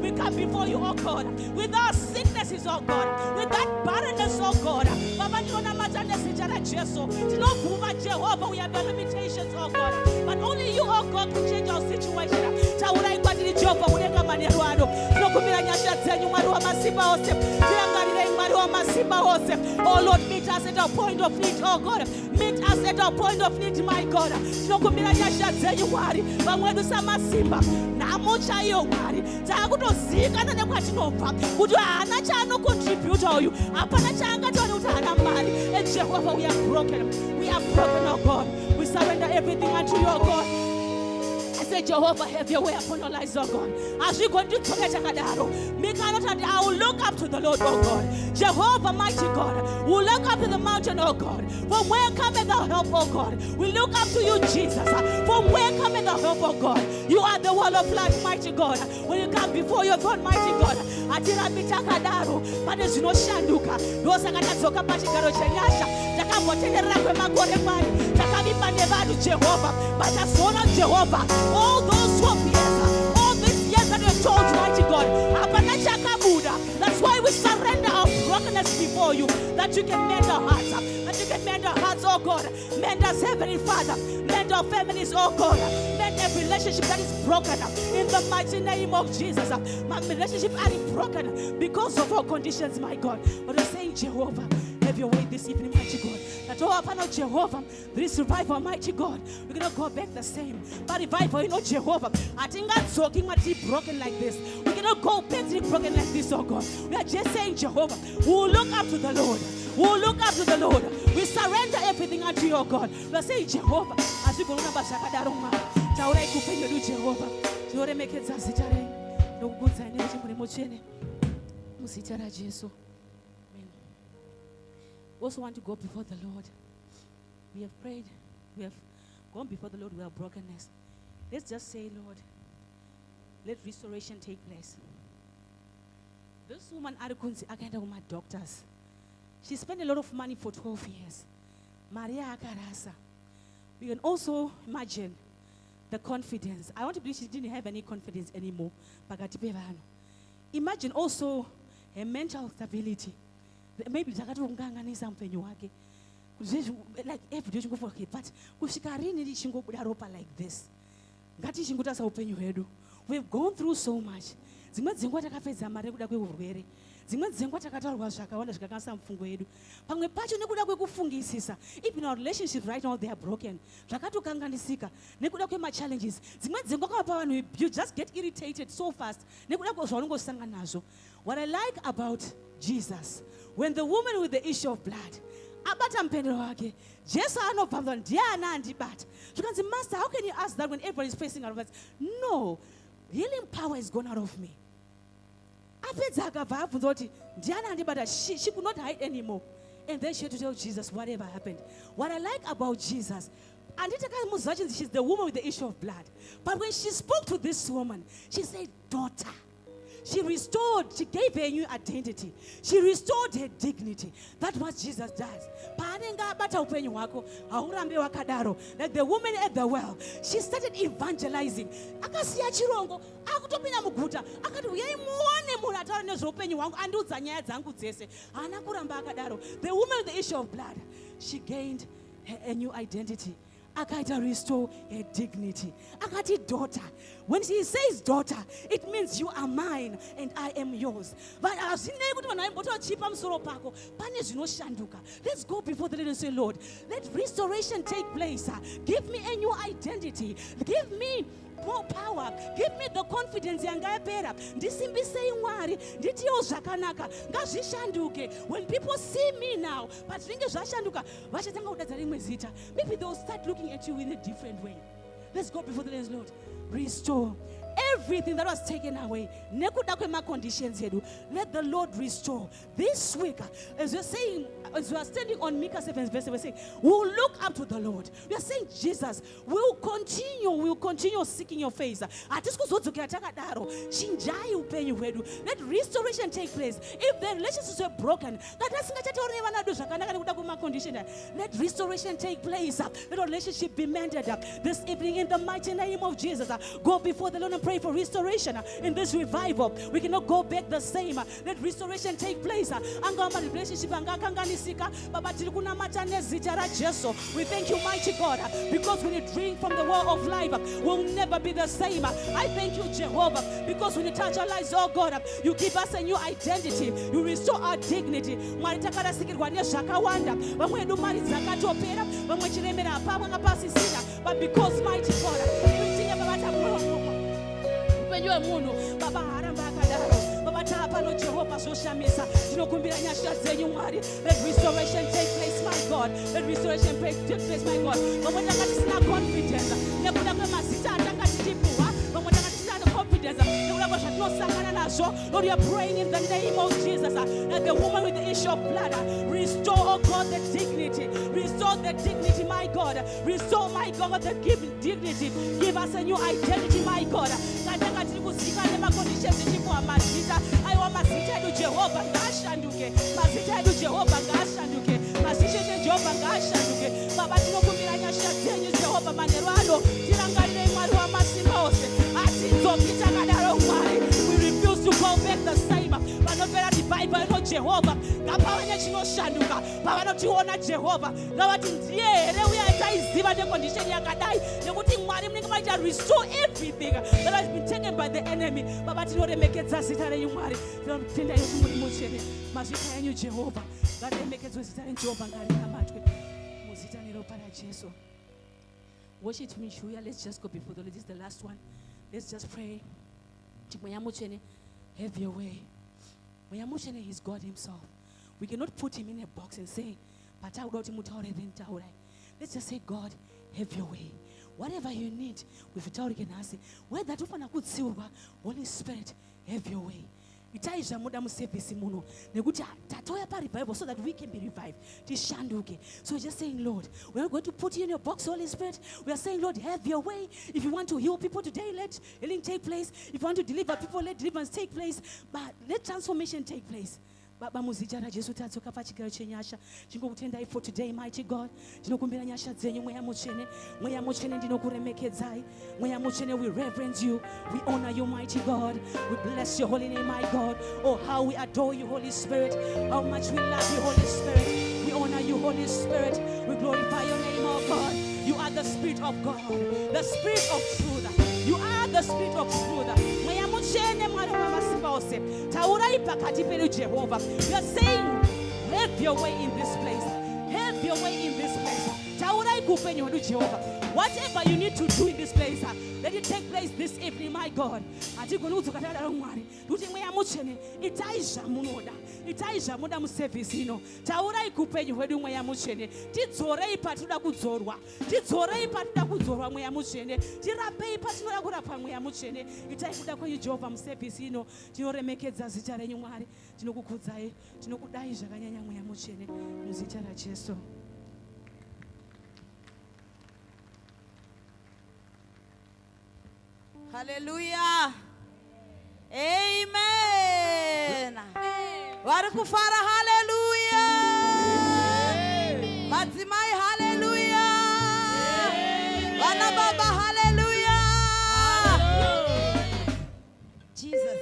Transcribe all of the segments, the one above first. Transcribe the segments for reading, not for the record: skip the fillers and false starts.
We come before you, oh God, with our sicknesses, oh God, with that barrenness, oh God. Jehovah, we have our limitations, oh God, but only you, oh God, can change our situation. Oh Lord, meet us at our point of need, oh God. Meet us at our point of need, my God. And Jehovah, we are broken. We are broken, oh God. We surrender everything unto you, oh God. I say, Jehovah, have your way upon our lives, oh God. As we continue to get I will look up to the Lord, oh God. Jehovah, mighty God, we will look up to the mountain, oh God. From where cometh our help, oh God? We look up to you, Jesus. From where cometh our help, oh God? You are the wall of life, mighty God. When you come before your throne, mighty God, atira mitakadaro, pane zvinoshanduka, ndosakatadzoka pachigaro chenyasha, takambotenderera kwemakore mari, takavimba nevanhu Jehovah, batazoona Jehovah, all those 12 years, all these years that you told, mighty God, hapana chakabuda. That's why we surrender our brokenness before you, that you can mend our hearts, that you can mend our hearts, oh God, mend us, Heavenly Father, mend our families, oh God, mend every relationship that is broken, in the mighty name of Jesus. My relationships are broken because of our conditions, my God. But we're saying, Jehovah, have your way this evening, mighty God. That all upon Jehovah, there is revival, mighty God. We're going to go back the same. But revival, you know, Jehovah, I think I'm talking about it broken like this. We're going to go back to it broken like this, oh God. We are just saying, Jehovah, we will look up to the Lord. We will look up to the Lord. We surrender everything unto you, oh God. We are saying, Jehovah, as we go to Bashakadaruma, Taurai Kupenu, Jehovah, Jore make it Zasitare, no good sign, Mochene, Musitara Jesu. We also want to go before the Lord. We have prayed. We have gone before the Lord with our brokenness. Let's just say, Lord, let restoration take place. This woman, Arukunzi, Akenda, my doctors, she spent a lot of money for 12 years. Maria Akarasa. We can also imagine the confidence. I want to believe she didn't have any confidence anymore. Imagine also her mental stability. Maybe like every day you go for it, but like this. We've gone through so much. Even our relationships right now, they are broken. Challenges. You just get irritated so fast. What I like about Jesus, when the woman with the issue of blood, Master, how can you ask that when everybody is facing our words? No, healing power is gone out of me. She could not hide anymore. And then she had to tell Jesus whatever happened. What I like about Jesus, and she's the woman with the issue of blood. But when she spoke to this woman, she said, daughter. She restored, she gave her a new identity. She restored her dignity. That's what Jesus does. Like the woman at the well, she started evangelizing. The woman with the issue of blood, she gained a new identity. Akaita restore her dignity. Akati daughter. When she says daughter, it means you are mine and I am yours. But let's go before the Lord and say, Lord, let restoration take place. Give me a new identity. Give me more power. Give me the confidence. When people see me now, maybe they'll start looking at you in a different way. Let's go before the Lord. Restore everything that was taken away. Let the Lord restore. This week, as we're saying, as we are standing on Micah 7 verse, we're saying, we'll look up to the Lord. We are saying, Jesus, we'll continue seeking your face. Let restoration take place. If the relationships were broken, let restoration take place. Let the relationship be mended. This evening, in the mighty name of Jesus, go before the Lord and pray for restoration in this revival. We cannot go back the same. Let restoration take place. Anga relationship anga kanganisika baba tiri kunamata nezita ra Jesu. We thank you, mighty God, because when you drink from the well of life, we'll never be the same. I thank you, Jehovah, because when you touch our lives, oh God, you give us a new identity. You restore our dignity. Mwari takarasikirwa nezvakawanda. Vamwe dumari dzakatopera, vamwe chiremera apamwe ngapasisina. But because, mighty God, everything about upenyu hwemunhu baba haramba akadaro. Baba taapano Jehovah zvoshamisa. Tinokumbira nyasha dzenyu Mwari. Let restoration take place, my God. Let restoration take place, my God. Vamwe takatisina confidence nekuda kwemazita atakatipuwa. Vamwe takatisina confidence nekuda kwezvatinosangana nazvo. Lord, we are praying in the name of Jesus that the woman with the issue of blood restore, oh God, the dignity. Restore the dignity, my God. Restore, my God, the dignity. Give us a new identity, my God. Aiwa mazita edu Jehovah ngashanduke. Mazita edu Jehovah ngashanduke. Mazita edu Jehovah ngashanduke. Baba tinokumbira nyasha dzenyu Jehovah manero ano. Tirangarire Mwari wamasimba ose. Atidzoki takadaro Mwari. We refuse to go back the same. Vanopera revival ino Jehovah. Ngapavane chinoshanduka. Pavanotiona Jehovah. Ngavati ndiye here uya taiziva necondition yakadai. Nekuti Mwari munenge maita restore everything that has been taken by the enemy. Baba tinoremekedza zita renyu Mwari. Tinotenda yesu muri muchene. Mazita yenyu Jehovah. Ngaremekedzwe zita renyu Jehovah ngarikamatwe. Muzita neropa raJesu. Worship me, Shuya. Let's just go before the Lord. This is the last one. Let's just pray. Have your way. He's God himself. We cannot put him in a box and say, let's just say, God, have your way. Whatever you need, whether Holy Spirit, have your way. So that we can be revived. So we're just saying, Lord, we're not going to put you in your box, Holy Spirit. We are saying, Lord, have your way. If you want to heal people today, let healing take place. If you want to deliver people, let deliverance take place. But let transformation take place. Baba muzita ra Jesu tatsoka pachigaro chenyasha chingokutendai for today, mighty God. Tinokumbira nyasha dzenyu mweya muchene ndinokuremekedzai. Mweya muchene, we reverence you, we honor you, mighty God. We bless your holy name, my God. Oh, how we adore you, Holy Spirit. How much we love you, Holy Spirit. We honor you, Holy Spirit. We glorify your name, oh God. You are the Spirit of God, the Spirit of truth. You are the Spirit of truth. Jehovah, we are saying, have your way in this place. Have your way in this place. Whatever you need to do in this place, let it take place this evening, my God. Itaisha muda mu service ino. Taurai kupenyu hwedu mweya muchene. Tidzorei patuda kudzorwa. Tidzorei patuda kudzorwa mweya muchene. Tirapei patinoda kurapa mweya muchene. Itai kuda kwenyu Jehovah mu service ino. Tinoremekedza zita renyu Mwari. Tinokukudzai. Tinokudai zvakanyanya mweya muchene. Muzita ra Jesu. Hallelujah. Amen. Warukufara hallelujah. Madzimai hallelujah. Vana baba hallelujah. Jesus.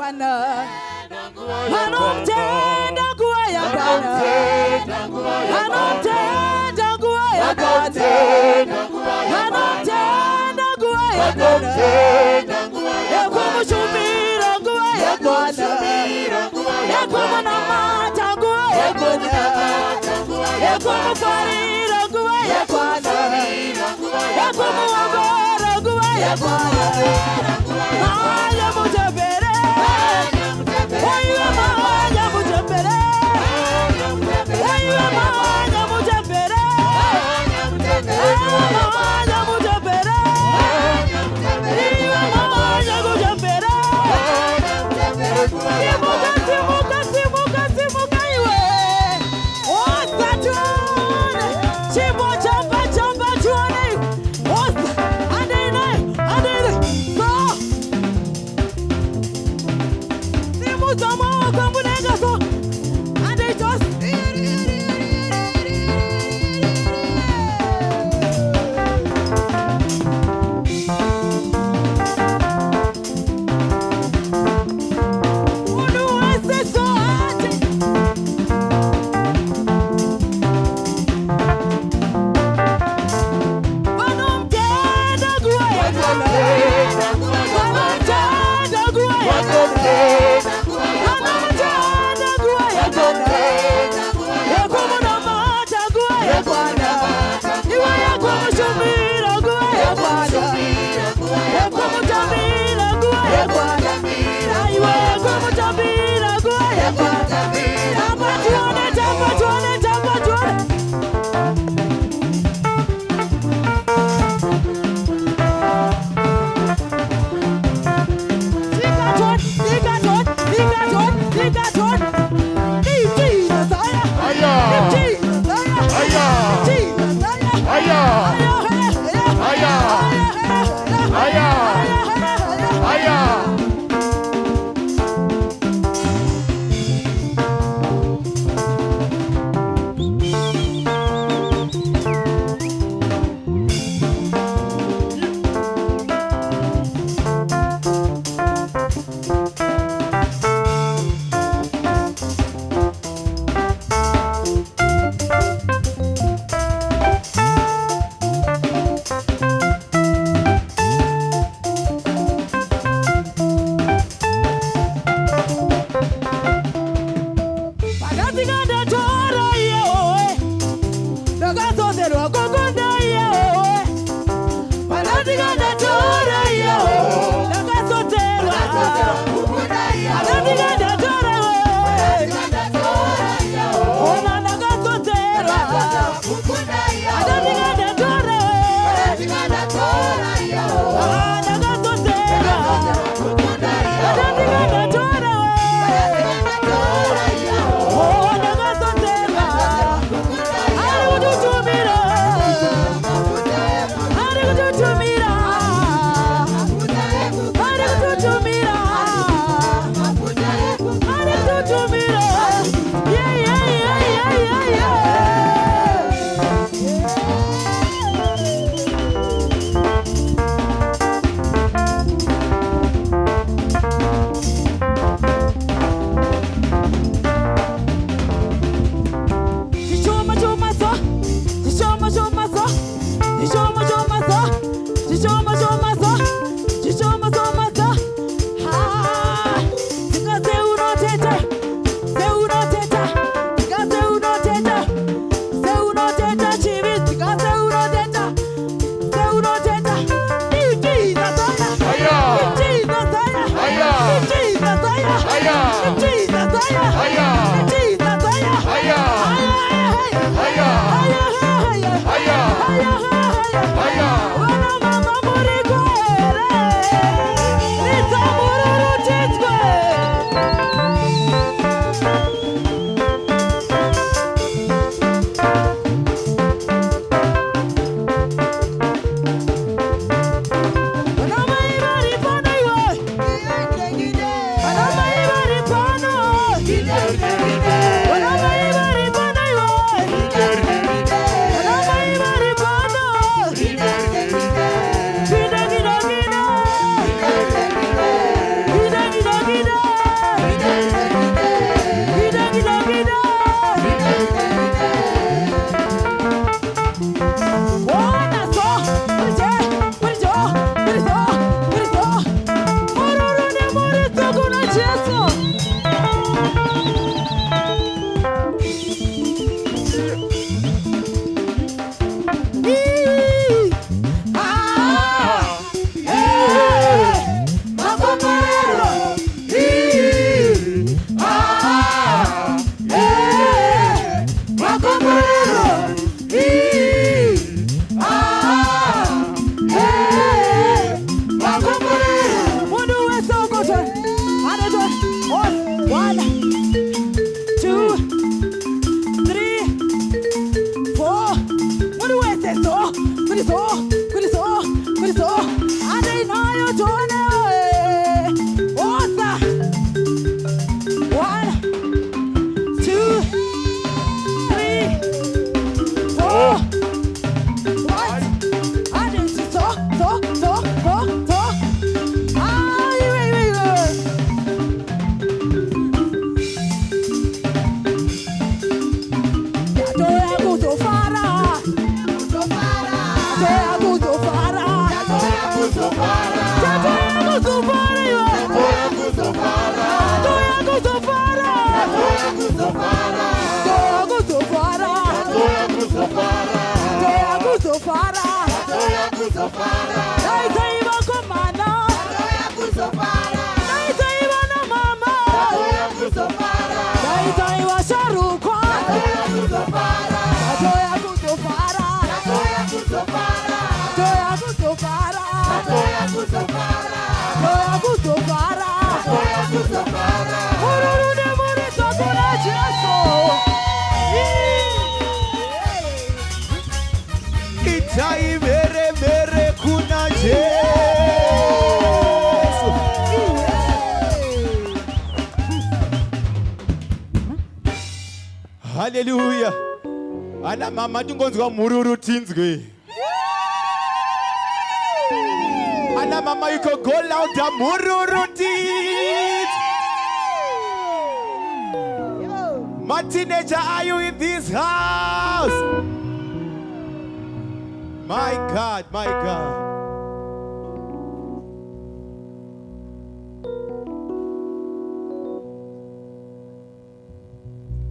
Bwana. Anamtenda nguo ya Bwana. Anamtenda nguo ya Bwana. Anamtenda nguo ya Bwana. Ekumushumira nguo ya Bwana. Ekumunamata nguo ya Bwana. Ekumufarira nguo ya Bwana. Ekumuwagora nguo ya Bwana. Aya mutembere. Oyiwe manya mutembere. Oyiwe manya mutembere. Oyiwe manya mutembere. Oyiwe manya mutembere. Simuka, simuka, simuka, simuka iwe. Osa tuone. Chimbo chamba chamba tuone. Osa. Andine, andine. So. Simuka mwa kamunega so. Ande just. Unuweze so ate. Anamtenda nguo ya Bwana. Anamtenda nguo ya Bwana. Anamtenda nguo ya Bwana. Ekumunamata nguo ya Bwana. Iwe ekumushumira nguo ya Bwana. Ekumutamira nguo ya Bwana. Iwe ekumutamira nguo ya Bwana. Tapa tuone, tapa tuone, tapa tuone. Gide, Hallelujah. Ana mama tingonzwa mururu tinzwe. Ana mama you could go louder mururu tinz. My teenager, are you in this house? My God, my God.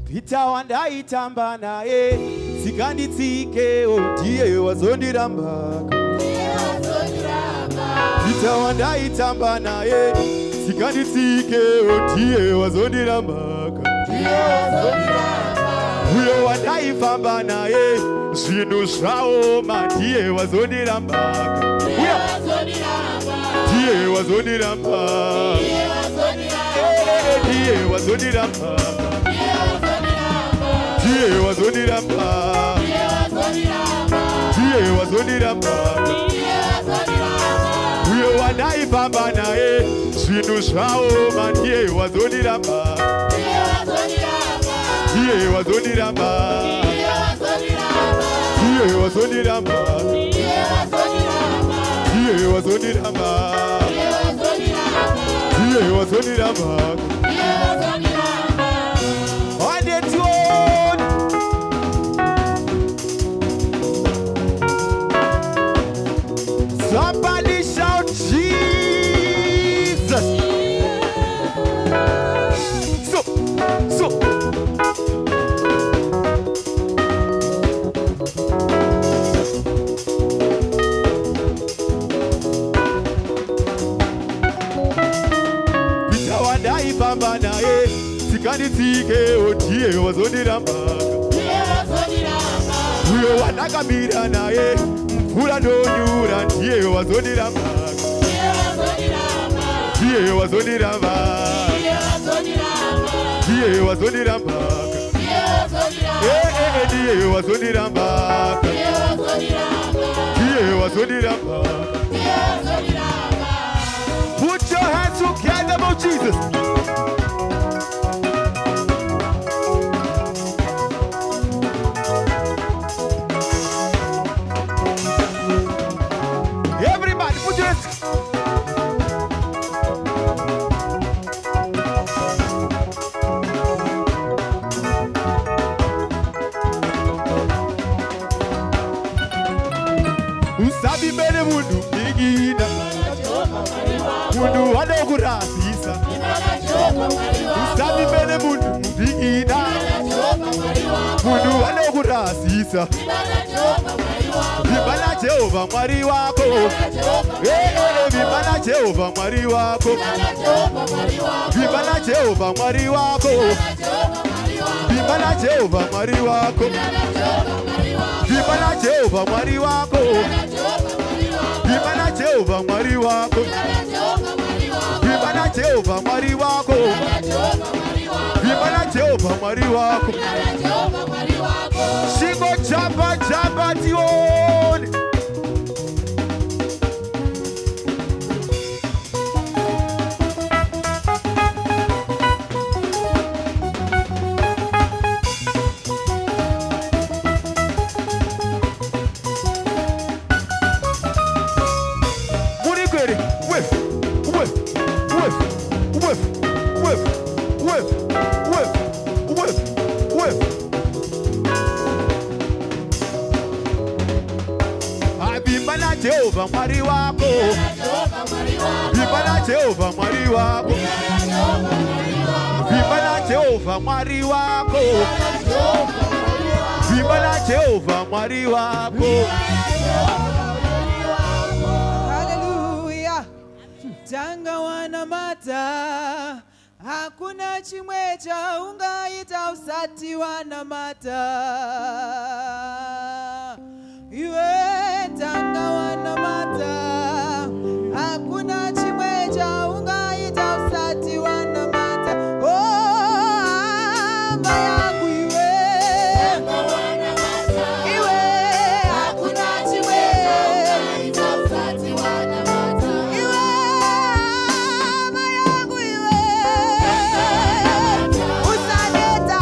Peter wandaitamba naye sikanditsike ndiye wazondiramba. Peter wandaitamba naye sikanditsike ndiye wazondiramba. Uyo wandaifamba naye zvinhu zvaoma ndiye wazondiramba. Ndiye wazondiramba. Ndiye wazondiramba. Dieu was on the rampa. Dieu was on the rampa. We were naive bana e. Sinu shao man. Dieu was on the rampa. Dieu was on the rampa. Dieu was on the rampa. Dieu was on the rampa. Dieu was on the rampa. On the throne. Somebody shout Jesus. So. Peter wandaifamba naye sikanditsike ndiye wazondiramba. Uyo wandakamira naye mvura ndonyura ndiye wazondiramba. Ndiye wazondiramba. Ndiye wazondiramba. Ndiye wazondiramba. Ndiye wazondiramba. Put your hands together for Jesus. Everybody, put your hands. Usabi bene mundu bigina. Mundu wanokurasisa. Usabi bene mundu bigina. Mundu wanokurasisa. Vibana Jehova mwari wako. Vibana Jehova mwari wako. Vibana Jehova mwari wako. Vibana Jehova mwari wako. Vibana Jehova mwari wako. Vibana Jehova mwari wako. Vibana Jehova mwari wako. Vibana Jehova mwari wako. Shingo chapa chapa tioni. Jehova mwari wako. Vibana Jehova mwari wako. Vibana Jehova mwari wako. Vibana Jehova mwari wako. Hallelujah. Tanga wana mata. Hakuna chimwe cha ungaita usati wana mata. Iwe tanga wana mata. Hakuna chimwe cha ungaita usati wana mata. Oh, amba yangu iwe. Tanga wana mata. Iwe hakuna chimwe cha ungaita usati wana mata. Iwe amba yangu iwe. Usaneta.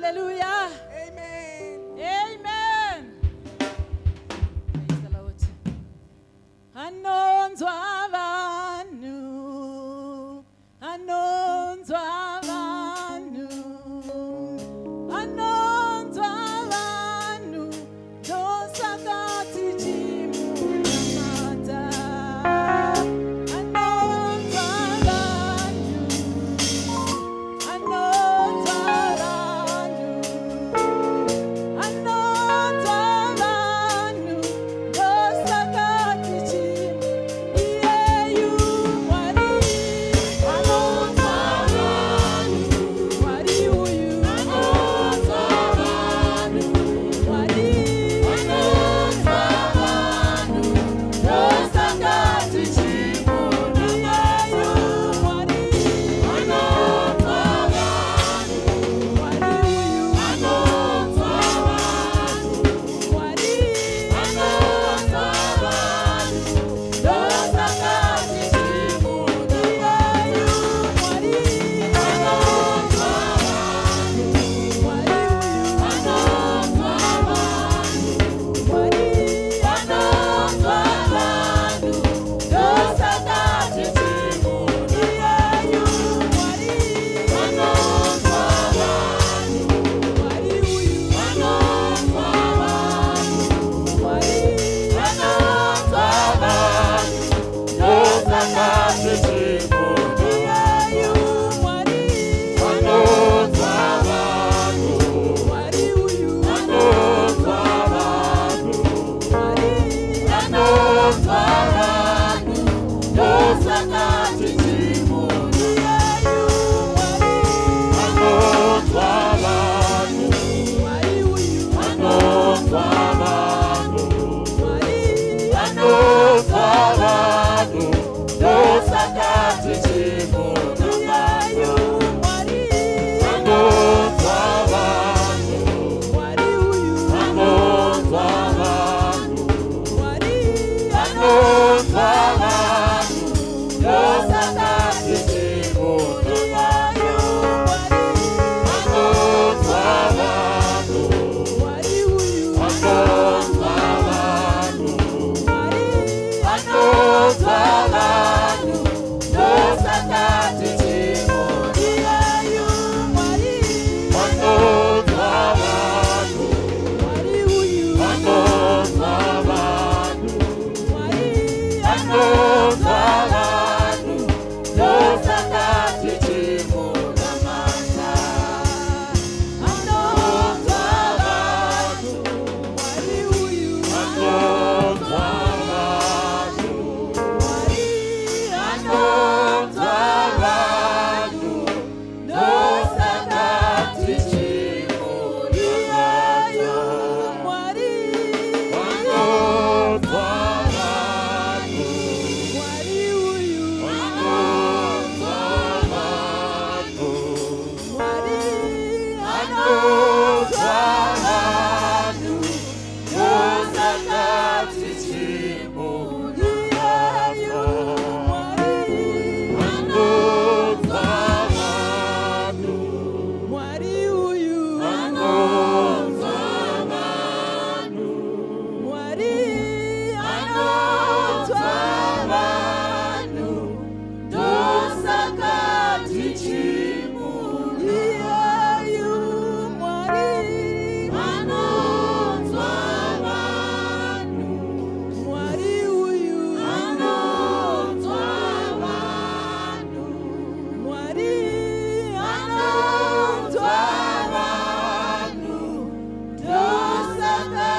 Hallelujah. Amen. Amen. Praise the Lord. Anonzwa vanhu, anonzwa vanhu, anonzwa vanhu, ndosaka tichimunamata. Anonzwa vanhu, anonzwa vanhu, anonzwa vanhu, ndosaka tichimu. Iyeyu Mwari, anonzwa vanhu, Mwari uyu, anonzwa vanhu, Mwari, anonzwa vanhu, ndosaka tichimu. Iyeyu Mwari, anonzwa vanhu, Mwari uyu, anonzwa vanhu, Mwari, anonzwa vanhu, ndosaka tichimu. Iyeyu Mwari, anonzwa vanhu, Mwari uyu, anonzwa vanhu, Mwari, anonzwa vanhu, ndosaka tichimu. Iyeyu Mwari, anonzwa vanhu, Mwari uyu, anonzwa vanhu, Mwari, anonzwa vanhu, ndosaka tichimu. Iyeyu Mwari, anonzwa vanhu, Mwari uyu, anonzwa vanhu, Mwari, anonzwa vanhu, ndosaka tichimu. Iyeyu Mwari, anonzwa vanhu, Mwari uyu, anonzwa vanhu, Mwari, anonzwa vanhu, ndosaka tichimu. Iyeyu Mwari, anonzwa vanhu, Mwari uyu, anonzwa vanhu, Mwari, anonzwa vanhu, ndosaka tichimu. Iyeyu Mwari, anonzwa vanhu, Mwari uyu, anonzwa vanhu, Mwari, anonzwa vanhu, ndosaka tichimu. Iyeyu Mwari, anonzwa vanhu, Mwari uyu, anonzwa vanhu, Mwari, anonzwa vanhu, ndosaka tichimu. Namata, anonzwa vanhu, Mwari uyu, anonzwa vanhu, Mwari, anonzwa vanhu, ndosaka tichimu. Iyeyu Mwari, anonzwa vanhu, Mwari uyu, anonzwa vanhu, Mwari, anonzwa vanhu, ndosaka tichimu. Iyeyu Mwari, anonzwa vanhu, Mwari uyu, anonzwa vanhu, Mwari, anonzwa vanhu, ndosaka tichimu. Iyeyu Mwari, anonzwa vanhu, Mwari uyu, anonzwa vanhu, Mwari, anonzwa vanhu, ndosaka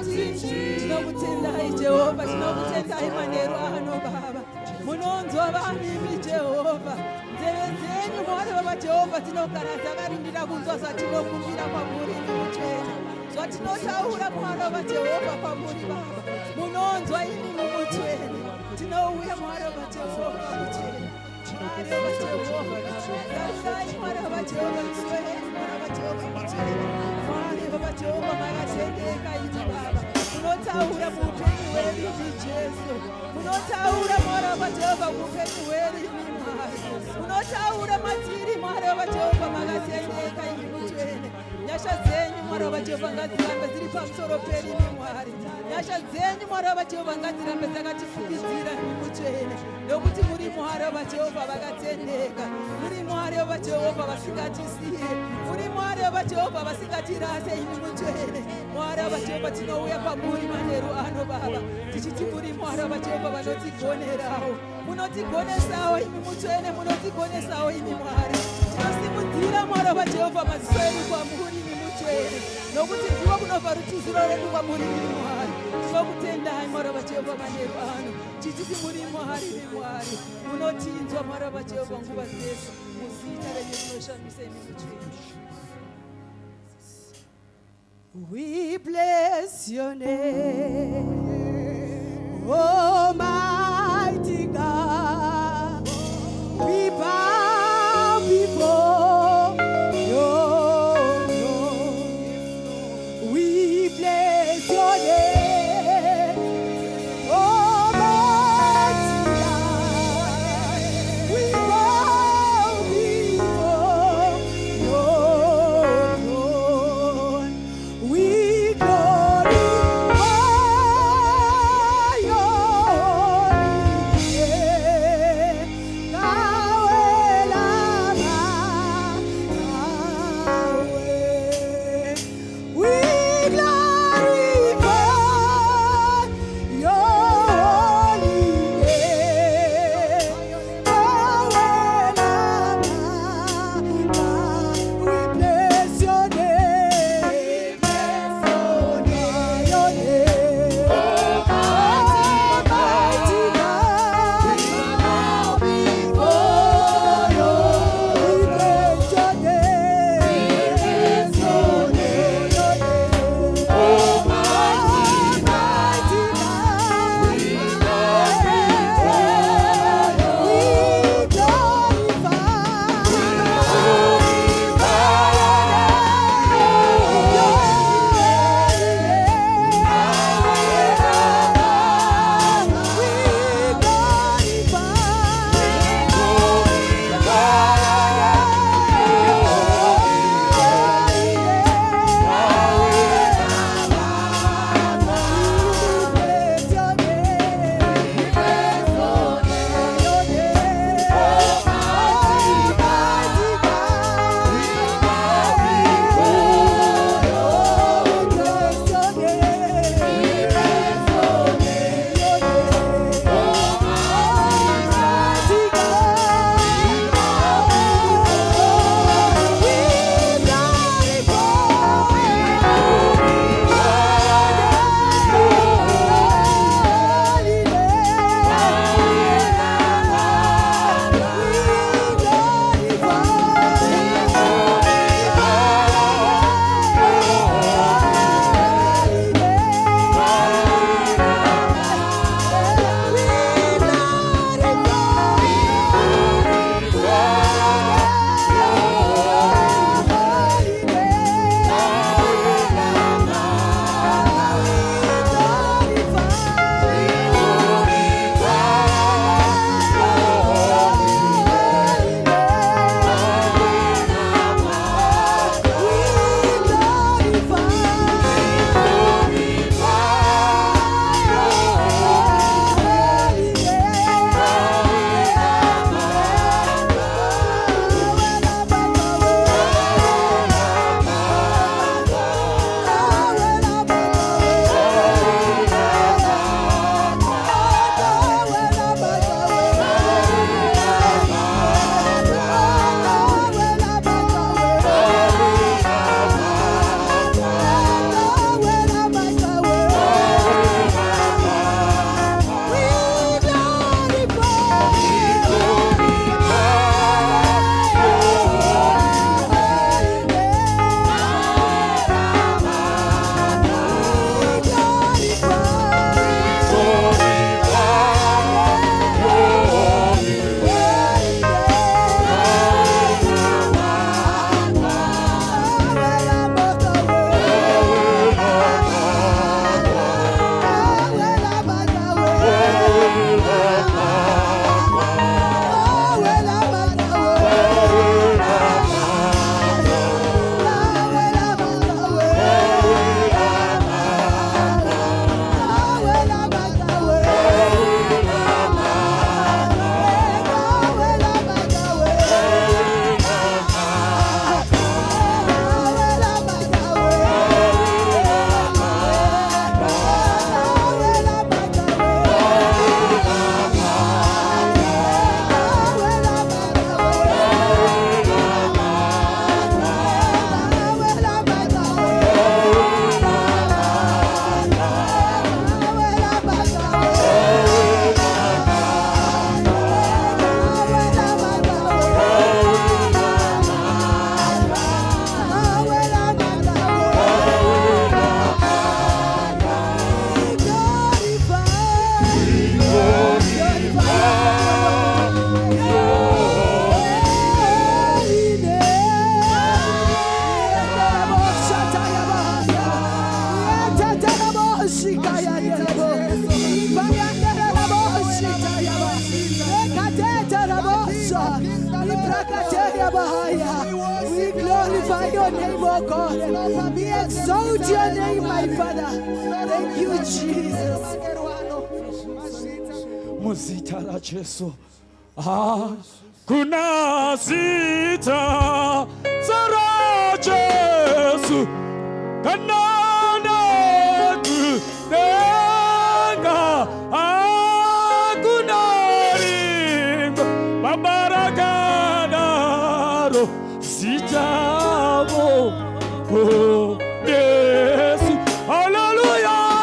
tichimu. Tinokutendai Jehovha, tinokutendai manheru ano Baba. Munonzwa vanhu imi Jehovha. Nzeve dzenyu Mwari Baba Jehovha dzinogara dzakarindira kunzwa zvatinokumbira kwamuri imi mutsvene. Zvatinotaura Mwari Baba Jehovha kwamuri Baba. Munonzwa imi mutsvene. Tinouya Mwari Baba Jehovha mutsvene. Mwari Baba Jehovha, tarisai Mwari Baba Jehovha mutsvene. Mwari Baba Jehovha mutsvene. Mwari Baba Jehovha makatendeka imi Baba. Munotaura muupenyu hwedu imi Jesu. Munotaura Mwari Baba Jehovha muupenyu hwedu imi Mwari. Munotaura matiri Mwari Baba Jehovha makatendeka imi mutsvene. Mwari wa Jehova ngadzirambe dziri pamusoro pedu imi Mwari. Nyasha dzenyu Mwari wa Jehova ngadzirambe dzakatifukidzira imi mutsvene. Nokuti muri Mwari wa Jehova vakatendeka. Muri Mwari wa Jehova vasingatisiye. Muri Mwari wa Jehova vasingatirase imi mutsvene. Mwari wa Jehova tinouya pamuri manheru ano Baba. Tichiti muri Mwari wa Jehova vanotigonerawo. Munotigonesawo imi mutsvene, munotigonesawo imi Mwari. Tinosimudzira Mwari wa Jehova maziso edu kwamuri imi mutsvene. Nokuti ndiwo kunobva rutiziro redu kwamuri imi Mwari. Tinokutendai Mwari wa Jehova manheru ano. Tichiti muri Mwari imi Mwari. Munotinzwa Mwari wa Jehova nguva dzese. Muzita renyu rinoshamisa imi mutsvene. We bless your name, Almighty God. We bow before your throne. We bless your name, Almighty God. We bow before your throne. We glorify your Lord. We exalt your name, my Father. Thank you, Jesus. Muzita la Jesu. Kuna zita zara Jesu. Kanana kunenga akunaringo babaraganaro sitamo oh Yesu hallelujah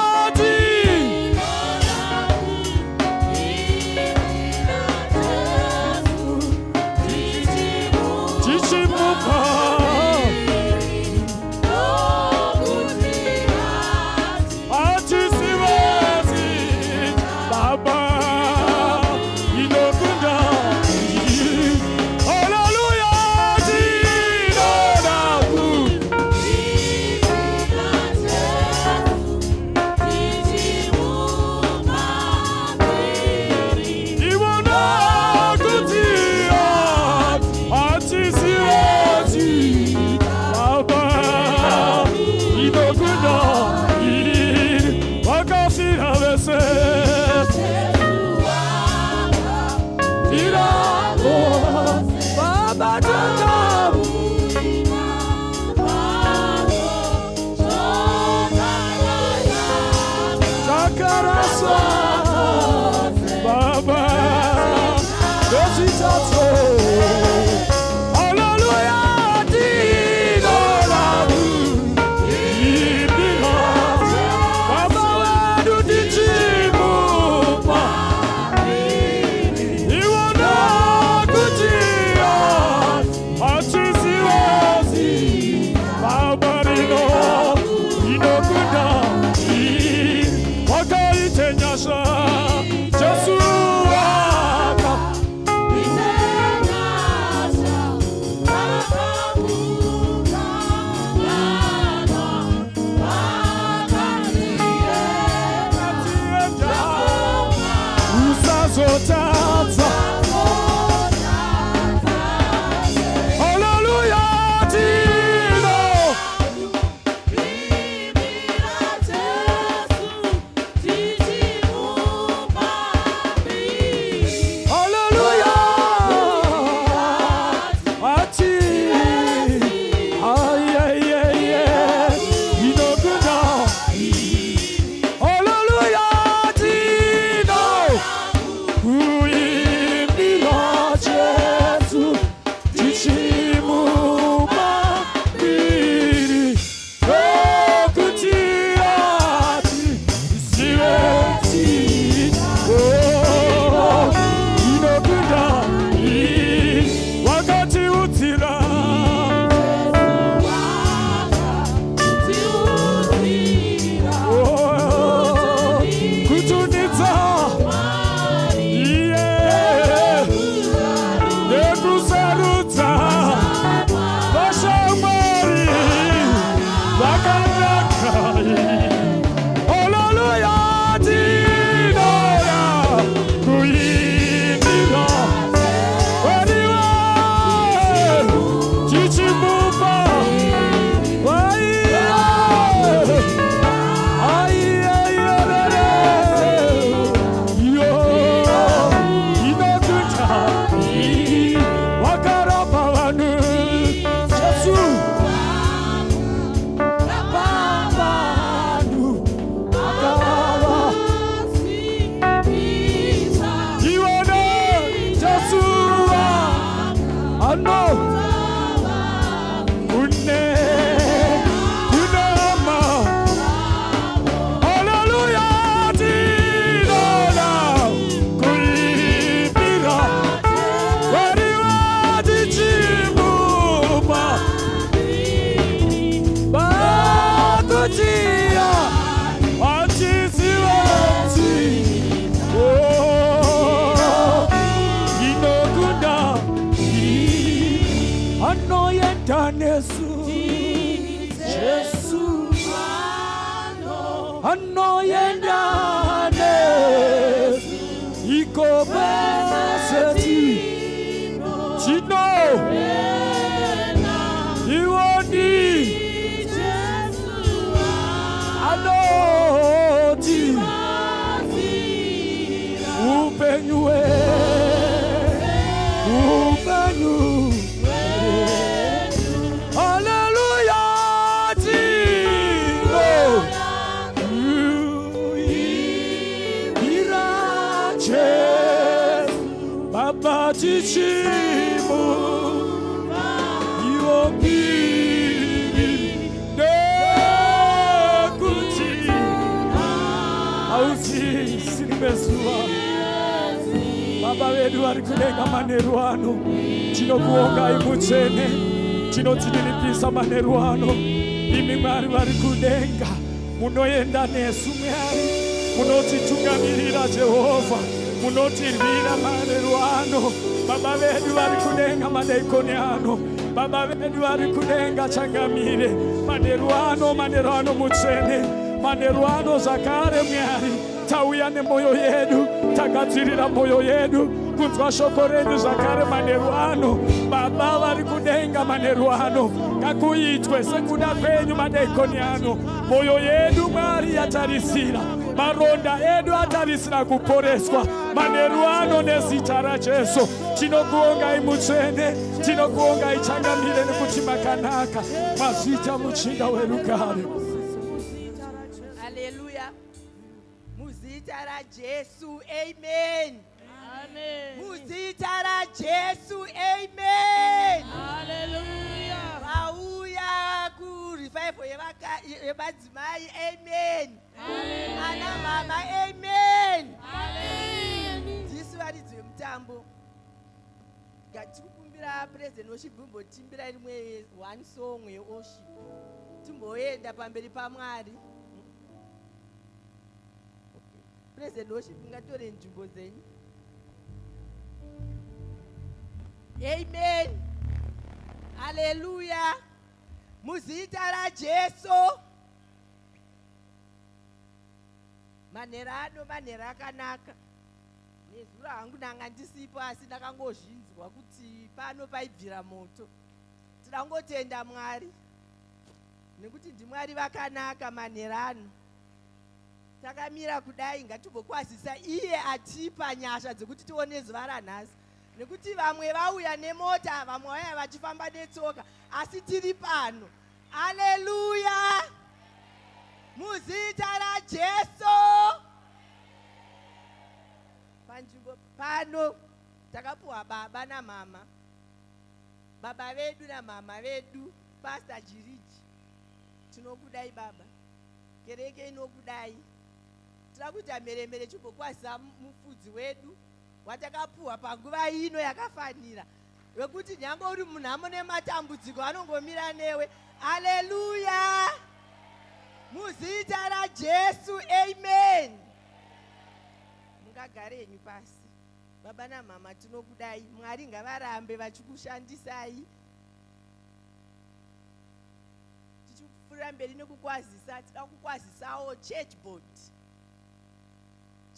chichimu iwo pili nekuti ausisimesua. Baba vedu vari kudenga manheru ano, tinokuongai mutsvene, tinotiniripisa manheru ano. Imi Mwari vari kudenga, munoenda nesu Mwari, munotitungamirira Jehovha, munotirwira manheru ano. Baba vedu vari kudenga madekoni ano, Baba vedu vari kudenga changamire manheru ano mutsvene, manheru ano zvakare Mwari. Tauya nemoyo yedu, tagadzirira moyo yedu kunzwa shoko renyu zvakare manheru ano. Baba vari kudenga manheru ano, ngakuitwe sekuda kwenyu madekoni ano. Moyo yedu Mwari yatarisira, maronda edu atarisira kuporeswa manheru ano nezita raJesu. Tinokuongai mutsvene, tinokuongai changamire nekuti makanaka, mazvita muchinda werugare. Hallelujah. Muzita raJesu, amen. Amen. Muzita raJesu, amen. Hallelujah. Vauya kurevival yevadzimai, amen. Ana mama, amen. Jesu varidzi vemutambo. Ngatikumbira president worship timbotimbira rimwe one song yeworship. Timboenda pamberi paMwari. President worship ngatore nzvimbo dzenyu. Amen. Hallelujah. Muzita raJesu. Manheru akanaka. Nezuro hangu ndanga ndisipo asi ndakangozvinzwa kuti pano paibvira moto. Tinangotenda Mwari. Nekuti ndiMwari vakanaka manheru ano. Takamira kudai ngatigokwazisa iye atipa nyasha dzekuti tione zuva ranhasi. Nekuti vamwe vauya nemota, vamwe vauya vachifamba netsoka, asi tiri pano. Haleluya! Muzita raJesu. Panzvimbo pano takapuwa baba namama. Baba vedu namama vedu, Pastor Jiriji. Tinokudai baba. Kereke inokudai. Tirakuita mheremhere chimbokwazisa mufudzi wedu watakapuwa panguva ino yakafanira, wekuti nyangwe uri munhamo nematambudziko anongomira newe. Haleluya! Muzita raJesu, amen. Mungagarenyu pasi. Baba namama tinokudai, Mwari ngavarambe vachikushandisai. Tichipfuurira mberi nekukwazisa, tida kukwazisawo church board.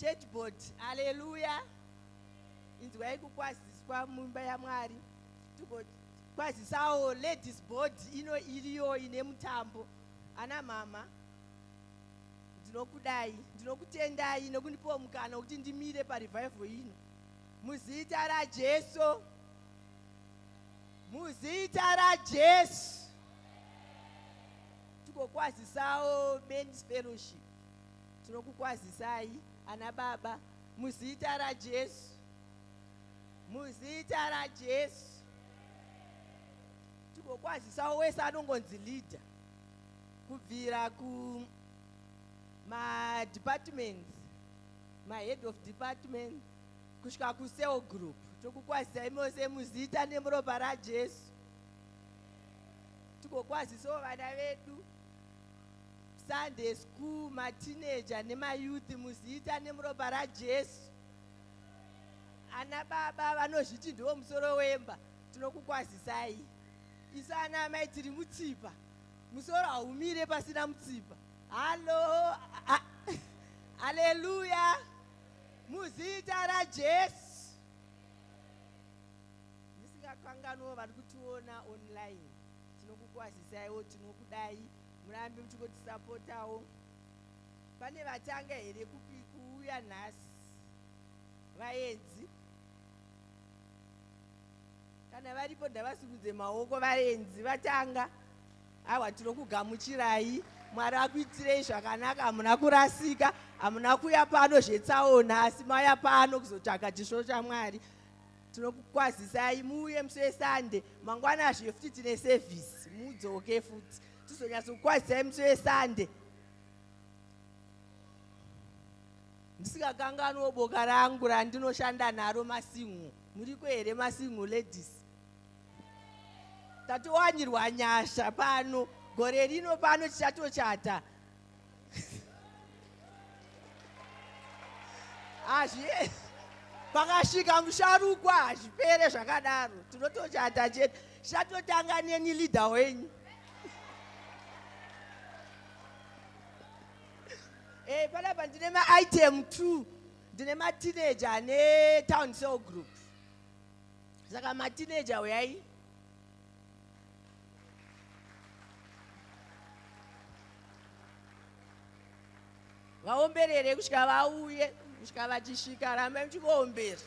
Church board, haleluya. Inzwai kukwaziswa mumba yaMwari. Tikokwazisawo ladies board ino iriyo ine mutambo. Ana mama, ndinokudai, ndinokutendai nokundipawo mukana kuti ndimire parevival ino. Muzita raJesu. Muzita raJesu. Tikokwazisawo men's fellowship. Tinokukwazisai ana baba, muzita raJesu. Muzita raJesu. Tikokwazisawo wese anongonzi leader kubvira ku ma-departments, ma-head of department kusvika ku-cell group. Tokukwazisai mose muzita nemuropa raJesu. Tikokwazisawo vana vedu Sunday school, ma-teenager nema-youth muzita nemuropa raJesu. Ana baba vanozviti ndiwo musoro wemba, tinokukwazisai. Isu ana amai tiri mutsipa, musoro haumire pasina mutsipa. Halo, haleluya. Muzita raJesu. Ndisingakanganwo vari kutiona online, tinokukwazisaiwo, tinokudai. Murambe muchikotisapotawo. Pane vatanga here kuuya nhasi vaenzi? Kana varipo ndavasimudze maoko vaenzi vatanga. Awa tinokugamuchirai. Mwari akuitirei zvakanaka, hamuna kurasika, hamuna kuya pano zvetsaona, asi mauya pano kuzotsvaka chisvo chaMwari. tinokukwazisai muuye musi weSunday mangwana azve futi tine service mudzoke futi tizonyatsokukwazisai musi weSunday. Ndisingakanganwo boka rangu randinoshanda naro masingu. Muriko here masingu ladies? Tatowanyirwa nyasha pano gore rino pano tichatochata. Azvi pakasvika musharukwa hazvipere zvakadaro tinotochata chete chatotanga neni leader wenyu. Panapa ndine ma-item 2 ndine ma-teenager ne-town cell group. Saka ma-teenager uyai. Vaomberere kusvika vauye kusvika vachisvika rambai muchikuombera.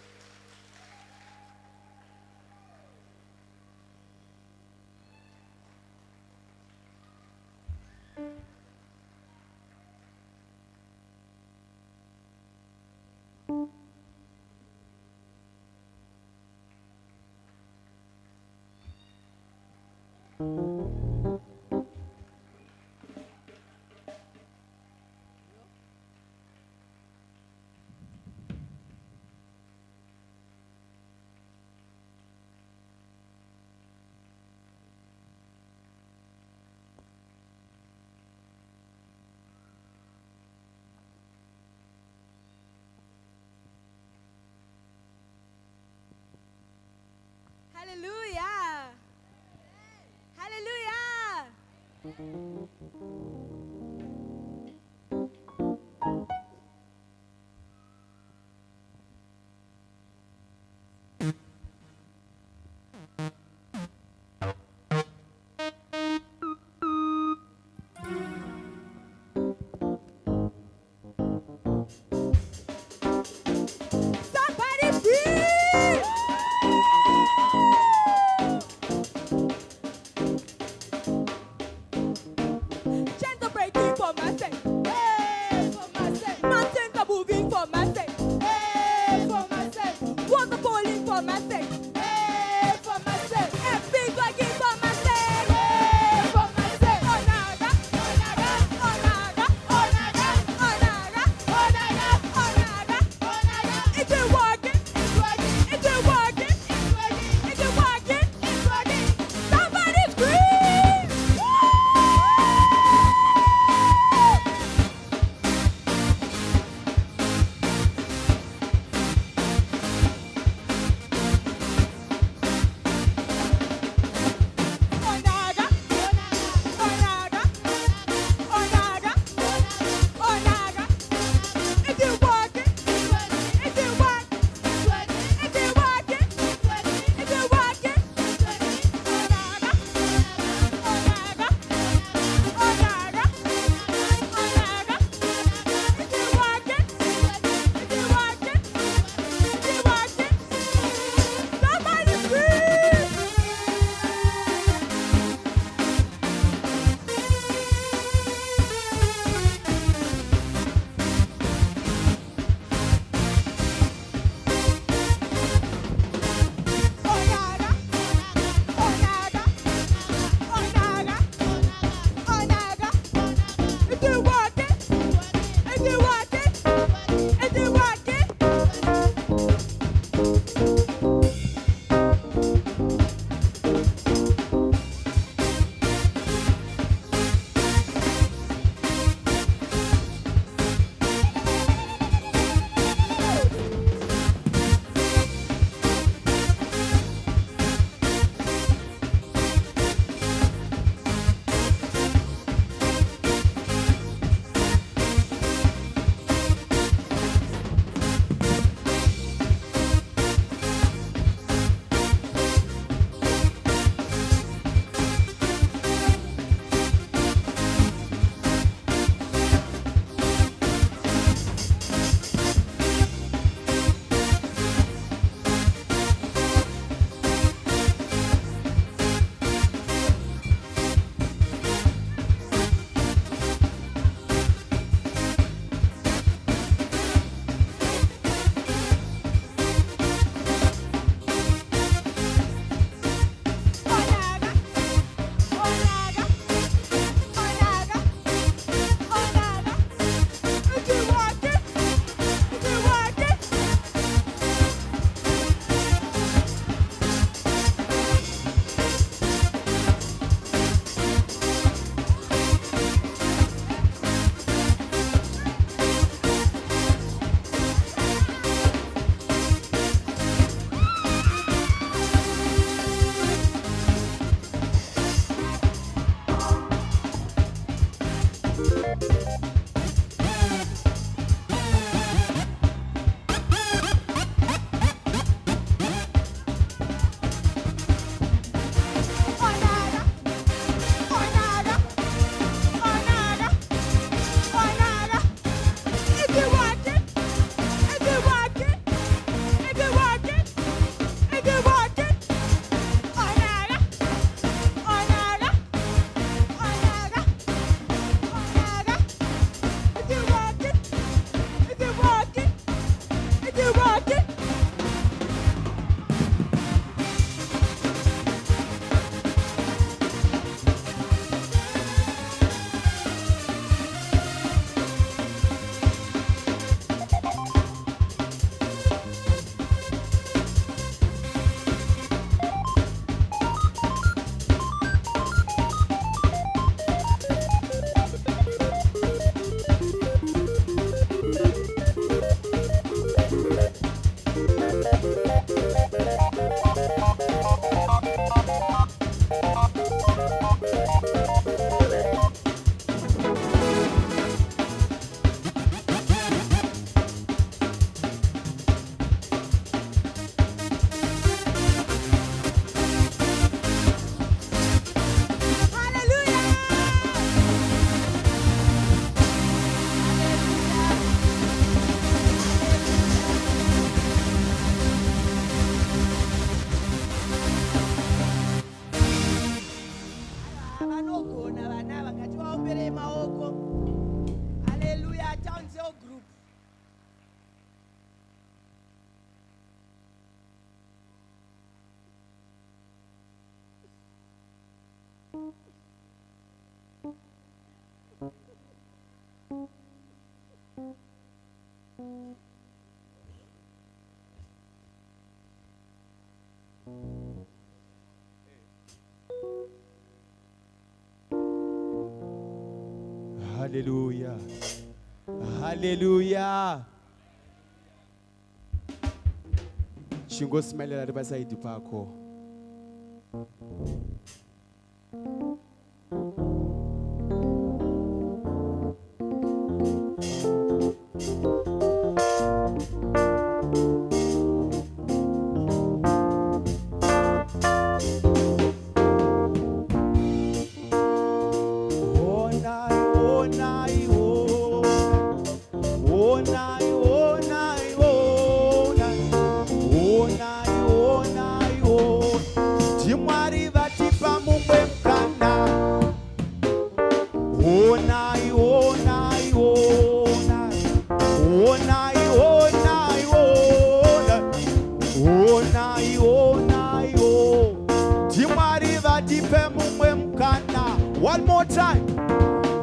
Hallelujah. Hallelujah. Somebody scream! Chains are breaking for my sake. Hey, for my sake. Mountains are moving for my sake. Hey, for my sake. Walls are falling for my sake. Hey, for my sake. Everything's working for my sake. Hey, for my sake. Onaga, onaga, onaga, onaga, onaga, onaga, onaga, onaga. Is it working? It's working. Is it working? It's working. Is it working? It's working. Somebody scream! Hallelujah. Hallelujah. Chingosimelela ribasaidi pako. One more time.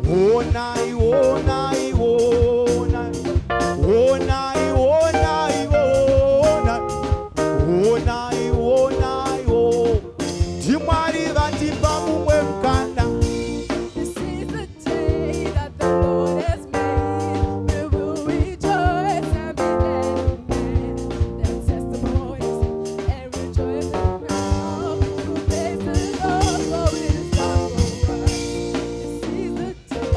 Oh nai, oh nai, oh nai. Oh nai, oh nai, oh nai. Oh nai, oh nai, oh. Timari vati bamu mkanda. This is the day that the Lord has made. We will rejoice and be glad in their testimonies and rejoice and proud. We'll praise the Lord for His love for us. This is the day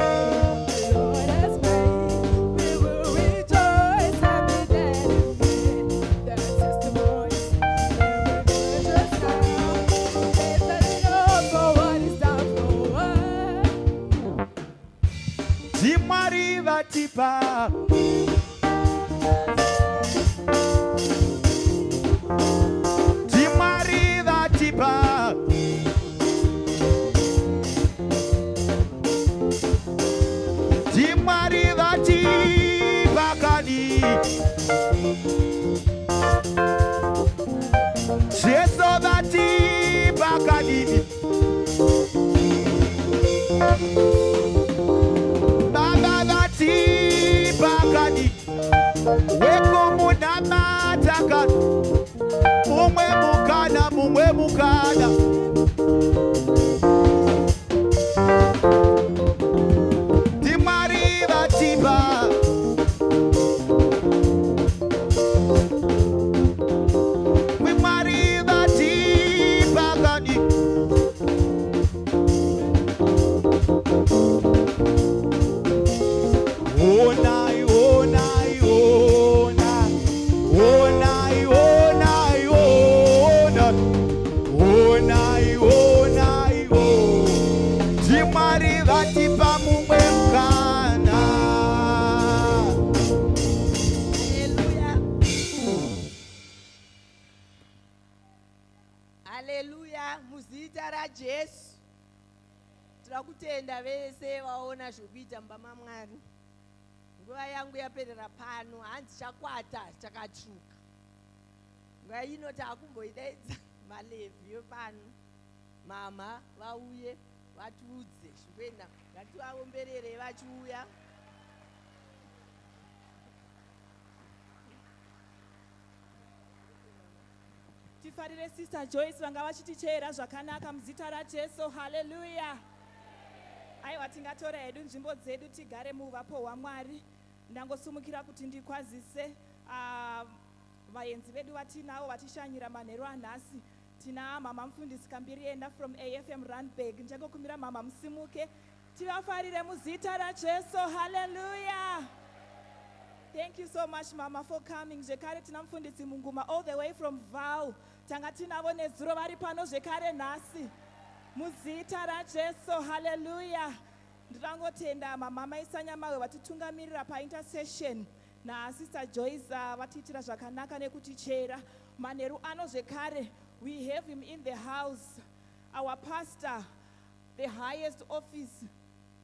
the Lord has made. We will rejoice and be glad in their testimonies and rejoice and proud. We'll praise the Lord for what He's done for us. Timari vati pa. Timari vati pa. Timari vati pakani. Jesu vati pakani. Baba vati pakani. Weko munama taka. Mumwe mukana. Timari vati pa. Timari vati pakani. Onai, onai, onai. Onai, onai, onai. Onai, onai, onai. Timari vatipa mumwe mkana. Haleluya, muzita ra Jesu. Tirakutenda vese vaona zvekuita mbama Mwari. Nguva yangu yapedera pano, hanzi chakwata chakatsvuka. Nguva ino taakumboidaidza maLevhi yopano. Mama vauye vatiudze zvekuenda, ngativaomberere vachiuya. Tifarire Sister Joyce vanga vachitichera zvakanaka muzita raJesu. Haleluya. Aiwa, tingatora hedu nzvimbo dzedu tigare muvapo hwaMwari. Ndangosumukira kuti ndikwazise vaenzi vedu vatinavo vatishanyira manheru anhasi. Tina mama mufundisi Kambirienda from AFM Randburg. Njangokumbira mama musimuke. Tivafarire muzita raJesu. Hallelujah. Thank you so much, Mama, for coming. Zvekare tina mufundisi Munguma all the way from Val. Tanga tinavo nezuro vari pano zvekare nhasi. Muzita raJesu. Hallelujah. Ndirangotenda mama maisanyamawe vatitungamirira paintercession na Sister Joyce vatiitira zvakanaka nekutichera manheru ano zvekare. We have him in the house, our pastor, the highest office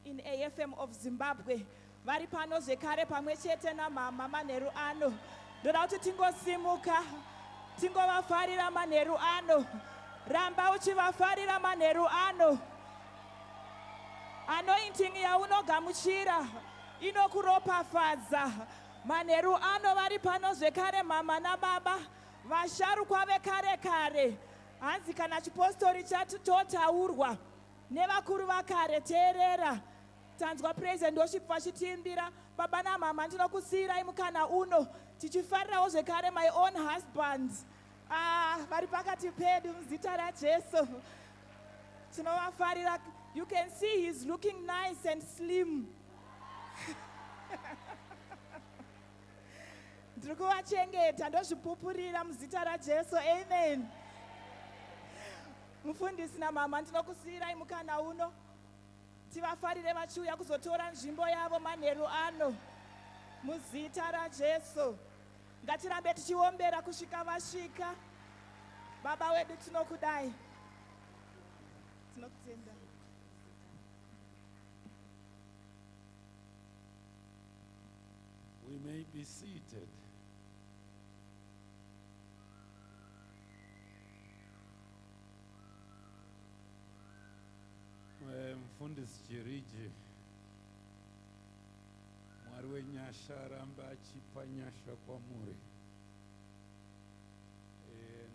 in AFM of Zimbabwe. Vari pano zvekare pamwe chete namama manheru ano. Ndoda kuti tingosimuka tingovafarira manheru ano. Ramba uchivafarira manheru ano. Anointing yaunogamuchira inokuropafadza. Manheru ano vari pano zvekare mama nababa. Vasharukwa vekare kare. Hanzi kana chipostori chatotaurwa nevakuru vakare teerera. Tanzwa praise and worship vachitiimbira. Baba namama ndinokusiyirai mukana uno tichifarirawo zvekare my own husband. Vari pakati pedu muzita raJesu. Tinovafarira. You can see he's looking nice and slim. Ndiri kuvachengeta ndozvipupurira muzita raJesu. Amen. Mufundisi namama ndinokusiyirai mukana uno tivafarire vachiuya kuzotora nzvimbo yavo manheru ano muzita raJesu. Ngatirambe tichiombera kusvika vasvika. Baba wedu tinokudai. Tinokutenda. We may be seated. Mfundisi Chiriji, Mwari wenyasha aramba achipa nyasha kwamuri.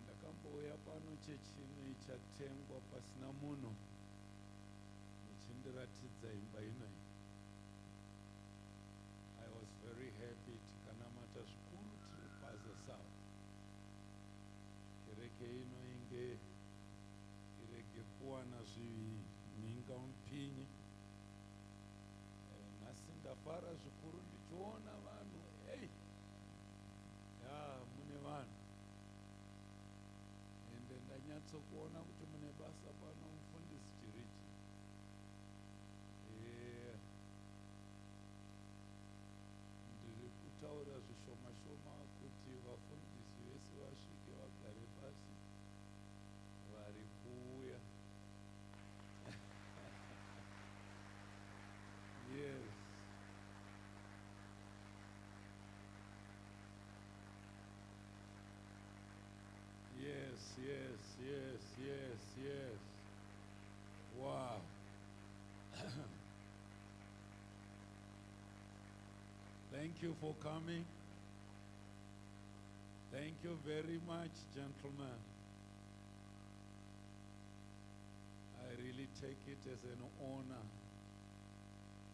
Ndakambouya pano chechino chatengwa pasina munhu muchindiratidza imba inoyi. I was very happy tikanamata zvikuru tiri Paza South. Kereke ino inge irege kuwana zvimhinga mupinyi. Nhasi ndafara zvikuru ndichiona vanhu, mune vanhu. Ende ndanyatsokuona kuti mune basa pano mufundisi Chiriji. Ndiri kutaura zvishoma-shoma kuti vafundisi vese vasvike vagare pasi vari kuuya. Yes. Yes, yes, yes, yes, yes. Wow. Thank you for coming. Thank you very much, gentlemen. I really take it as an honor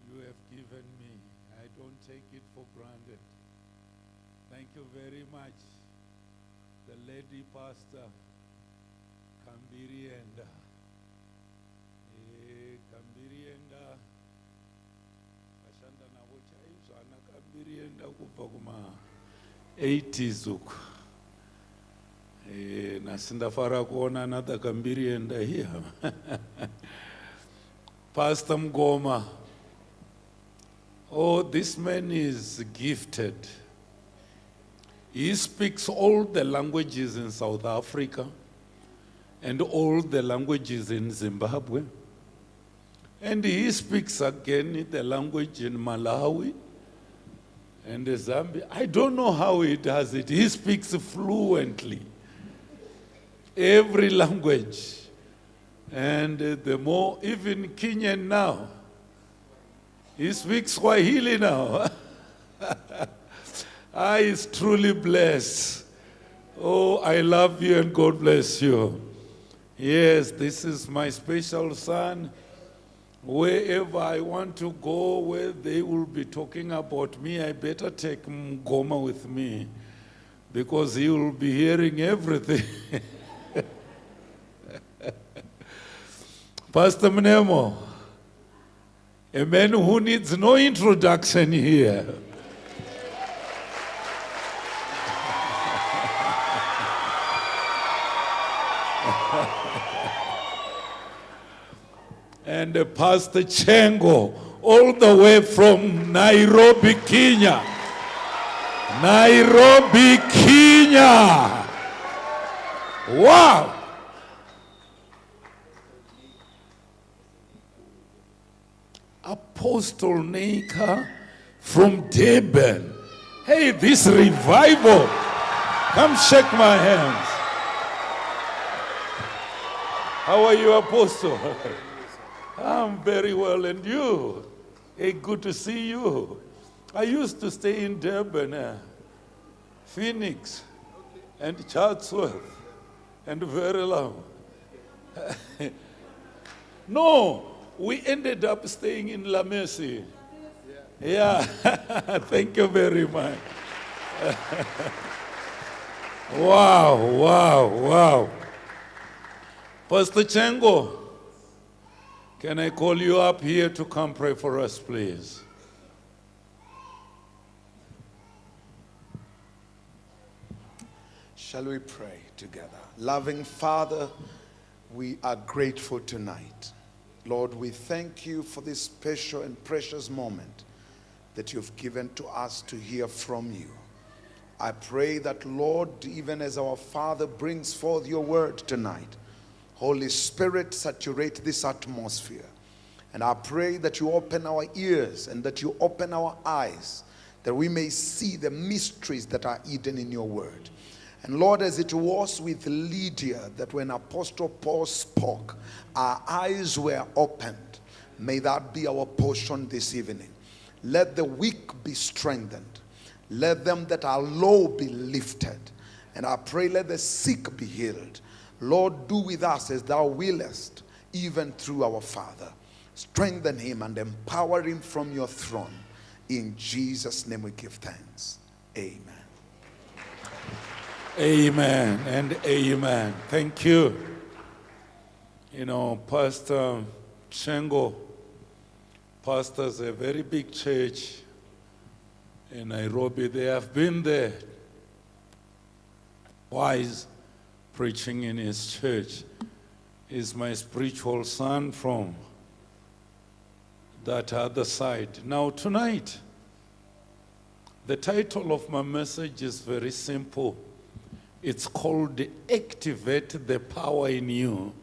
you have given me. I don't take it for granted. Thank you very much, the lady pastor, Kambirienda. Kambirienda, vashanda navo chaizvo. zvanakambirienda kubva kuma-80s uku. Nasi ndafara kuona another kambirienda here. Pastor Mgoma. Oh, this man is gifted. He speaks all the languages in South Africa and all the languages in Zimbabwe. And he speaks again the language in Malawi and Zambia. I don't know how he does it. He speaks fluently. Every language. And the more, even Kenyan now. He speaks Swahili now. He is truly blessed. Oh, I love you and God bless you. Yes, this is my special son. Wherever I want to go, where they will be talking about me, I better take Mgoma with me because he will be hearing everything. Pastor Mnemo, a man who needs no introduction here. And Pastor Chengo, all the way from Nairobi, Kenya. Nairobi, Kenya. Wow. Apostle Nika from Durban. Hey, this revival. Come shake my hands. How are you, Apostle? I'm very well, and you? Hey, good to see you. I used to stay in Durban, Phoenix, and Chatsworth, and Verulam. No, we ended up staying in La Mercy. Yeah, thank you very much. Wow. Pastor Chengo, can I call you up here to come pray for us, please? Shall we pray together? Loving Father, we are grateful tonight. Lord, we thank you for this special and precious moment that you've given to us to hear from you. I pray that, Lord, even as our Father brings forth your word tonight, Holy Spirit, saturate this atmosphere. And I pray that you open our ears and that you open our eyes, that we may see the mysteries that are hidden in your word. And Lord, as it was with Lydia, that when Apostle Paul spoke, our eyes were opened. May that be our portion this evening. Let the weak be strengthened. Let them that are low be lifted. And I pray, let the sick be healed. Lord, do with us as thou willest, even through our Father. Strengthen him and empower him from your throne. In Jesus' name we give thanks. Amen. Amen and amen. Thank you. You know, Pastor Chengo pastors a very big church in Nairobi. They have been there twice preaching in his church. He's my spiritual son from that other side. Now tonight, the title of my message is very simple. It's called Activate the Power in You.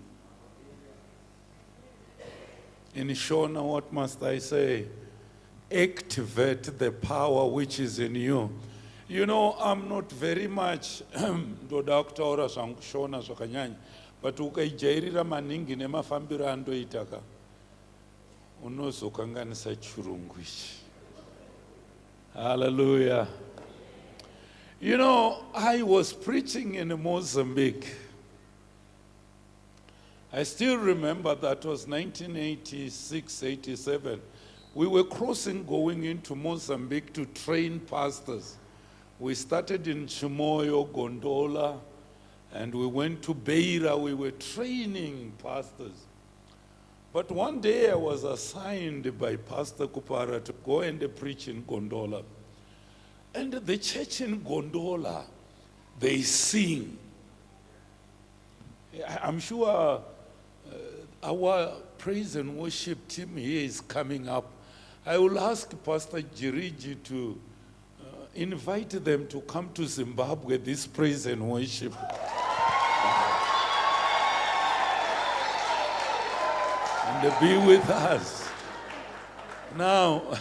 In Shona, what must I say? Activate the power which is in you. You know, I'm not very much ndodakutaura zvangu Shona zvakanyanya, but ukaijairira maningi nemafambiro andoitaka unozokanganisa chirungu ichi. Hallelujah. You know, I was preaching in Mozambique. I still remember that was 1986, 87. We were crossing going into Mozambique to train pastors. We started in Chimoyo, Gondola, and we went to Beira. We were training pastors. But one day I was assigned by Pastor Kupara to go and preach in Gondola. And the church in Gondola, they sing. I'm sure our praise and worship team here is coming up. I will ask Pastor Jiriji to invite them to come to Zimbabwe, this praise and worship. And be with us. Now,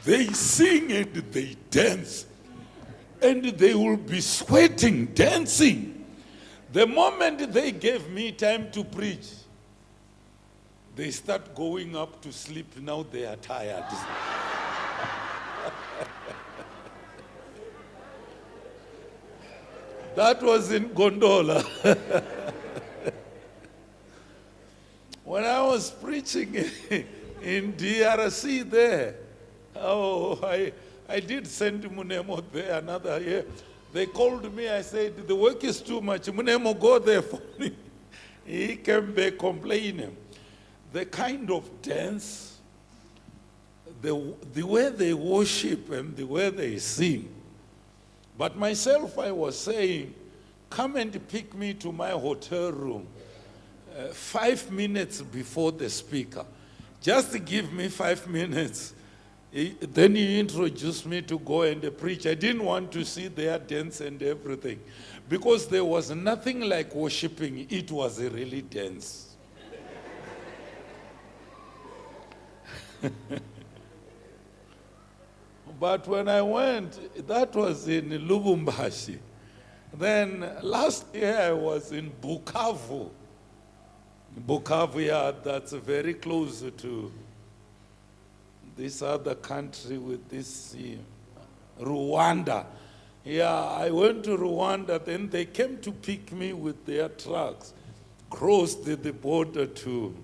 they sing and they dance. And they will be sweating, dancing. The moment they gave me time to preach, they start going up to sleep. Now they are tired. That was in Gondola. When I was preaching in DRC there, I did send Munemo there another year. They called me, I said, the work is too much. Munemo, go there for me. He came back complaining. The kind of dance, the way they worship and the way they sing. But myself, I was saying, come and pick me to my hotel room 5 minutes before the speaker. Just give me 5 minutes. Then he introduced me to go and preach. I didn't want to see their dance and everything because there was nothing like worshiping. It was a really dance. But when I went, that was in Lubumbashi. Then last year I was in Bukavu. Bukavu, yeah, that's very close to this other country with this Rwanda. Yeah, I went to Rwanda, then they came to pick me with their trucks, crossed the border to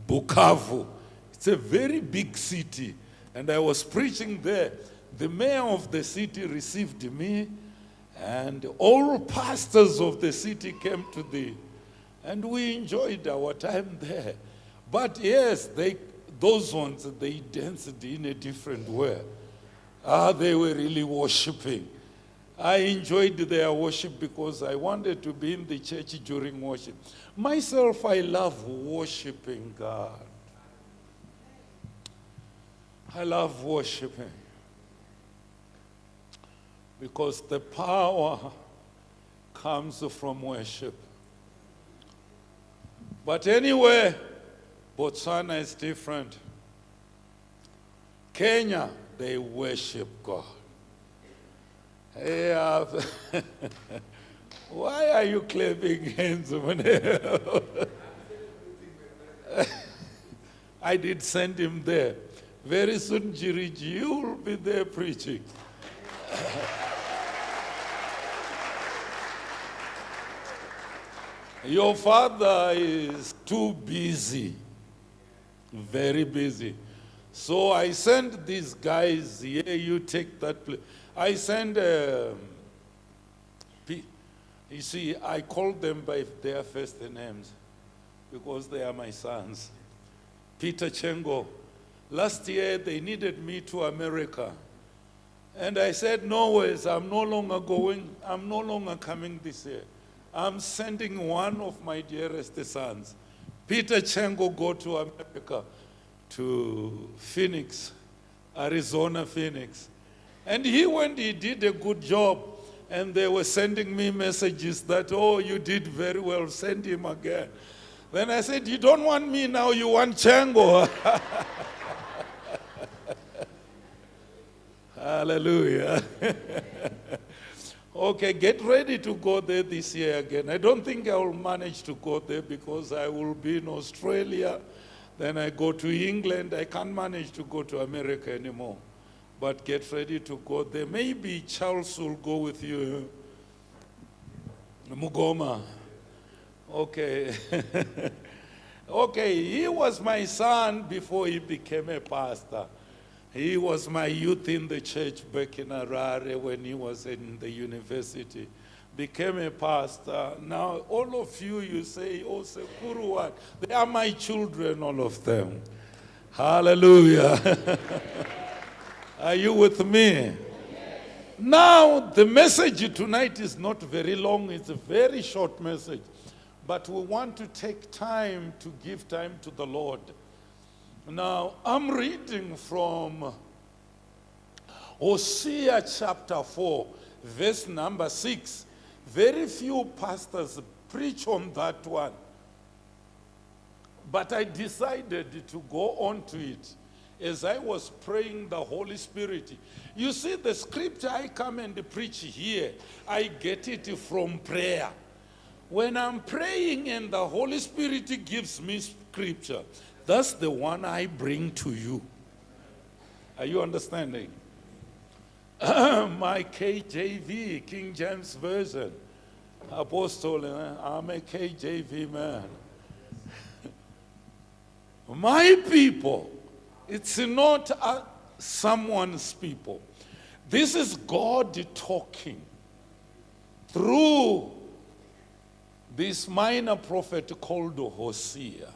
Bukavu. It's a very big city, and I was preaching there. The mayor of the city received me, and all pastors of the city came to and we enjoyed our time there. But yes, those ones, they danced in a different way. They were really worshiping. I enjoyed their worship because I wanted to be in the church during worship. Myself, I love worshiping God. I love worshiping because the power comes from worship. But anyway, Botswana is different. Kenya, they worship God. Yeah. Why are you clapping hands? I did send him there. Very soon, Jiriji, you will be there preaching. Your father is too busy, very busy. So I sent these guys, yeah, you take that place. I send, you see, I called them by their first names because they are my sons. Peter Chengo. Last year, they needed me to America. And I said, no ways, I'm no longer going, I'm no longer coming this year. I'm sending one of my dearest sons, Peter Chengo, go to America, to Phoenix, Arizona, Phoenix. And he went, he did a good job. And they were sending me messages that, oh, you did very well, send him again. Then I said, you don't want me now, you want Chengo. Hallelujah. Okay, get ready to go there this year again. I don't think I will manage to go there because I will be in Australia. Then I go to England. I can't manage to go to America anymore. But get ready to go there. Maybe Charles will go with you. Mugoma. Okay. Okay, he was my son before he became a pastor. He was my youth in the church back in Harare when he was in the university. became a pastor. Now, all of you, you say, oh, Sekuru, what? They are my children, all of them. Hallelujah. Are you with me? Now, the message tonight is not very long. It's a very short message. But we want to take time to give time to the Lord. Now, I'm reading from Hosea chapter 4, verse number 6. Very few pastors preach on that one. But I decided to go on to it. As I was praying, the Holy Spirit. You see, the scripture I come and preach here, I get it from prayer. When I'm praying and the Holy Spirit gives me scripture, that's the one I bring to you. Are you understanding? My KJV, King James Version, Apostle, I'm a KJV man. My people, it's not someone's people. This is God talking through this minor prophet called Hosea.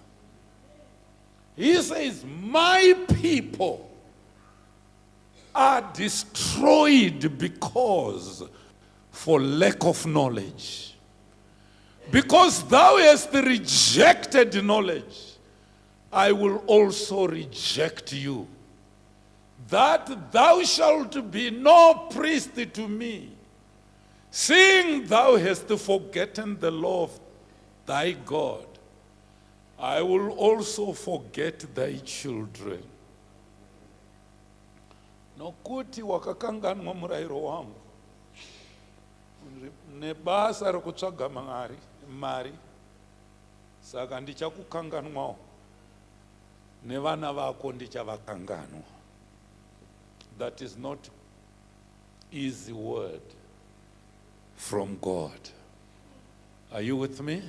He says, my people are destroyed for lack of knowledge. Because thou hast rejected knowledge, I will also reject you. That thou shalt be no priest to me, seeing thou hast forgotten the law of thy God. I will also forget thy children. Nokuti wakakanganwa murayiro wangu nebasa rokutsvaga mari, saka ndichakukanganwawo nevana vako ndichavakanganwa. That is not easy word from God. Are you with me?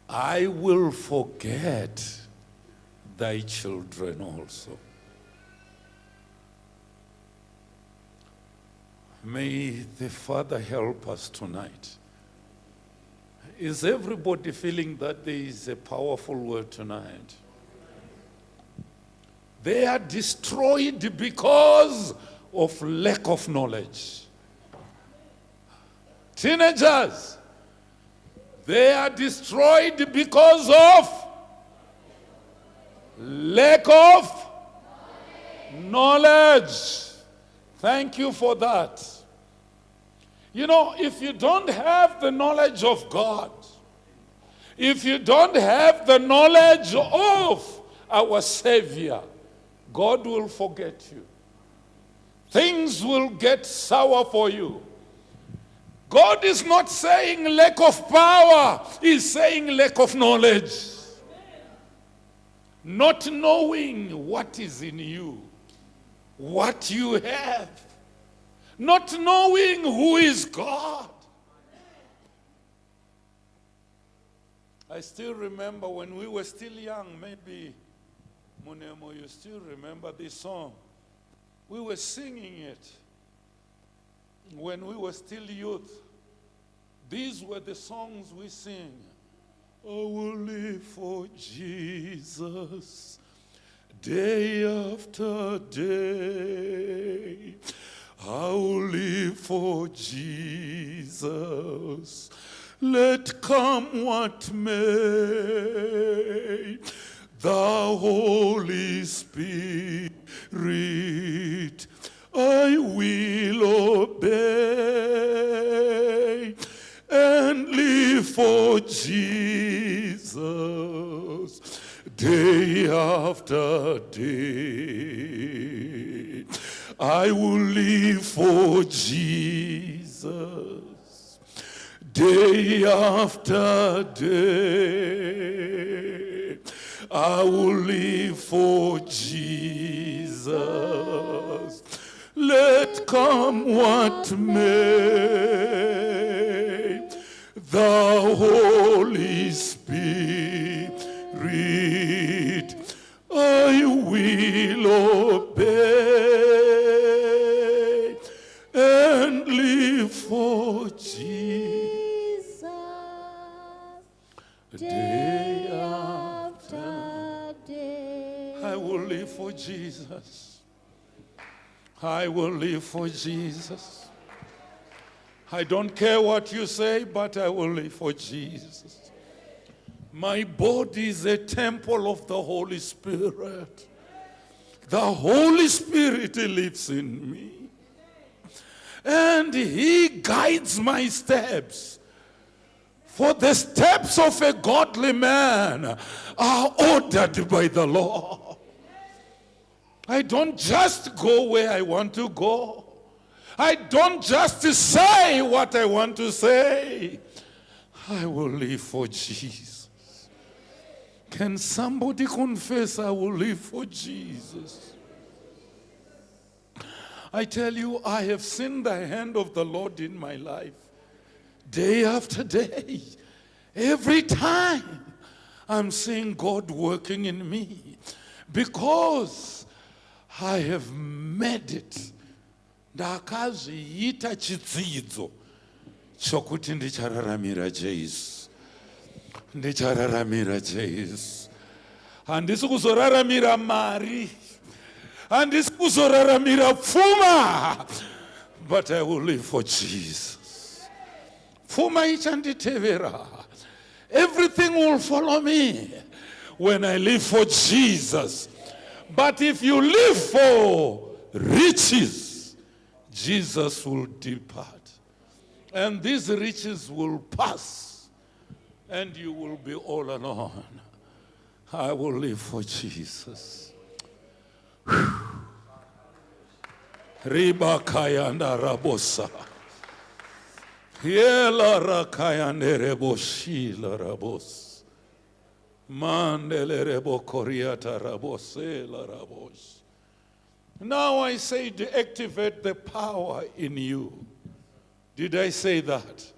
I will forget thy children also. May the Father help us tonight. Is everybody feeling that there is a powerful word tonight? They are destroyed because of lack of knowledge. Teenagers, they are destroyed because of lack of knowledge. Thank you for that. You know, if you don't have the knowledge of God, if you don't have the knowledge of our Savior, God will forget you. Things will get sour for you. God is not saying lack of power, He's saying lack of knowledge. Not knowing what is in you, what you have. Not knowing who is God. I still remember when we were still young, maybe, Munemo, you still remember this song. We were singing it when we were still youth. These were the songs we sing. I will live for Jesus day after day. I will live for Jesus. Let come what may. The Holy Spirit, I will obey and live for Jesus day after day. I will live for Jesus day after day. I will live for Jesus. Let come what may. The Holy Spirit, I will obey and I will live for Jesus. I will live for Jesus. I don't care what you say, but I will live for Jesus. My body is a temple of the Holy Spirit. The Holy Spirit lives in me. And He guides my steps. For the steps of a godly man are ordered by the Lord. I don't just go where I want to go. I don't just say what I want to say. I will live for Jesus. Can somebody confess, I will live for Jesus? I tell you, I have seen the hand of the Lord in my life. Day after day. Every time I'm seeing God working in me. Because I have made it. Ndakazviita chidzidzo chokuti ndichararamira Jesu. Ndichararamira Jesu. Handisi kuzoraramira mari. Handisi kuzoraramira pfuma. But I will live for Jesus. Pfuma ichanditevera. Everything will follow me when I live for Jesus. But if you live for riches, Jesus will depart. And these riches will pass. And you will be all alone. I will live for Jesus. Riba kayanda rabosa. Yela rakayande reboshi la rabos. Mandele rebo koriata rabose la rabos. Now I say to activate the power in you. Did I say that?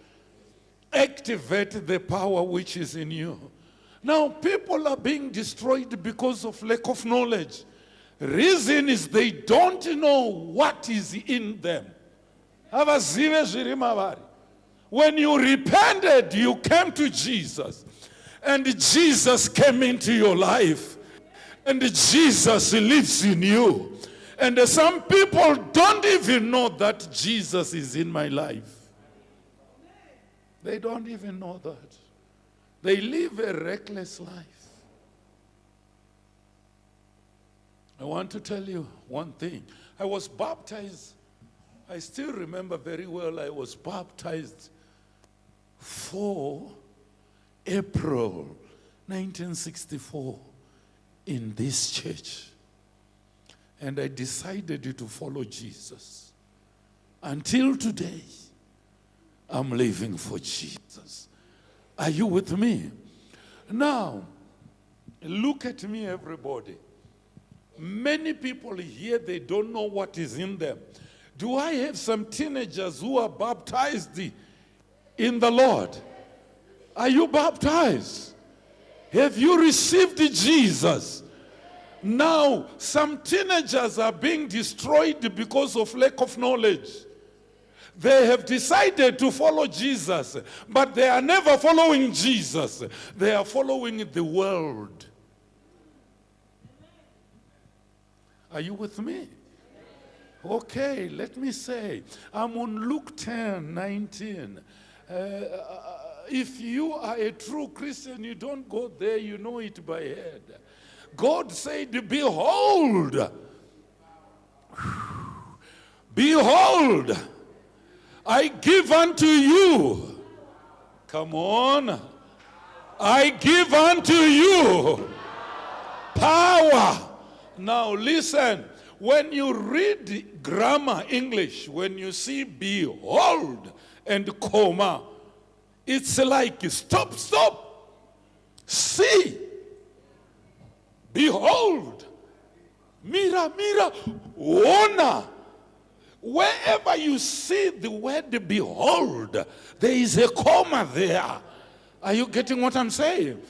Activate the power which is in you. Now people are being destroyed because of lack of knowledge. Reason is they don't know what is in them. When you repented, you came to Jesus. And Jesus came into your life. And Jesus lives in you. And some people don't even know that Jesus is in my life. They don't even know that. They live a reckless life. I want to tell you one thing. I was baptized. I still remember very well I was baptized 4 April 1964 in this church. And I decided to follow Jesus. Until today, I'm living for Jesus. Are you with me? Now, look at me, everybody. Many people here, they don't know what is in them. Do I have some teenagers who are baptized in the Lord? Are you baptized? Have you received Jesus? Now, some teenagers are being destroyed because of lack of knowledge. They have decided to follow Jesus, but they are never following Jesus. They are following the world. Are you with me? Okay, let me say, I'm on Luke 10:19. If you are a true Christian, you don't go there, you know it by head. God said, behold, behold, I give unto you. Come on. I give unto you power. Now listen, when you read grammar English, when you see behold and comma, it's like stop, stop. See. Behold. Mira, mira. Ona. Wherever you see the word behold, there is a comma there. Are you getting what I'm saying?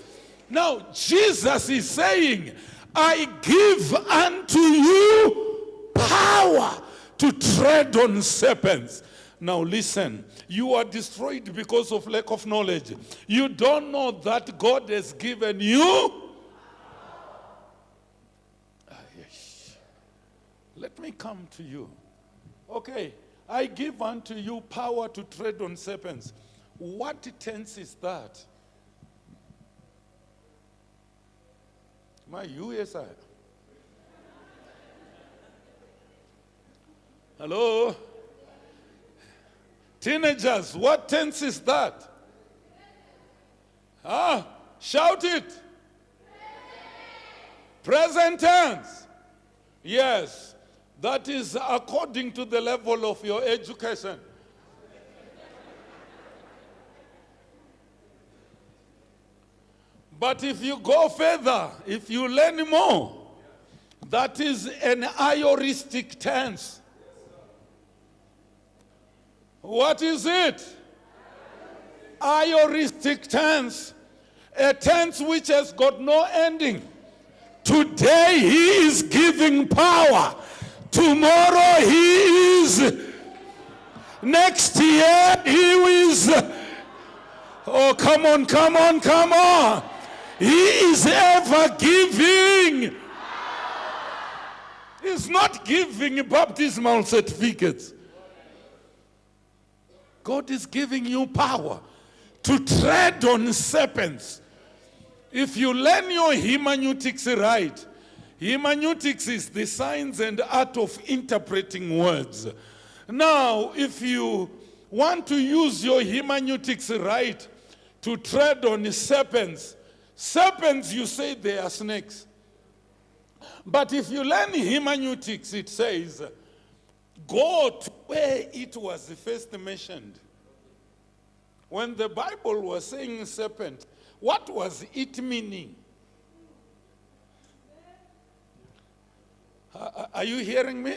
Now, Jesus is saying, I give unto you power to tread on serpents. Now listen, you are destroyed because of lack of knowledge. You don't know that God has given you. Let me come to you. Okay, I give unto you power to tread on serpents. What tense is that? My USI. Hello? Teenagers, what tense is that? Shout it. Present tense. Yes. That is according to the level of your education. But if you go further, if you learn more, that is an aoristic tense. What is it? Aoristic tense. A tense which has got no ending. Today he is giving power. Tomorrow he is. Next year he is. Oh, come on, come on, come on. He is ever giving. He's not giving baptismal certificates. God is giving you power to tread on serpents. If you learn your hermeneutics right, hermeneutics is the science and art of interpreting words. Now, if you want to use your hermeneutics right to tread on serpents, serpents, you say they are snakes. But if you learn hermeneutics, it says, go to where it was first mentioned. When the Bible was saying serpent, what was it meaning? Are you hearing me?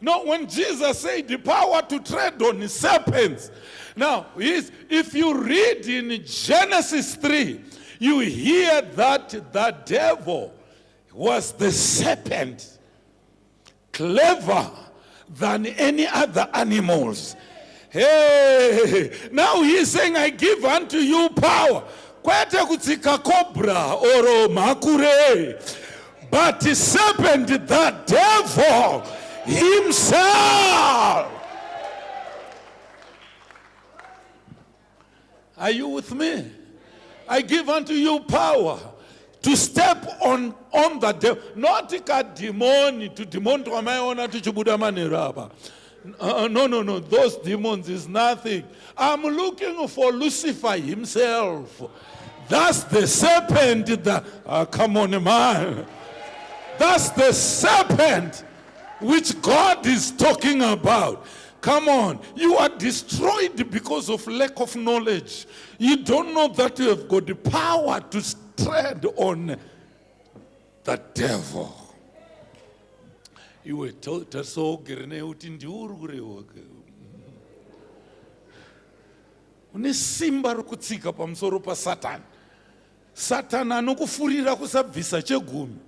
No, when Jesus said the power to tread on serpents. Now, if you read in Genesis 3, you hear that the devil was the serpent, clever than any other animals. Hey, now he's saying, I give unto you power. Kwete kutsika cobra oro makure. But the serpent, the devil himself. Are you with me? I give unto you power to step on the devil. Not a demon, to demon to my honor to chubuda maniraba. No. Those demons is nothing. I'm looking for Lucifer himself. That's the serpent. Come on, man. That's the serpent which God is talking about. Come on. You are destroyed because of lack of knowledge. You don't know that you have got the power to tread on the devil. You were told to so unesimba rokutsika pamusoro pa Satan. Satan anokufurira kusabvisa chegumi.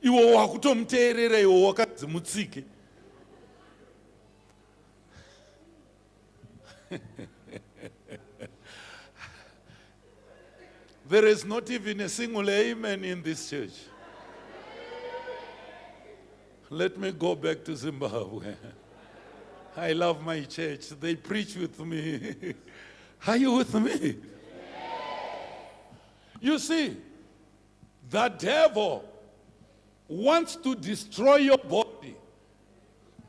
Iwo wakutomuteerera iwo wakadzimutsike. There is not even a single amen in this church. Let me go back to Zimbabwe. I love my church. They preach with me. Are you with me? You see, the devil wants to destroy your body.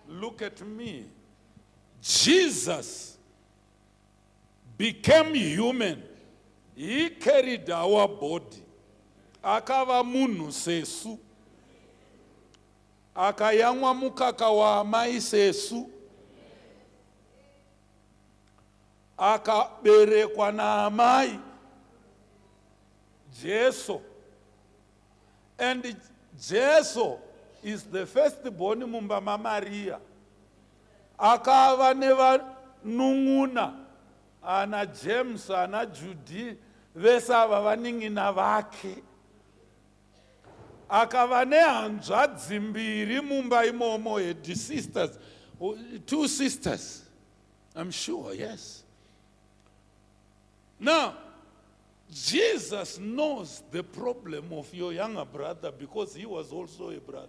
Look at me. Jesus became human. He carried our body. Akava munhu sesu. Akayamwa mukaka wa amai sesu. Akaberekwa na amai. Jesu. And Jesu is the firstborn mumba Maria. Akava neva nunguna. Ana James, ana Judy, vesava vaningina vake. Akavane hanzva dzimbiri mumba imomo the sisters, 2 sisters, I'm sure, yes. Now, Jesus knows the problem of your younger brother because he was also a brother.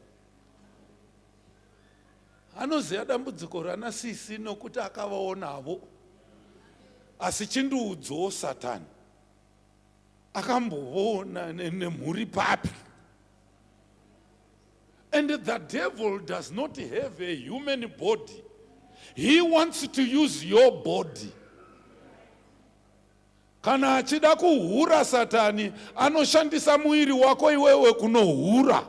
anoziva dambudziko rana sisi nokuti akavaonavo, asi chindiudzawo Satani akamboona nemhuri papi. And the devil does not have a human body. He wants to use your body. Kana achida kuhura Satani, anoshandisa muiri wako iwewe kunohura.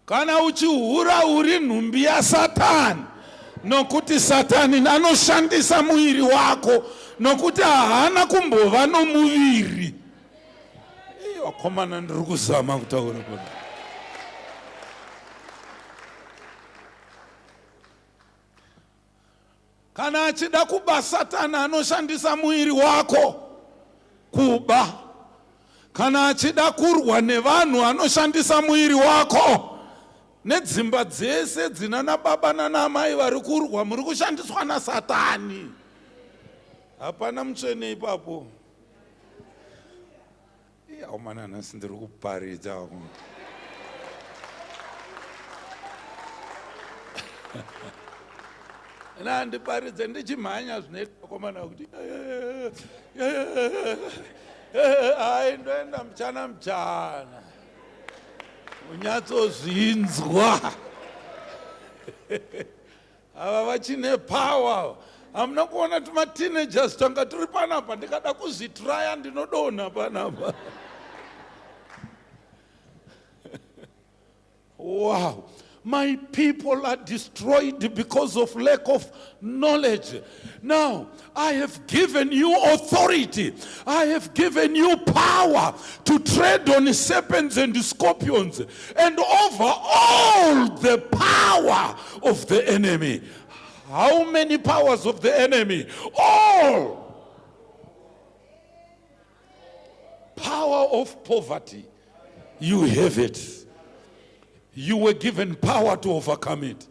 Kana uchihura uri nhumbi ya Satani, nokuti Satani anoshandisa muiri wako, nokuti hana kumbova nomuviri. Wakomana ndiri kuzama kutaura pano. Kana achida kuba Satani anoshandisa muiri wako kuba. Kana achida kurwa nevanhu anoshandisa muiri wako. Nedzimba dzese dzina nababa nanamai vari kurwa muri kushandiswa naSatani. Hapana mutsvene ipapo. Yaumana nasi ndiri kuparidza. Na ndiparidze ndichimhanya zvinoita komana kuti hai ndoenda mchana mchana unyatsozvinzwa. Ava vachine power. Hamuna kuona tuma teenagers tanga turi panapa ndikada kuzvitraya ndinodonha panapa. Wow. My people are destroyed because of lack of knowledge. Now, I have given you authority. I have given you power to tread on serpents and scorpions and over all the power of the enemy. How many powers of the enemy? All. Power of poverty. You have it. You were given power to overcome it.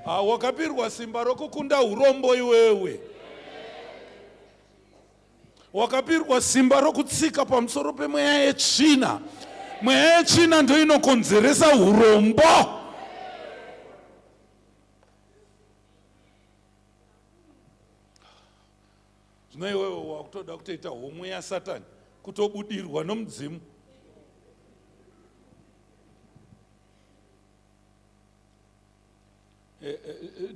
Wakapirwa simba rokukunda urombo iwewe. Wakapirwa simba rokutsika pamusoro pemweya yetsvina. Mweya yetsvina ndio inokonzeresa urombo. Zvino iwewe wakutoda kutoita homwe yaSatani, kutobudirwa nomudzimu.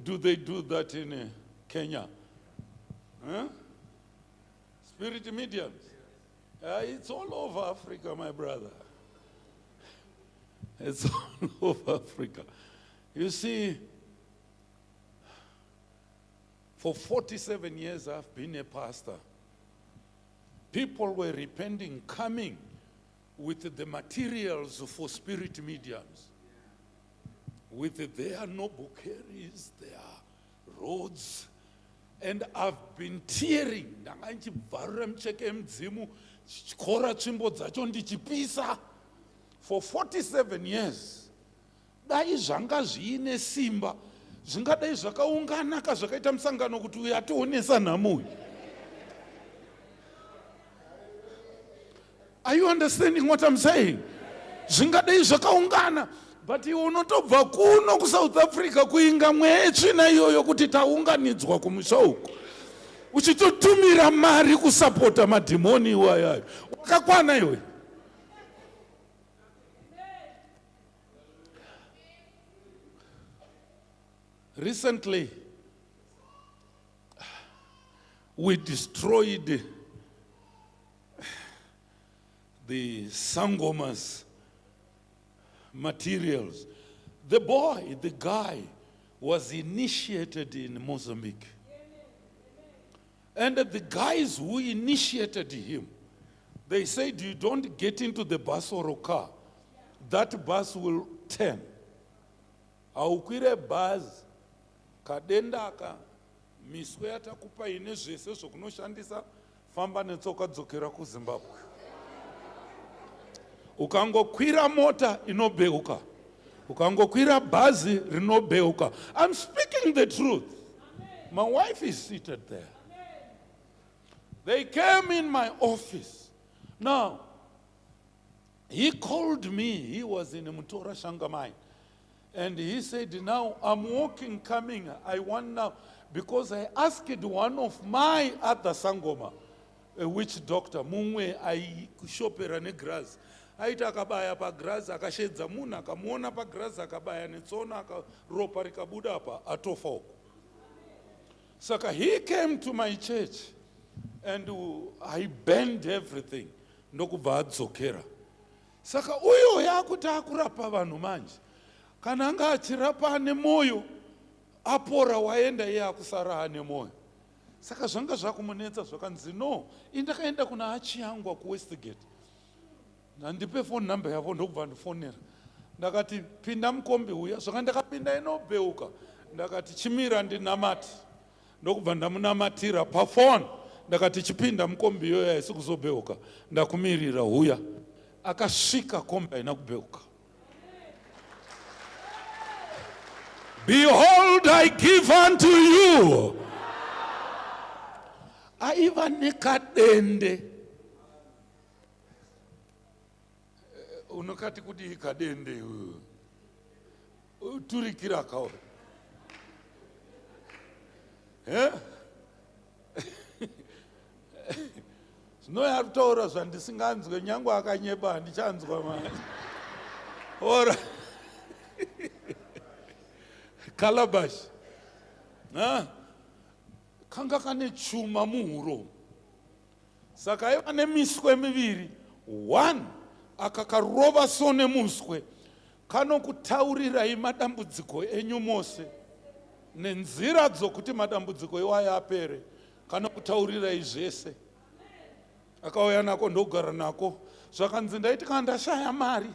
Do they do that in Kenya? Huh? Spirit mediums? It's all over Africa, my brother. It's all over Africa. You see, for 47 years I've been a pastor. People were repenting, coming with the materials for spirit mediums. With their noble carries, their roads, and I've been tearing. For 47 years. Dai zvanga zviine simba, zvingadai zvakaungana kazvakaita musangano kuti uyu ationesa nhamu. Are you understanding what I'm saying? Zvingadai zvakaungana. But you unotobva kuno kuSouth Africa kuinga mweya tsvina iyoyo kuti taunganidzwa kumusha uko. Uchitotumira mari kusapota madhimoni iwayo. Wakakwana iwe. Recently, we destroyed the sangomas materials. The boy, the guy, was initiated in Mozambique. And the guys who initiated him, they said, you don't get into the bus or a car. That bus will turn. Aukwire bus, kadenda aka, miswe atakupa ine zvese zvokunoshandisa, famba netsoka dzokera kuZimbabwe. Ukangokwira mota inobeuka. Ukangokwira bhazi rinobeuka. I'm speaking the truth. My wife is seated there. They came in my office. Now, He called me. He was in Mutora Shangamai. And he said, now I'm walking, coming. I want now, because I asked one of my other Sangoma, a witch doctor, mumwe aikushopera negrass. Aita akabaya pa grass, akashedza munhu akamuona pa grass akabaya netsona akaropa rikabuda apa atofa uko. Saka he came to my church and I bent everything. Ndokubva adzokera. Saka uyo yakuti akurapa vanhu manje. Kana anga achirapa ane moyo, apora waenda iye akusara ane moyo. Saka zvanga zvakumunetsa zvakanzi no, indakaenda kuna achiyangwa kuWestgate. Nandipe phone number yavo ndokubva ndifonera. Ndakati pinda mukombi uya, zvaka ndakapinda inobeuka. Ndakati chimira ndinamati. Ndokubva ndamunamatira pa phone. Ndakati chipinda mukombi yoya haisi kuzobeuka. Ndakumirira uya. Akasvika kombi haina kubeuka. Behold, I give unto you. Aiva nekadende. Unokati kuti ikadende. Turikira kawa. Zvinoyarutaura zvandisinganzwe nyange akanyeba handichanzwa manje. Ora. Calabash. Kanga kane chuma muhuro. Saka iva nemiswe miviri. One, akakarova sone muswe. Kanokutaurirai madambudziko enyu mose. Nenzira dzokuti madambudziko iwaya apere. Kanokutaurirai zvese. Akauya nako ndogara nako. Zvakanzi ndaiti kana ndashaya mari.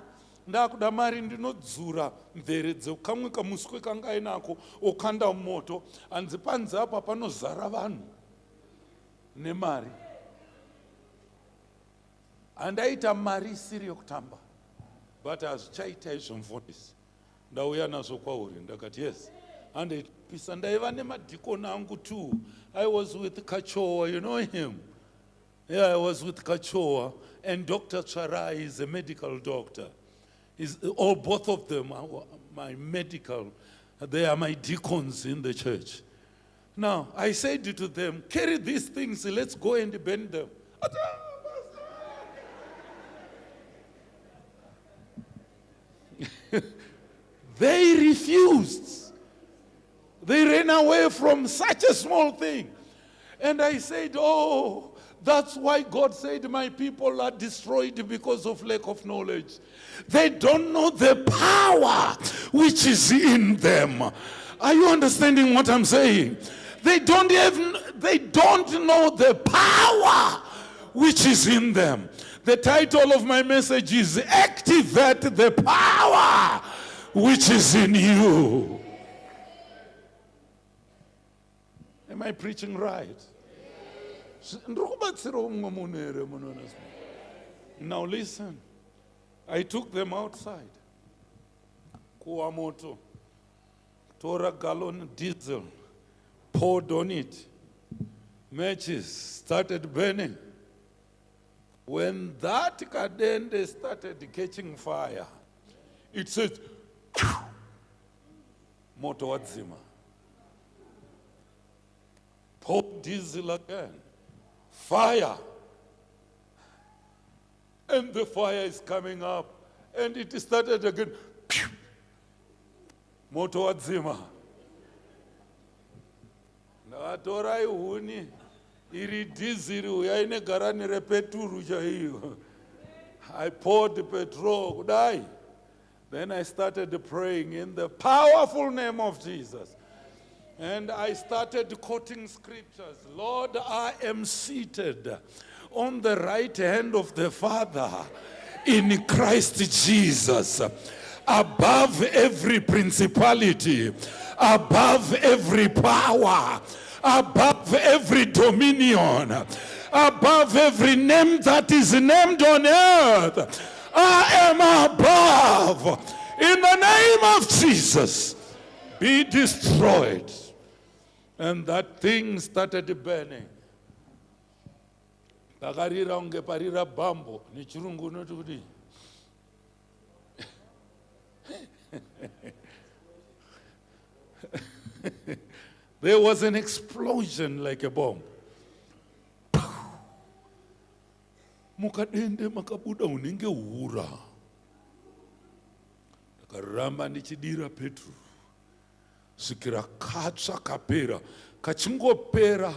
Ndakuda mari ndinodzura mvere dzekamwe kamuswe kanga ainako okanda moto. Anzi panze apa panozara vanhu nemari. Andaita mari isiri yokutamba. But hazvichaita izvo mufundisi. Ndauya nazvo kwauri. Ndakati yes. Andaipisa ndaiva nemadhikoni angu too. I was with Kachowa, you know him. Yeah, I was with Kachowa. And Dr. Charai is a medical doctor. Both of them are my medical, they are my deacons in the church. Now, I said to them, carry these things, let's go and bend them. They refused. They ran away from such a small thing. And I said, oh, that's why God said my people are destroyed because of lack of knowledge. They don't know the power which is in them. Are you understanding what I'm saying? They don't know the power which is in them. The title of my message is Activate the Power which is in you. Am I preaching right? Now listen, I took them outside. Kuwamoto, tora gallon diesel, poured on it. Matches started burning. When that kadende started catching fire, it said, moto wadzima. Poured diesel again. Fire. And the fire is coming up. And it started again. Moto wadzima. Ndatorai huni. Iri diziri uyaine garani repeturu chaiyo. I poured the petrol. Kudai. Then I started praying in the powerful name of Jesus. And I started quoting scriptures. Lord, I am seated on the right hand of the Father in Christ Jesus, above every principality, above every power, above every dominion, above every name that is named on earth. I am above. In the name of Jesus, be destroyed. And that thing started burning. Takarira unge parira bambo. Nichirungu notudi. There was an explosion like a bomb. Mukadende makabuda unenge hura. Ndakaramba ndichidira Petro. Sikira katsva kapera. Kachingopera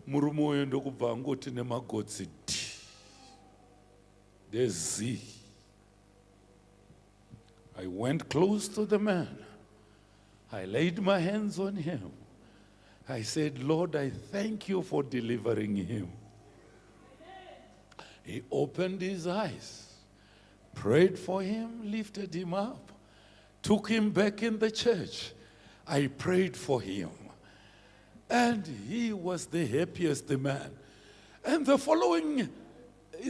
murume uyo ndokubva angoti nemagotsi dhi. There's Z. I went close to the man. I laid my hands on him. I said, Lord, I thank you for delivering him. He opened his eyes, prayed for him, lifted him up, took him back in the church. I prayed for him. And he was the happiest man. And the following,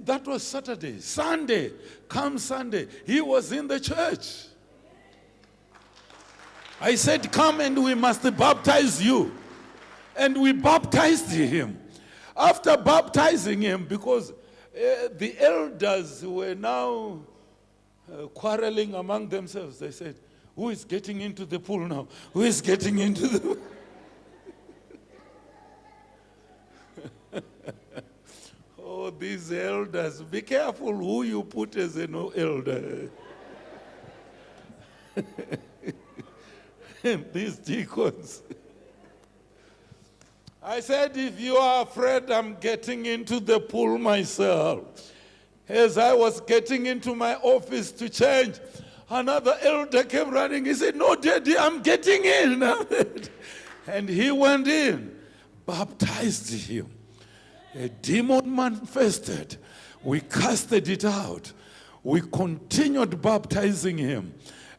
that was Saturday. Sunday, come Sunday, he was in the church. I said, come and we must baptize you. And we baptized him. After baptizing him, because the elders were now quarreling among themselves, they said, who is getting into the pool now? Who is getting into the pool? Oh, these elders, be careful who you put as an elder. These deacons. I said, if you are afraid I'm getting into the pool myself. As I was getting into my office to change, another elder came running. He said, no, Daddy, I'm getting in. And he went in, baptized him. A demon manifested. We casted it out. We continued baptizing him.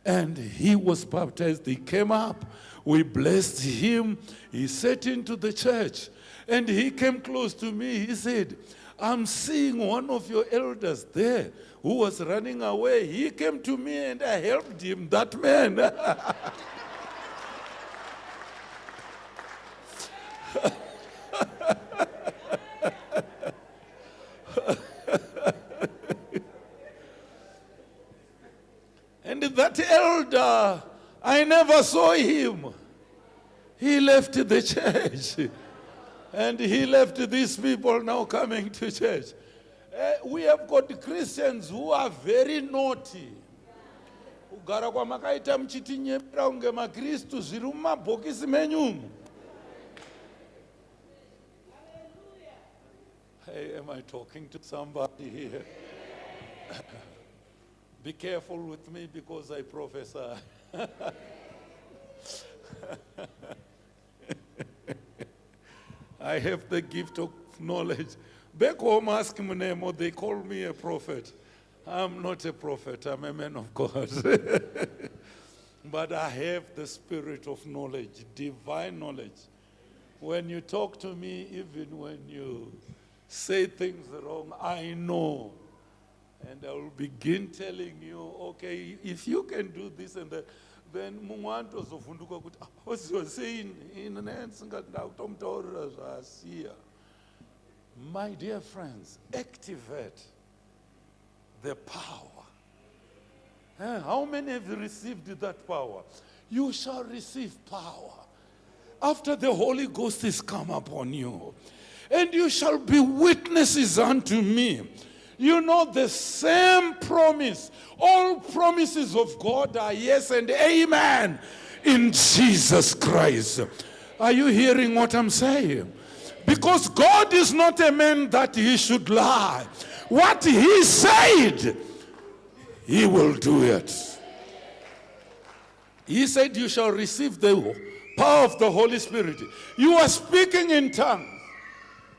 And he was baptized. He came up. We blessed him. He sat into the church. And he came close to me. He said, I'm seeing one of your elders there who was running away. He came to me and I helped him, that man. And that elder, I never saw him. He left the church. And he left these people now coming to church. We have got Christians who are very naughty. Kugara kwamakaita muchitinyepera kunge maKristu zviri mumabhokisi menyumu. Hey, am I talking to somebody here? Be careful with me because I prophesy. I have the gift of knowledge. Back home, ask Munemo, they call me a prophet. I'm not a prophet, I'm a man of God. But I have the spirit of knowledge, divine knowledge. When you talk to me, even when you say things wrong, I know. And I will begin telling you, okay, if you can do this and that, then Mungwanto zofunduka kuti what you're saying in an answer. My dear friends, activate the power. How many have received that power? You shall receive power after the Holy Ghost is come upon you, and you shall be witnesses unto me. You know the same promise. All promises of God are yes and amen in Jesus Christ. Are you hearing what I'm saying? Because God is not a man that he should lie. What he said, he will do it. He said you shall receive the power of the Holy Spirit. You are speaking in tongues.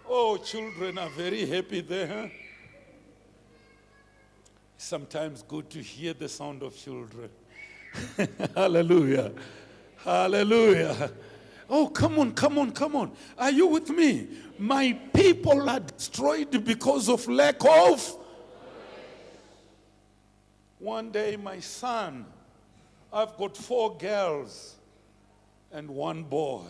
Oh, children are very happy there, huh? Sometimes good to hear the sound of children. Hallelujah. Hallelujah. Oh, come on, come on, come on. Are you with me? My people are destroyed because of lack of. One day, my son, I've got 4 girls and 1 boy.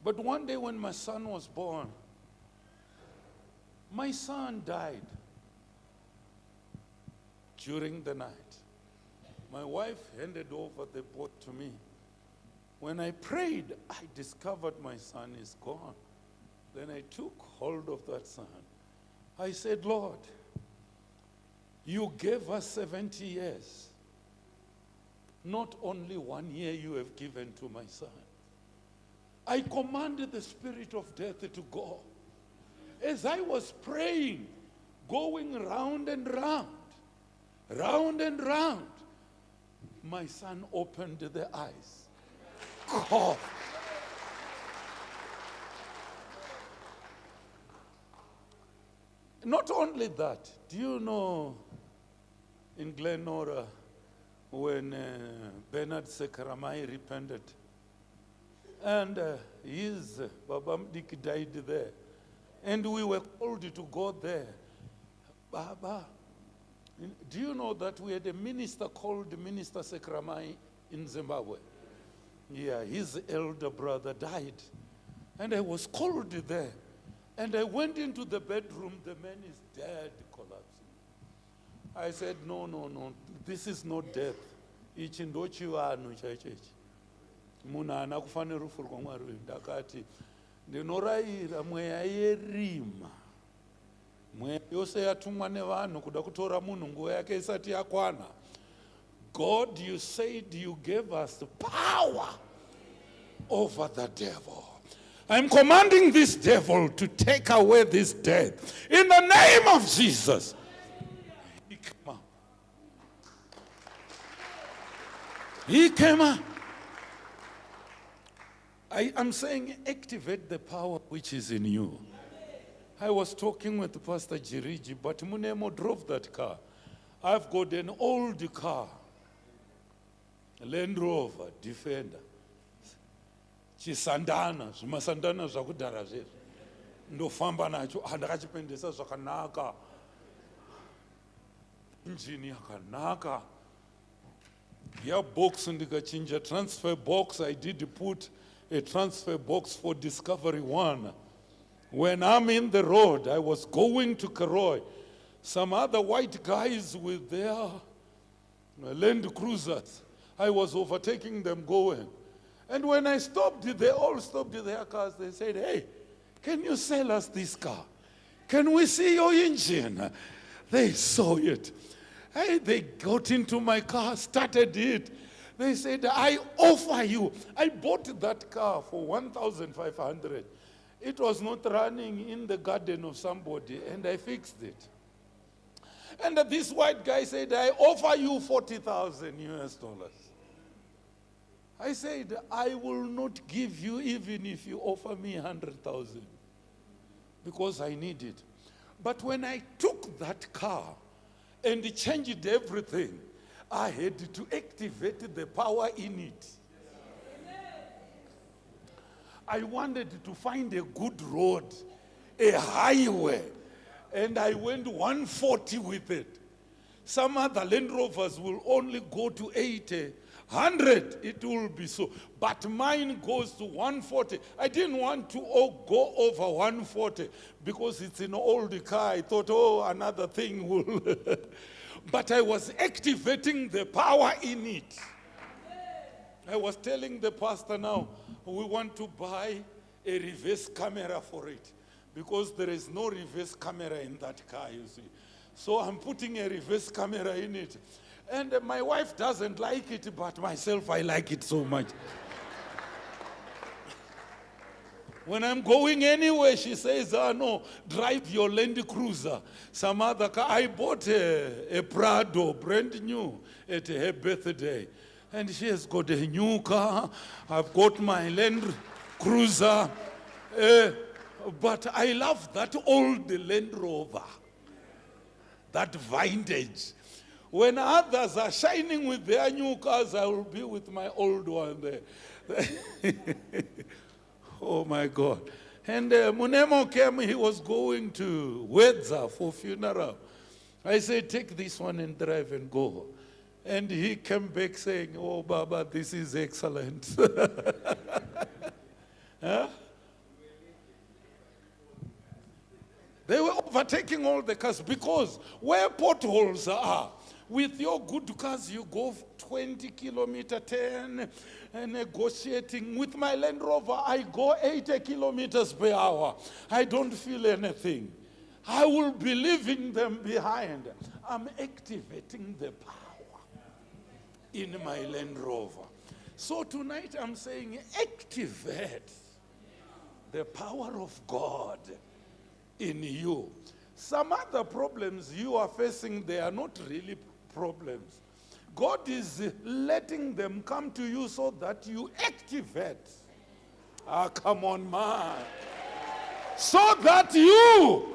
But one day when my son was born, my son died during the night. My wife handed over the boat to me. When I prayed, I discovered my son is gone. Then I took hold of that son. I said, Lord, you gave us 70 years. Not only 1 year you have given to my son. I commanded the spirit of death to go. As I was praying, going round and round, my son opened the eyes. God. Not only that, do you know in Glenora when Bernard Sekaramai repented and his Babamdik died there and we were called to go there. Baba, do you know that we had a minister called Minister Sekaramai in Zimbabwe? Yeah, his elder brother died and I was called there. And I went into the bedroom, the man is dead, collapsing. I said, no, this is not death. Ichindochiwanu chaichechi. Munana kufane rufu kwa Mwari. Ndakati, ndinoraira mweya yerima. Mweya yose yatumwa nevanhu kuda kutora munhu nguva yake isati yakwana. God, you said you gave us the power over the devil. I'm commanding this devil to take away this death. In the name of Jesus. He came up. He came up. I am saying activate the power which is in you. I was talking with Pastor Jiriji, but Munemo drove that car. I've got an old car. Land Rover, Defender. Chisandana, zvimasandana zvakudhara zvezvo. Ndofamba nacho, ndakachipendesa zvakanaka. Engine yakanaka. Gearbox ndikachinja transfer box. I did put a transfer box for Discovery 1. When I'm in the road, I was going to Karoi. Some other white guys with their Land Cruisers. I was overtaking them going. And when I stopped, they all stopped their cars. They said, hey, can you sell us this car? Can we see your engine? They saw it. Hey, they got into my car, started it. They said, I offer you. I bought that car for 1,500. It was not running in the garden of somebody, and I fixed it. And this white guy said, I offer you 40,000 US dollars. I said, I will not give you even if you offer me 100,000 because I need it. But when I took that car and changed everything, I had to activate the power in it. I wanted to find a good road, a highway, and I went 140 with it. Some other Land Rovers will only go to 80. 100, it will be so. But mine goes to 140. I didn't want to go over 140 because it's an old car. I thought, oh, another thing will. But I was activating the power in it. I was telling the pastor now, we want to buy a reverse camera for it because there is no reverse camera in that car, you see. So I'm putting a reverse camera in it. And my wife doesn't like it, but myself, I like it so much. When I'm going anywhere, she says, no, drive your Land Cruiser. Some other car. I bought a Prado, brand new, at her birthday. And she has got a new car. I've got my Land Cruiser. But I love that old Land Rover, that vintage. When others are shining with their new cars, I will be with my old one there. Oh my God. And Munemo came, he was going to Wedza for funeral. I said, take this one and drive and go. And he came back saying, oh Baba, this is excellent. Huh? They were overtaking all the cars because where potholes are, With your good cars, you go 20 kilometer, 10, and negotiating. With my Land Rover, I go 80 kilometers per hour. I don't feel anything. I will be leaving them behind. I'm activating the power in my Land Rover. So tonight I'm saying activate the power of God in you. Some other problems you are facing, they are not really problems. God is letting them come to you so that you activate. Ah, come on, man. So that you,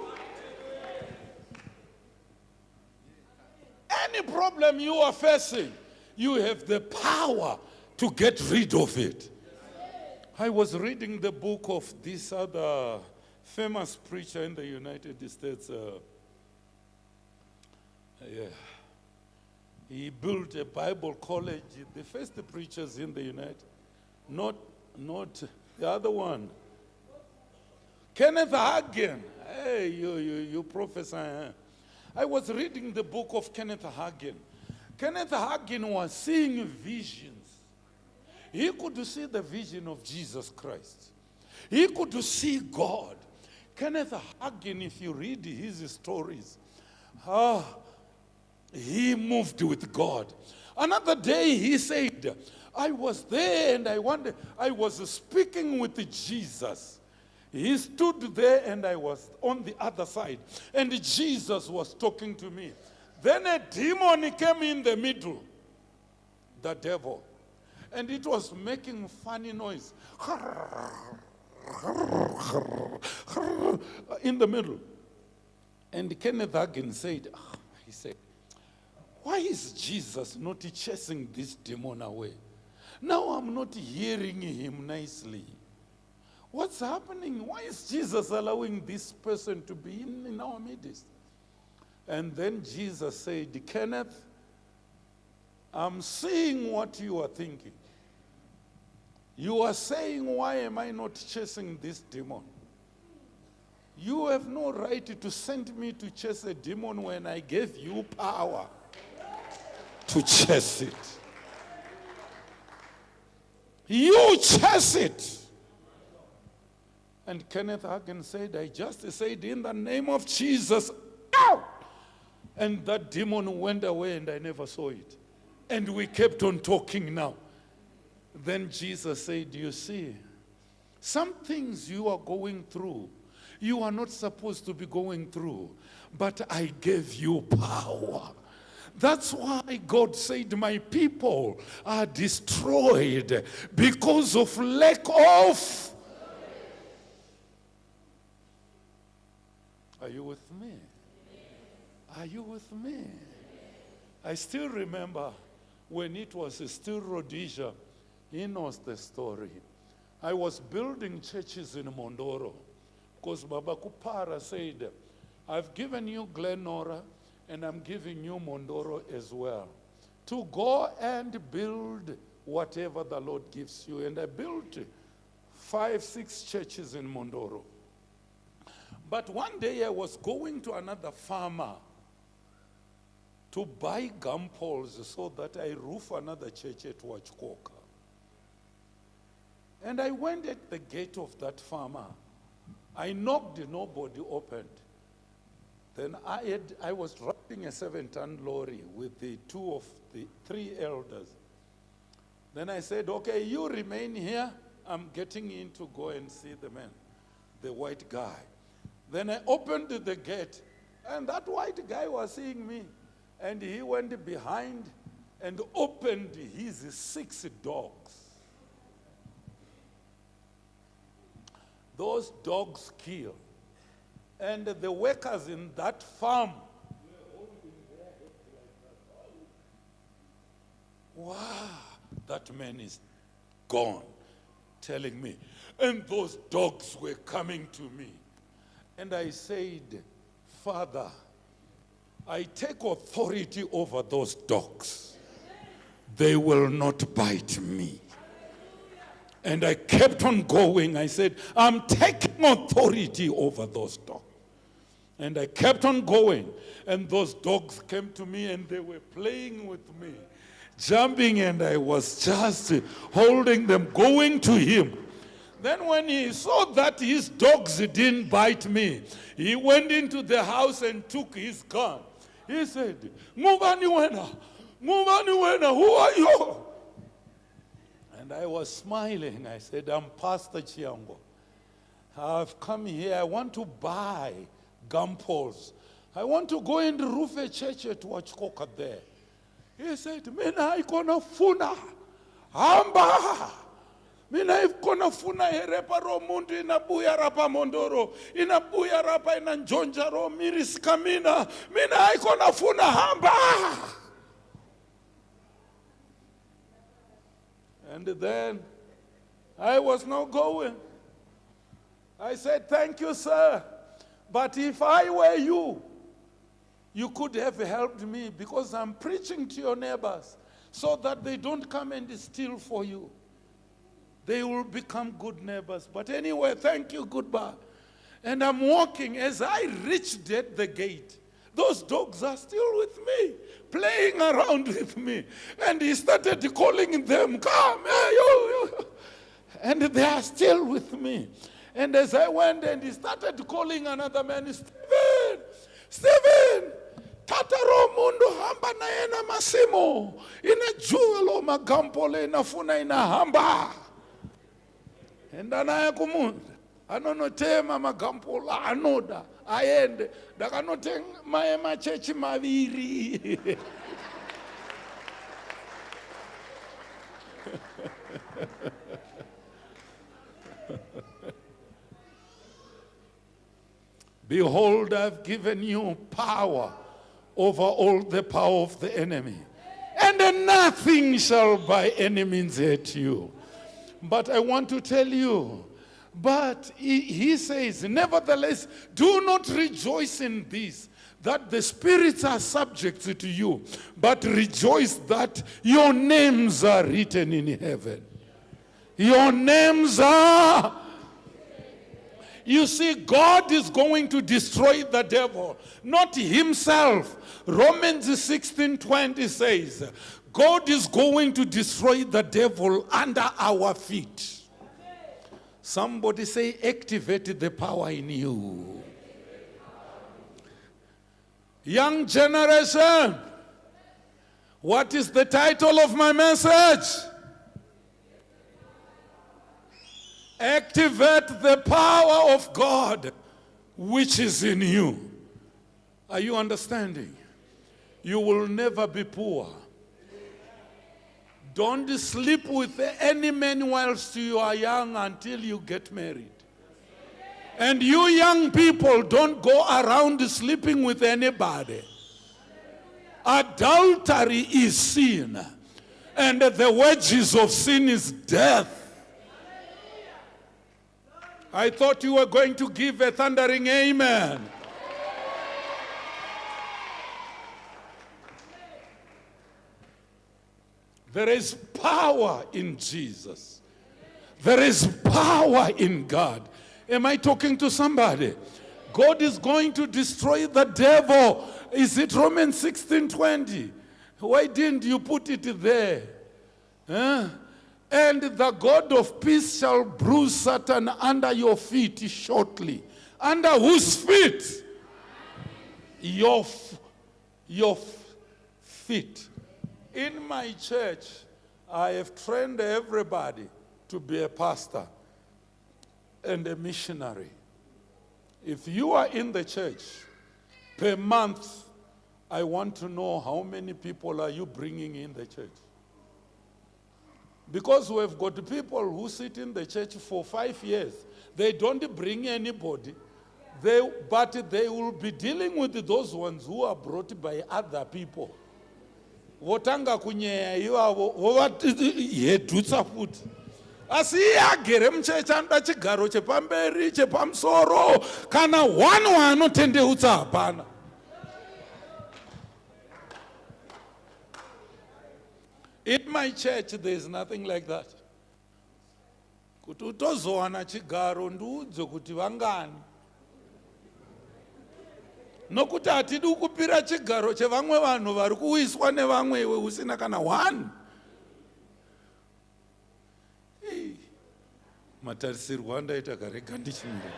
any problem you are facing, you have the power to get rid of it. I was reading the book of this other famous preacher in the United States. He built a Bible college. The first preachers in the United, not the other one. Kenneth Hagin. Hey, you professor. I was reading the book of Kenneth Hagin. Kenneth Hagin was seeing visions. He could see the vision of Jesus Christ. He could see God. Kenneth Hagin, if you read his stories, he moved with God. Another day he said, I was there and I was speaking with Jesus. He stood there and I was on the other side. And Jesus was talking to me. Then a demon came in the middle, the devil. And it was making funny noise. In the middle. And Kenneth Hagin said, he said, why is Jesus not chasing this demon away? Now I'm not hearing him nicely. What's happening? Why is Jesus allowing this person to be in our midst? And then Jesus said, Kenneth, I'm seeing what you are thinking. You are saying, why am I not chasing this demon? You have no right to send me to chase a demon when I gave you power to chase it. You chase it. And Kenneth Hagin said, I just said in the name of Jesus, out! And that demon went away and I never saw it. And we kept on talking now. Then Jesus said, you see, some things you are going through, you are not supposed to be going through, but I gave you power. That's why God said, my people are destroyed because of lack of. Are you with me? Are you with me? I still remember when it was still Rhodesia. He knows the story. I was building churches in Mondoro because Baba Kupara said, I've given you Glenora and I'm giving you Mondoro as well to go and build whatever the Lord gives you. And I built 5-6 churches in Mondoro. But one day I was going to another farmer to buy gum poles so that I roof another church at Wachkoka. And I went at the gate of that farmer. I knocked, nobody opened. Then I was driving a 7-ton lorry with the 2 of the 3 elders. Then I said, okay, you remain here. I'm getting in to go and see the man, the white guy. Then I opened the gate, and that white guy was seeing me. And he went behind and opened his 6 dogs. Those dogs kill. And the workers in that farm, wow, that man is gone, telling me. And those dogs were coming to me. And I said, Father, I take authority over those dogs. They will not bite me. And I kept on going. I said, I'm taking authority over those dogs. And I kept on going. And those dogs came to me and they were playing with me, jumping, and I was just holding them, going to him. Then when he saw that his dogs didn't bite me, he went into the house and took his gun. He said, "Ngubani wena? Ngubani wena? Who are you?" And I was smiling. I said, "I'm Pastor Chiango. I've come here. I want to buy gum poles. I want to go and roof a church at Wachkoka there." He said, "Mina ikona funa. Hamba. Mina ikona funa herepa ro mundu inabuya rapa mondoro. Inabuya rapa inanjonja ro miris kamina. Mina ikona funa hamba." And then I was not going. I said, "Thank you, sir. But if I were you, you could have helped me, because I'm preaching to your neighbors so that they don't come and steal for you. They will become good neighbors. But anyway, thank you, goodbye." And I'm walking. As I reached at the gate, those dogs are still with me, playing around with me. And he started calling them, "Come, hey, you." And they are still with me. And as I went, and he started calling another man, "Stephen, Stephen, tataro mundu hamba na ena masimo. Ina jewel magampole ina funa ina hamba." And anaya kumunda. Anonotema magampola anoda. Aende. Dakanoteng maema chechi maviri. "Behold, I've given you power over all the power of the enemy, and nothing shall by any means hurt you." But I want to tell you, but he says, "Nevertheless, do not rejoice in this, that the spirits are subject to you, but rejoice that your names are written in heaven." Your names are... You see, God is going to destroy the devil, not himself. Romans 16:20 says, God is going to destroy the devil under our feet. Somebody say, activate the power in you. Young generation, what is the title of my message? Activate the power of God which is in you. Are you understanding? You will never be poor. Don't sleep with any man whilst you are young until you get married. And you young people, don't go around sleeping with anybody. Adultery is sin, and the wages of sin is death. I thought you were going to give a thundering amen. There is power in Jesus. There is power in God. Am I talking to somebody? God is going to destroy the devil. Is it Romans 16:20? Why didn't you put it there? Huh? And the God of peace shall bruise Satan under your feet shortly. Under whose feet? Your feet. In my church, I have trained everybody to be a pastor and a missionary. If you are in the church, per month, I want to know how many people are you bringing in the church. Because we have got people who sit in the church for 5 years. They don't bring anybody. But they will be dealing with those ones who are brought by other people. Votanga kunyeya iwavo vovahedutsa futi. Asi agere muchechi anoda chigaro chepamberi chepamusoro kana one waanotendeutsa hapana. In my church, there is nothing like that. Kuti utozowana chigaro ndiudze kuti vangani. nokuti hatidi kupira chigaro chevamwe vanhu vari kuwiswa nevamwe iwe usina kana 1. Matarisirwo andaita karega ndichimira.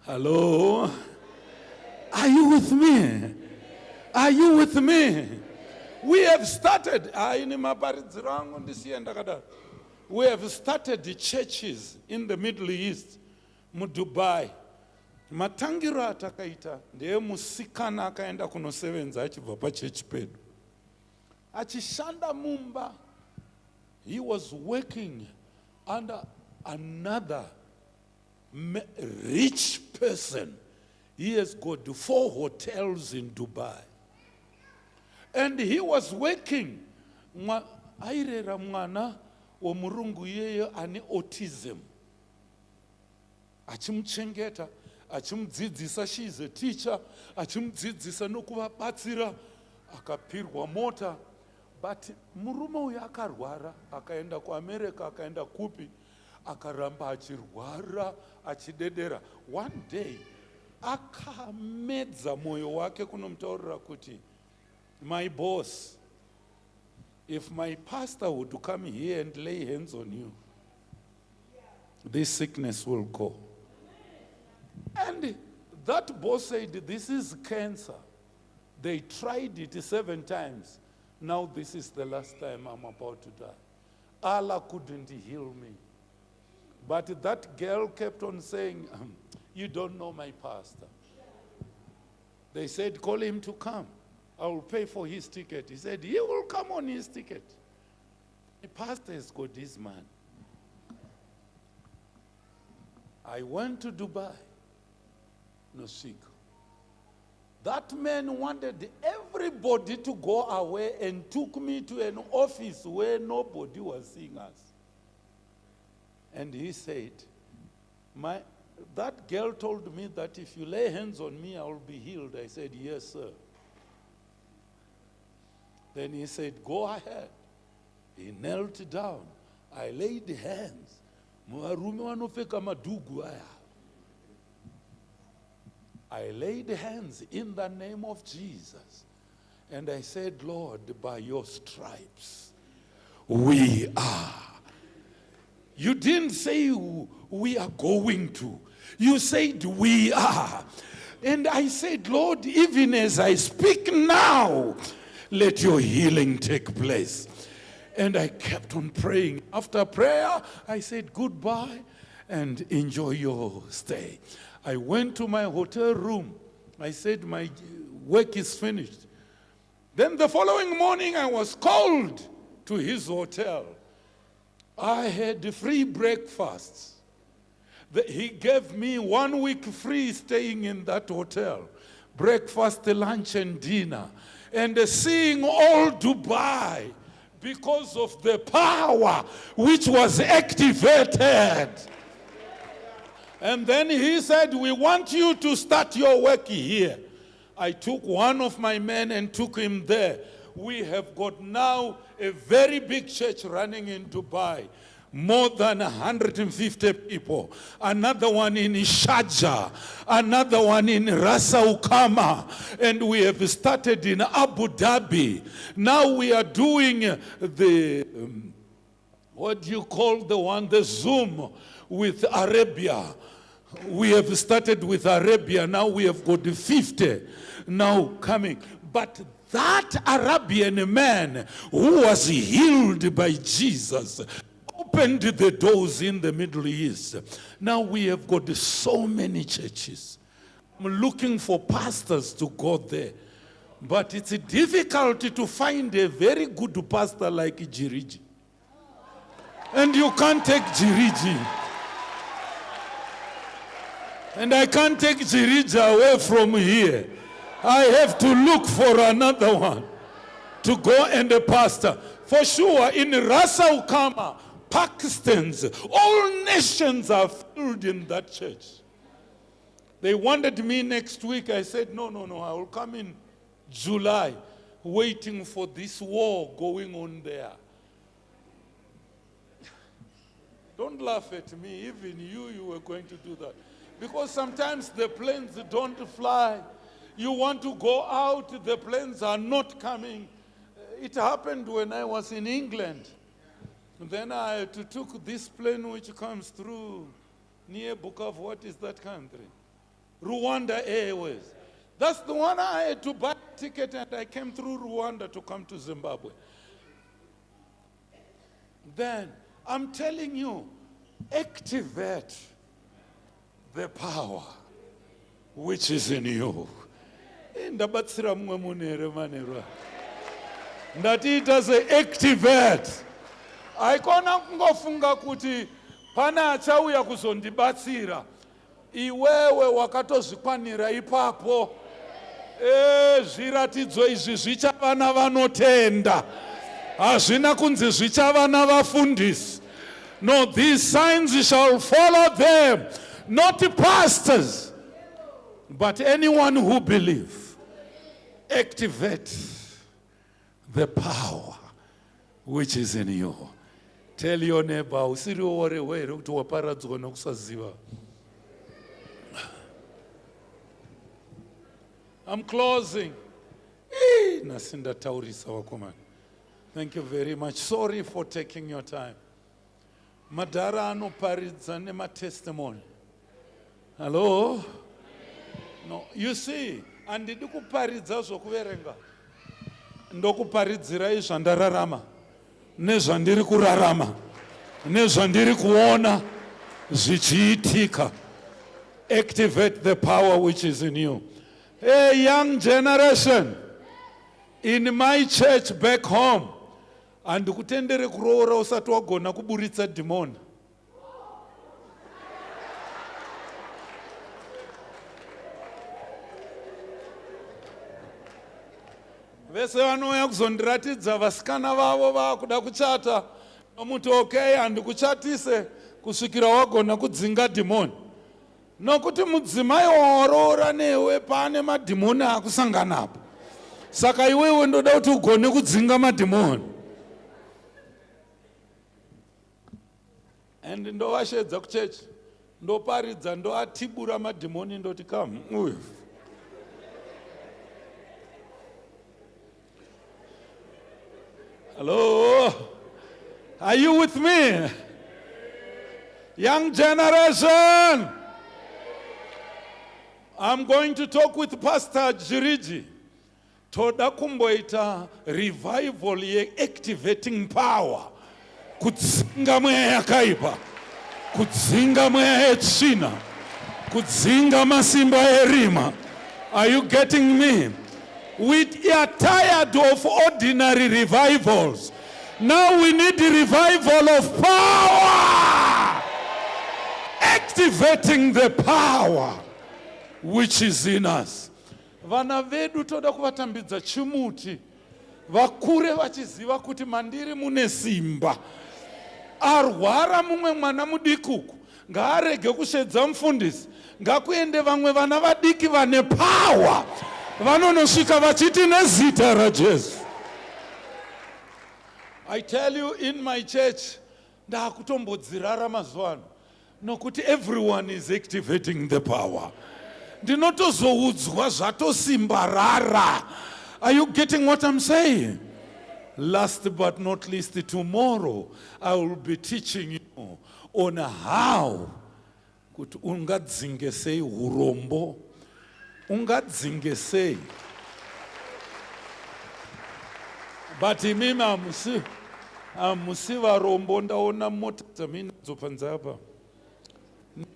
Hello? Are you with me? Are you with me? We have started. We have started the churches in the Middle East, mu Dubai. Matangira atakaita ndeye musikana akaenda kunosevenza achibva pachechi pedu. Achishanda mumba. He was working under another rich person. He has got 4 hotels in Dubai. And he was working. Airera mwana wa murungu yeye ane autism. Achimuchengeta, achimudzidzisa, she is a teacher, achimudzidzisa nokuvabatsira, akapirwa mota. But murume uyu akarwara, akaenda kuAmerica, akaenda kupi, akaramba achirwara, achidedera. One day, akamedza moyo wake kunomutaurira kuti, my boss, if my pastor would come here and lay hands on you, this sickness will go. And that boss said, this is cancer. They tried it 7 times. Now this is the last time I'm about to die. Allah couldn't heal me. But that girl kept on saying, you don't know my pastor. They said, call him to come. I will pay for his ticket. He said, he will come on his ticket. The pastor has got this man. I went to Dubai. No sick. That man wanted everybody to go away and took me to an office where nobody was seeing us. And he said, that girl told me that if you lay hands on me, I will be healed. I said, yes, sir. Then he said, go ahead. He knelt down. I laid hands. I laid hands in the name of Jesus. And I said, Lord, by your stripes, we are. You didn't say we are going to. You said we are. And I said, Lord, even as I speak now, let your healing take place. And I kept on praying. After prayer, I said goodbye and enjoy your stay. I went to my hotel room. I said my work is finished. Then the following morning, I was called to his hotel. I had free breakfasts. He gave me 1 week free staying in that hotel. Breakfast, lunch, and dinner. And seeing all Dubai because of the power which was activated. And then he said, we want you to start your work here. I took one of my men and took him there. We have got now a very big church running in Dubai. More than 150 people. Another one in Sharjah. Another one in Ras Al Khaimah. And we have started in Abu Dhabi. Now we are doing the, what do you call the one? The Zoom with Arabia. We have started with Arabia. Now we have got 50 now coming. But that Arabian man who was healed by Jesus opened the doors in the Middle East. Now we have got so many churches. I'm looking for pastors to go there. But it's difficult to find a very good pastor like Jiriji. And you can't take Jiriji. And I can't take Jiriji away from here. I have to look for another one to go and a pastor. For sure, in Ras Al Khaimah, Pakistans, all nations are filled in that church. They wanted me next week. I said, no, I will come in July, waiting for this war going on there. Don't laugh at me. Even you were going to do that. Because sometimes the planes don't fly. You want to go out, the planes are not coming. It happened when I was in England. Then I took this plane which comes through near Bukavu. What is that country? Rwanda Airways. That's the one I had to buy a ticket, and I came through Rwanda to come to Zimbabwe. Then, I'm telling you, activate the power which is in you. Ndabatsira mumwe munere manera. Ndatiita activate. Aikona kungofunga kuti pana achauya kuzondibatsira. Iwewe wakatozvikwanira ipapo. Zviratidzo izvi zvichavana vanotenda. Hazvina kunzi zvichavana vafundisi. No, these signs shall follow them, not pastors, but anyone who believes. Activate the power which is in you. Tell your neighbor, usiri worewere kuti waparadzwa nokusaziva. I'm closing. Nasinda taurisa wakomana. Thank you very much. Sorry for taking your time. Madara anoparidza nematestimony. Hello? No, you see, handidi kuparidza zvokuverenga. Ndokuparidzirai zvandararama, nezvandiri kurarama, nezvandiri kuona zvichiitika. Activate the power which is in you. Hey, young generation, in my church back home, handikutendere kuroora usati wagona kuburitsa dhimoni. Vese vanouya kuzondiratidza vasikana vavo vakuda kuchata. Nomuti okay, handikuchatise kusvikira wagona kudzinga dhimoni. Nokuti mudzimai waroora newe pane madhimoni akusanganapo. Saka iwewe ndoda kuti ugone kudzinga madhimoni. And ndovashedza kuchechi. Ndoparidza ndoatibura madhimoni ndoti come. Uyu. Hello? Are you with me? Young generation. I'm going to talk with Pastor Jiriji. Toda kumboita revival ye activating power. Kudzinga mweya yakaipa. Kudzinga mweya yetsvina. Kudzinga masimba erima. Are you getting me? We are tired of ordinary revivals. Now we need the revival of power. Activating the power which is in us. Vana vedu toda kuvatambidza chimuti. Vakure vachiziva kuti mandiri mune simba. Arwara mumwe mwana mudikuku. Ngaarege kushedza mufundisi. Ngakuende vamwe vana vadiki vane power. Vanonosvika vachiti nezita raJesu. I tell you, in my church, ndakutombodzirara mazuva ano. Nokuti everyone is activating the power. Ndinotozoudzwa zvatosimbarara. Are you getting what I'm saying? Last but not least, tomorrow I will be teaching you on how kuti ungadzinge sei hurombo. Ungadzinge sei. But imimi hamusi varombo. Ndaona mota dzaminadzo panze apa.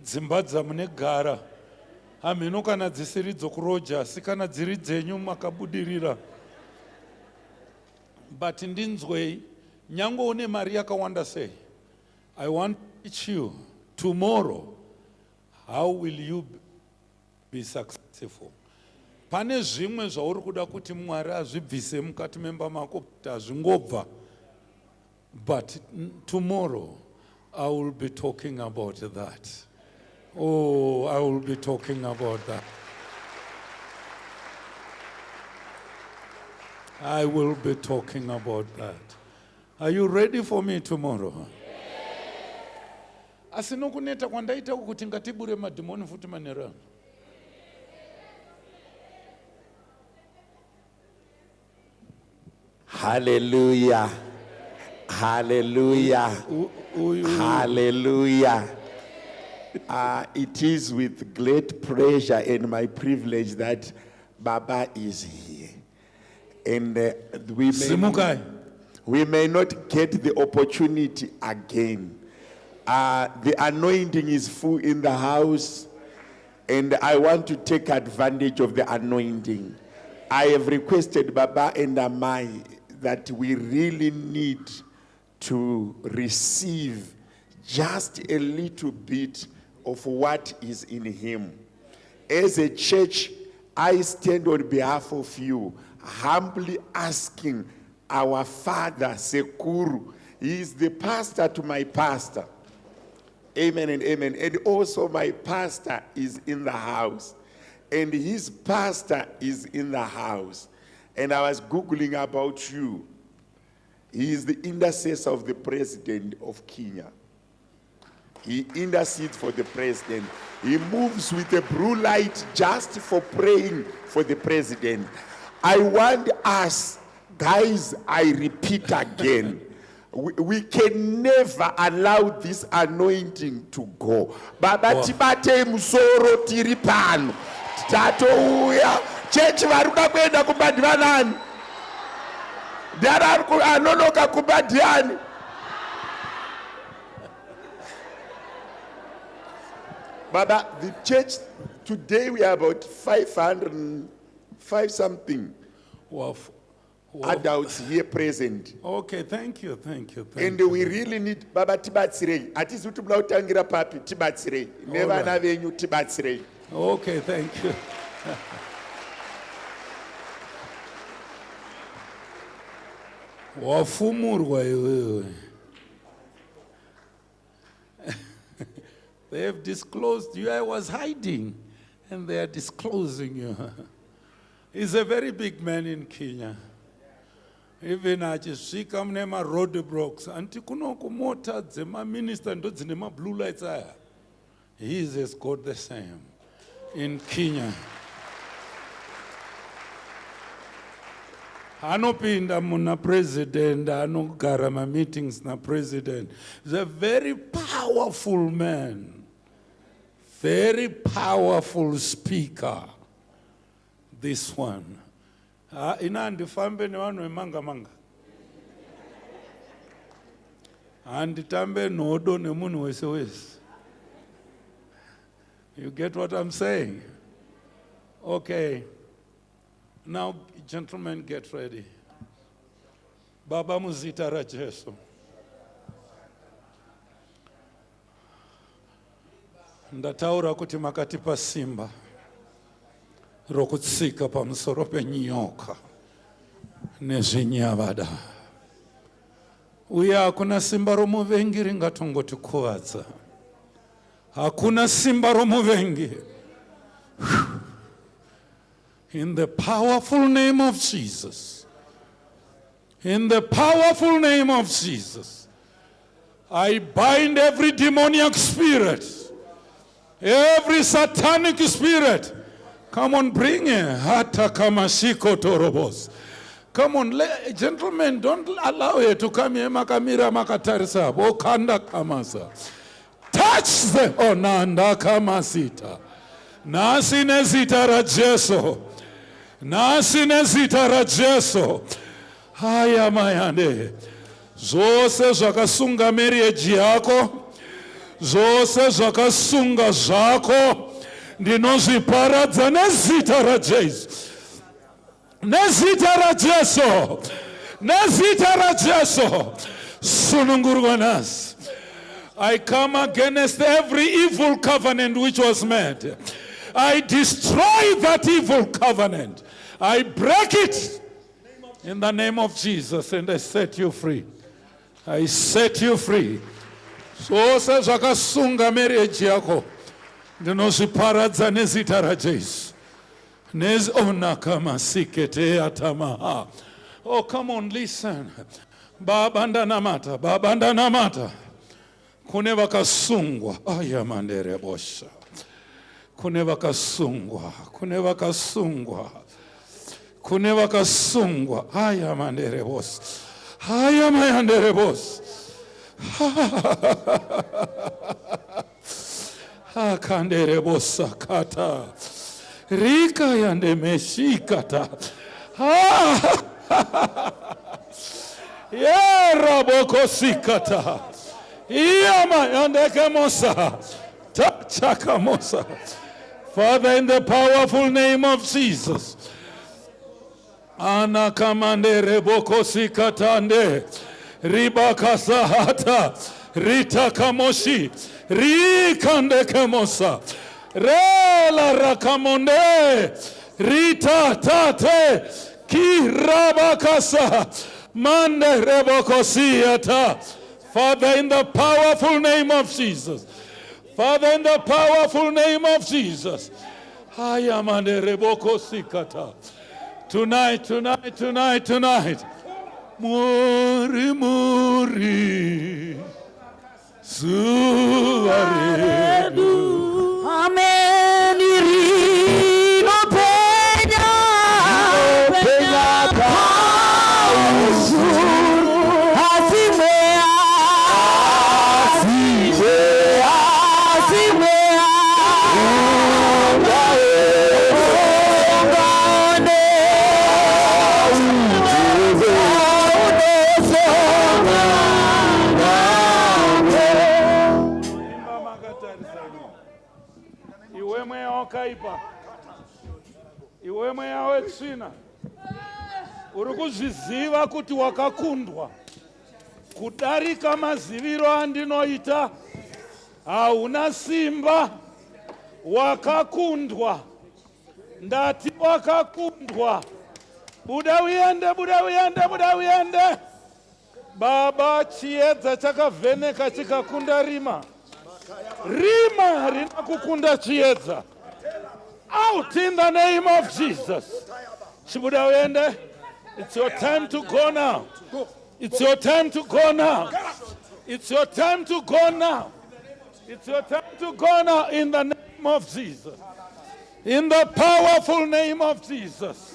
Dzimba dzamunegara. Hameno kana dzisiri dzokuroja, asi kana dziri dzenyu makabudirira. But ndinzwei, nyango une mari yakawanda sei. I want to teach you tomorrow, how will you be successful? Pane zvimwe zvauri kuda kuti Mwari azvibvise mukati memba mako kuti azvingobva. But tomorrow I will be talking about that. Oh, I will be talking about that. I will be talking about that. Are you ready for me tomorrow? Asi nokuneta kwandaita kuti ngatibure madhimoni futi manheru ano. Hallelujah. Hallelujah. Hallelujah. It is with great pleasure and my privilege that Baba is here. And we may not get the opportunity again. The anointing is full in the house, and I want to take advantage of the anointing. I have requested Baba and Amai that we really need to receive just a little bit of what is in him. As a church, I stand on behalf of you, humbly asking our father, Sekuru, he is the pastor to my pastor. Amen and amen. And also my pastor is in the house. And his pastor is in the house. And I was Googling about you. He is the intercessor of the president of Kenya. He intercedes for the president. He moves with a blue light just for praying for the president. I want us, guys, I repeat again, we can never allow this anointing to go. Baba tibate musoro tiripano. Tato uya. Church varuka kwenda kubadhivanani. Dara anonoka kubadhiani. Baba, the church, today we are about 505 something adults here present. Okay, thank you. And we really need Baba Tibatsirei. Atizi kuti mula utangira papi Tibatsirei. Never na venyu Tibatsirei. Okay, thank you. Wafumurwa iwewe. They have disclosed you. I was hiding, and they are disclosing you. He's a very big man in Kenya. Even achisvika mune roadblocks, anti kuno kumota dzema minister ndo dzine blue lights aya. He has got the same in Kenya. Anopinda muna president, anogara ma meetings na president. He's a very powerful man. Very powerful speaker. This one. Ina ndifambe ni wanu emanga manga. Anditambe nodo ne munu wese wese. You get what I'm saying? Okay. Now, gentlemen, get ready. Baba muzita ra Jesu. Ndataura kuti makatipa simba rokutsika pamusoro penyoka nezvinyavada. Uye hakuna simba romuvengi ringatongotikuwadza. Hakuna simba romuvengi. In the powerful name of Jesus. In the powerful name of Jesus. I bind every demoniac spirit. Every satanic spirit. Come on, bring it. Hata kamashiko torobos. Come on, gentlemen, don't allow it to come here. Makamira makatarisa. Bokanda kamasa. Touch the onanda kamasita. Nasi nezita rajeso. Nasi nezita rajeso. Haya mayande. Zose zvakasunga marriage yako. Zose zvakasunga zvako. Ndinozviparadza nezita raJesu. Nezita raJesu. Nezita raJesu. Sunungurwa nasi. I come against every evil covenant which was made. I destroy that evil covenant. I break it in the name of Jesus, and I set you free. I set you free. So says zvakasunga marriage yako. Ndinozviparadza nezita raJesu. Nezonaka masikete atamaha. Oh, come on, listen. Baba ndanamata. Baba ndanamata. kune vakasungwa ayamandere bosha kune vakasungwa ayamandere bosha ayamayandere bosha akandere bosha kata rika yande meshikata Rabokosikata. Father, in the powerful name of Jesus. Anakamande rebokosikatande. Ribakasahata. Rita kamoshi. Rikande kamosa. Rela rakamonde. Rita tate. Kirabakasa. Mande rebokosiata. Father, in the powerful name of Jesus. Father, in the powerful name of Jesus. Ayamande rebokosikata. Tonight. Muri. Suaredu. Amen. Irino peña. Iwe mweya wetsvina uri kuzviziva kuti wakakundwa kudarika maziviro andinoita, hauna simba, wakakundwa. Ndati wakakundwa. Buda uyende. Baba, chiedza chakavheneka chikakunda rima harina kukunda chiedza. Out in the name of Jesus. Shibuda uyende. It's your time to go now. It's your time to go now. It's your time to go now. It's your time to go now in the name of Jesus. In the powerful name of Jesus.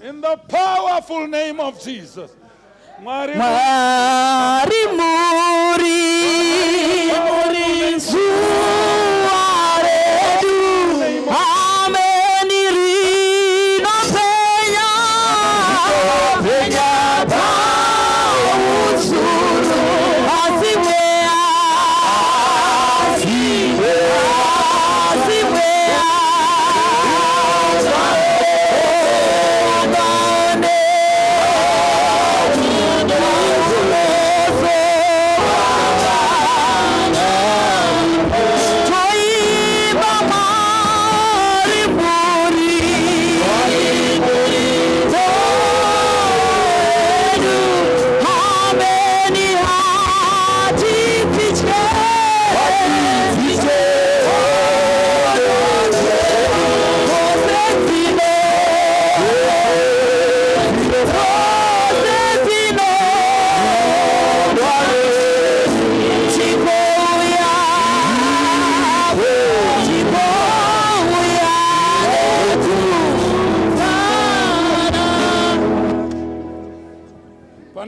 In the powerful name of Jesus. Mari muri suaredu. Amen. Irino peña. Pausuru. Asimea.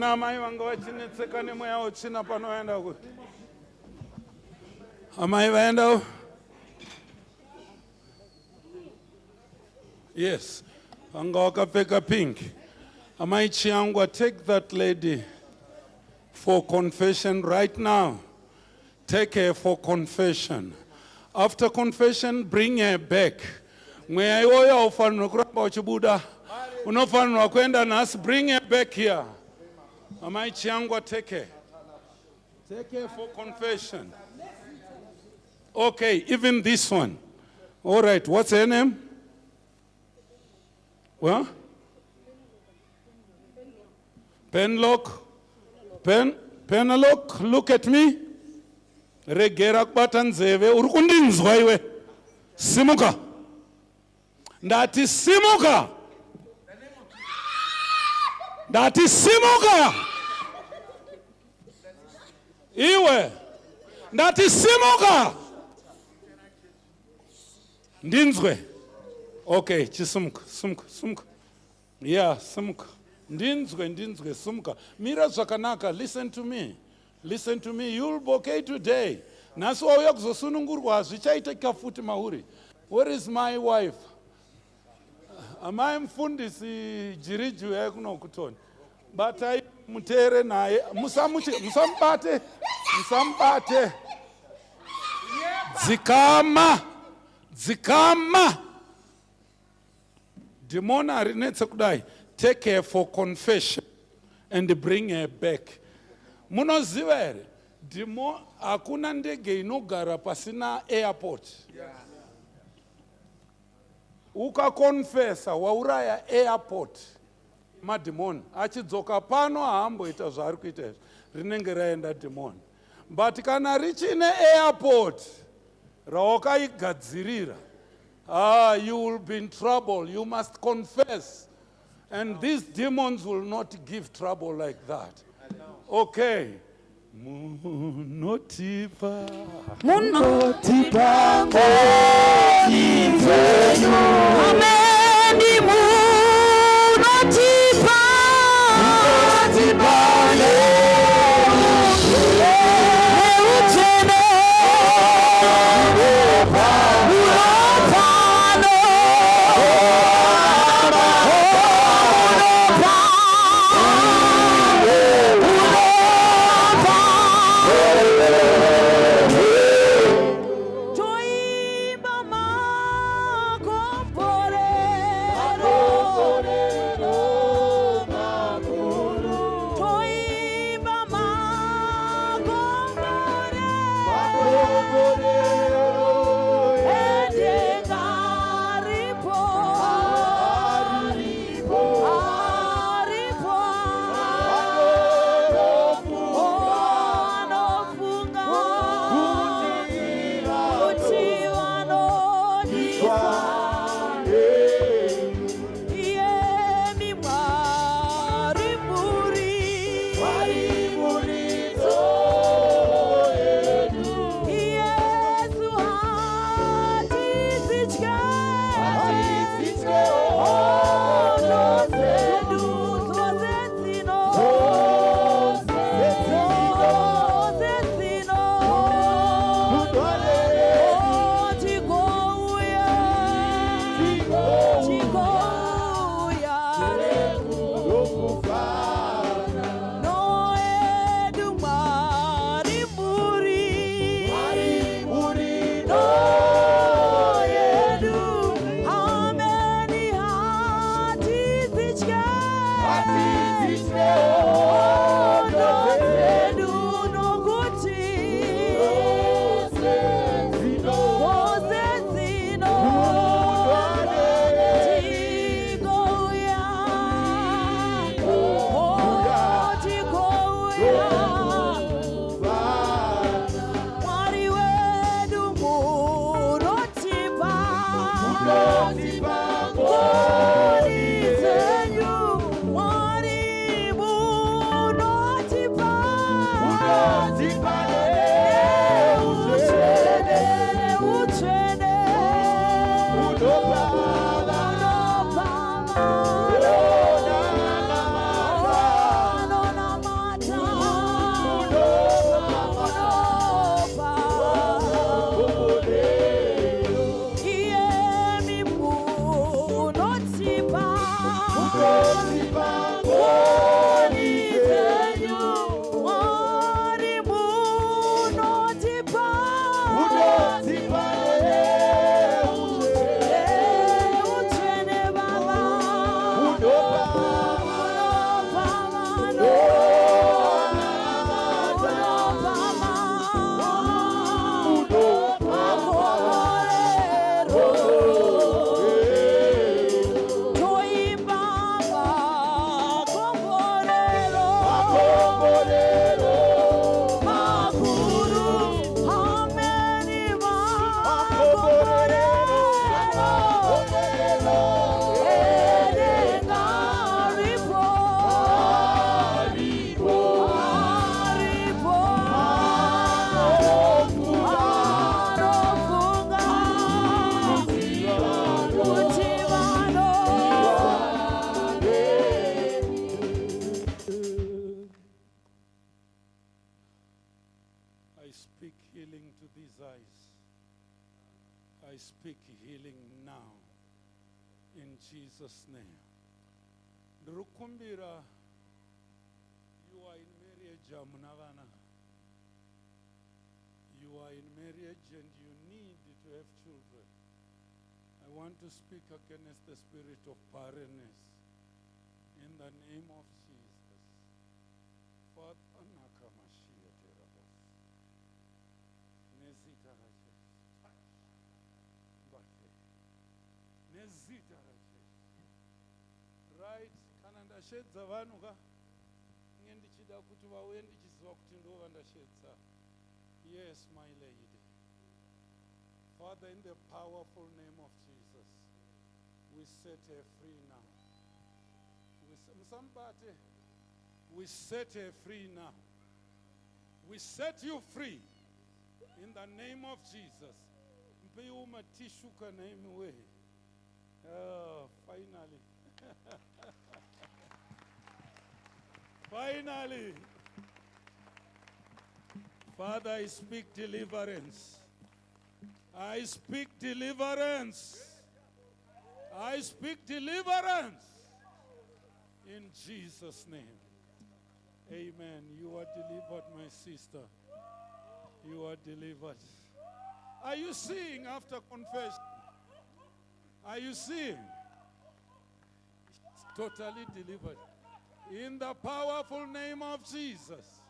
Amai vanga vachinetseka nemweya wetsvina panoenda kuti amai vaenda. Yes, vanga vakapfeka pink. Amai Chiangwa, take that lady for confession right now. Take her for confession. After confession, bring her back. Mweya iwoyo ufanira kuramba uchibuda. Unofanira kuenda nasi. Bring her back here. Amai Chiangwa, take her. Take her for confession. Okay, even this one. All right, what's her name? What? Penlock. Penlock, look at me. Regera kubata nzeve. Uri kundinzwa iwe. Simuka. Ndati simuka. Ndati simuka. Iwe. Ndati simuka. Ndinzwe. Okay, chisumuka, sumuka. Yeah, sumuka. Ndinzwe, sumuka. Mira zvakanaka, listen to me. Listen to me, you'll be okay today. Nasu wauya kuzosunungurwa hazvichaitika futi mauri. Where is my wife? Amai mfundisi jiriju yekuno kutoni. Batai mutere naye, musambate. Dzikama. Demon arinetse kudai. Take her for confession and bring her back. Munoziva here, demon hakuna ndege inogara pasina airport. Ukakonfesa wauraya airport. Mademon achidzoka pano haamboita zvaari kuita izvi, rinenge raenda demon. But kana richine airport rawakaigadzirira, you will be in trouble. You must confess. And these demons will not give trouble like that. Okay. Munotipa ngozimvenyu. Amendi munotipa I speak healing now in Jesus' name. Rukumbira, you are in marriage, Munavana. You are in marriage and you need to have children. I want to speak against the spirit of barrenness in the name of Jesus. Father, Nakamashia Terabos. Nezita Rajesh. Nezita Rajesh. Right, Kananda Shedza Vanuga. Ngendichida kuti vauye ndichiziva kuti ndova ndashedza. Yes, my lady. Father, in the powerful name of Jesus, we set her free now. Somebody, we set her free now. We set you free in the name of Jesus. Oh, finally. Finally. Father, I speak deliverance. I speak deliverance. I speak deliverance. In Jesus' name. Amen. You are delivered, my sister. You are delivered. Are you seeing after confession? Are you seeing? Totally delivered. In the powerful name of Jesus.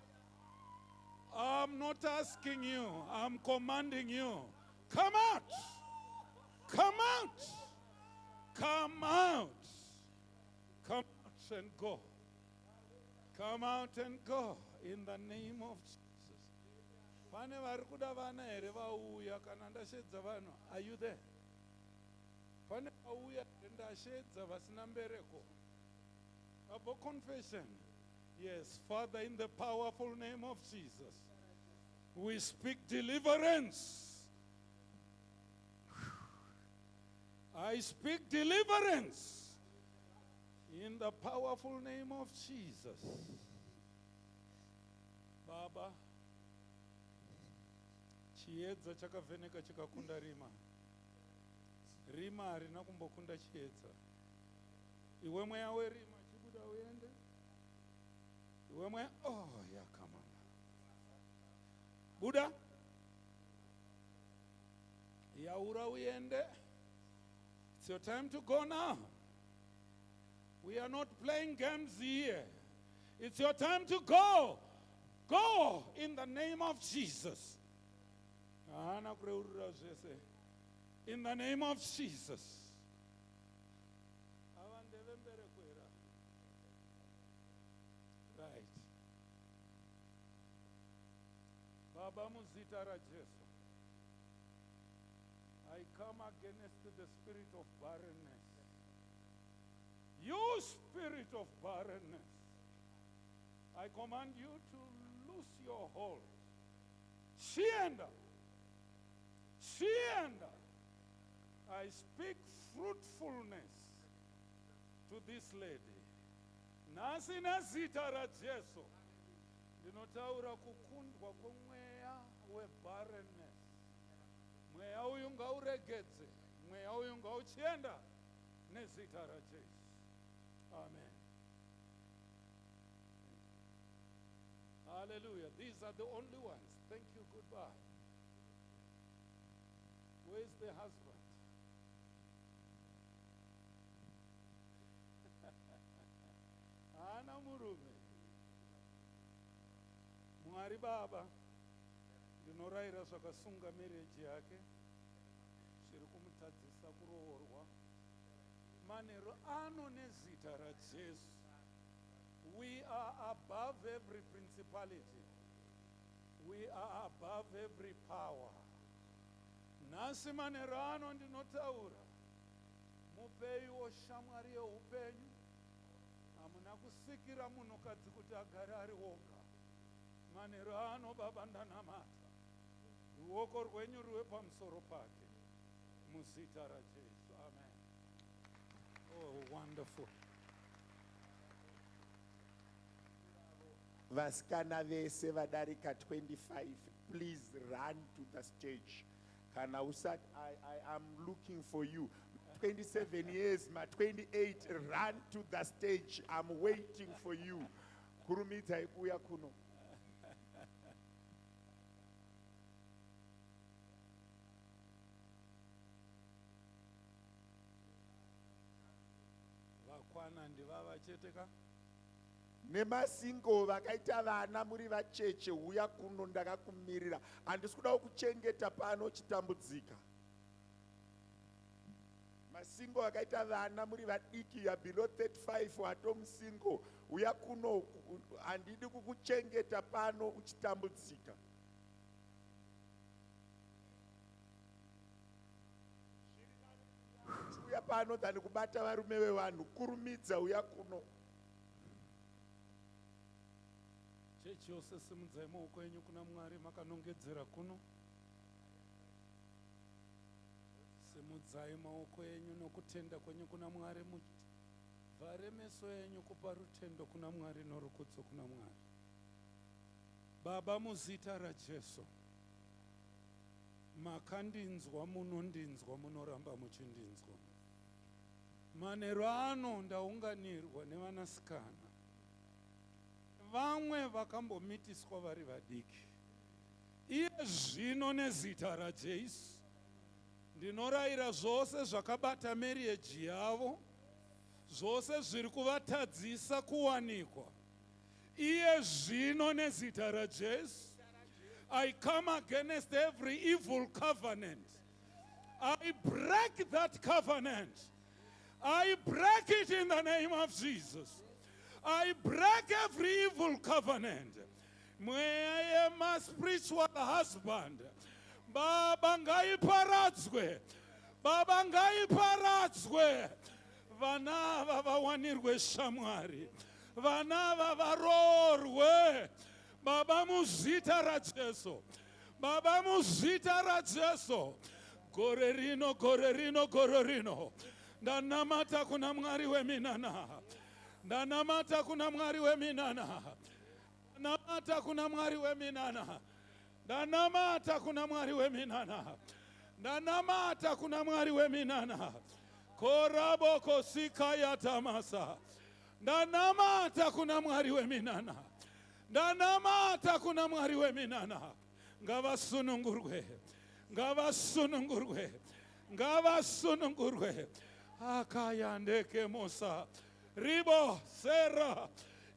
I'm not asking you, I'm commanding you. Come out! Come out! Come out! Come out and go. Come out and go in the name of Jesus. Are you there? About confession. Yes, Father, in the powerful name of Jesus, we speak deliverance. I speak deliverance in the powerful name of Jesus. Baba, chiedza chakavheneka chikakunda rima. Rima harina kumbokunda chiedza. Iwe mweya werima chibuda uende. Iwe mweya, oh yakama. Buddha, yaura uende. It's your time to go now. We are not playing games here. It's your time to go. Go in the name of Jesus. In the name of Jesus. Right. Baba Muzita Rajesu. I come against the spirit of barrenness. You spirit of barrenness. I command you to loose your hold. Shienda. Shienda. I speak fruitfulness to this lady. Nasi nazita rajeso. Ndinotaura kukundwa kwemweya webarrenness. Mweya uyu ngauregedze. Mweya uyu ngauchienda nezita rajesu. Amen. Hallelujah. These are the only ones. Thank you. Goodbye. Where's the husband? Ana murume. Mwari baba. Ndinoraira zvakasunga marriage yake. Zviri kumutadzisa kuroorwa. Manero ano nezita raJesu. We are above every principality. We are above every power. Nasi manero ano ndinotaura. Mupeiwo shamwari yeupenyu. Hamuna kusikira munhukadzi kuti agare ari oga. Manero ano baba ndanamata. Ruoko rwenyu ruwe pamusoro pake. Muzita raJesu. Amen. Oh, wonderful. Vaskana vese vadarika 25, please run to the stage. Kana usati, I am looking for you. 27 years, my 28, run to the stage. I'm waiting for you. Kurumidza ikuya kuno. Vakwana ndivava chete ka? Nemasingo vakaita vana muri vacheche uya kuno ndakakumirira. Handisi kuda kuchengeta pano chitambudzika. Masingo vakaita vana muri vadiki ya below 35 watomusingo uya kuno handidi kukuchengeta pano uchitambudzika. Uya pano tani kubata varume vevanhu kurumidza uya kuno. Chechi yose simudzai maoko enyu kuna Mwari makanongedzera kuno. Simudzai maoko enyu nokutenda kwenyu kuna Mwari, vhare meso enyu kupa rutendo kuna Mwari norukudzo kuna Mwari. Baba, muzita raJesu, makandinzwa, munondinzwa, munoramba muchindinzwa. Manero ano ndaunganirwa nevanasikana, vamwe vakambomitiswa vari vadiki. Iye zvino nezita raJesu ndinorayira zvose zvakabata marriage yavo, zvose zviri kuvatadzisa kuwanikwa. Iye zvino nezita raJesu, I come against every evil covenant. I break that covenant. I break it in the name of Jesus. I break every evil covenant. May I am a spiritual husband. Baba ngai paradzwe. Baba ngai paradzwe. Vana vawanirwe shamwari. Vana varorwe. Baba muzita raJesu. Baba muzita raJesu. Gorerino, gorerino, gorerino. Ndanamata kuna Mwari weminana. Ndanamata kuna Mwari weminana. Ndanamata kuna Mwari weminana. Ndanamata kuna Mwari weminana. Ndanamata kuna Mwari weminana. Korabo kosika ya tamasa. Ndanamata kuna Mwari weminana. Ndanamata kuna Mwari weminana. Ngavasunungurwe. Ngavasunungurwe. Ngavasunungurwe. Akayandeke Musa. Ribo Sera.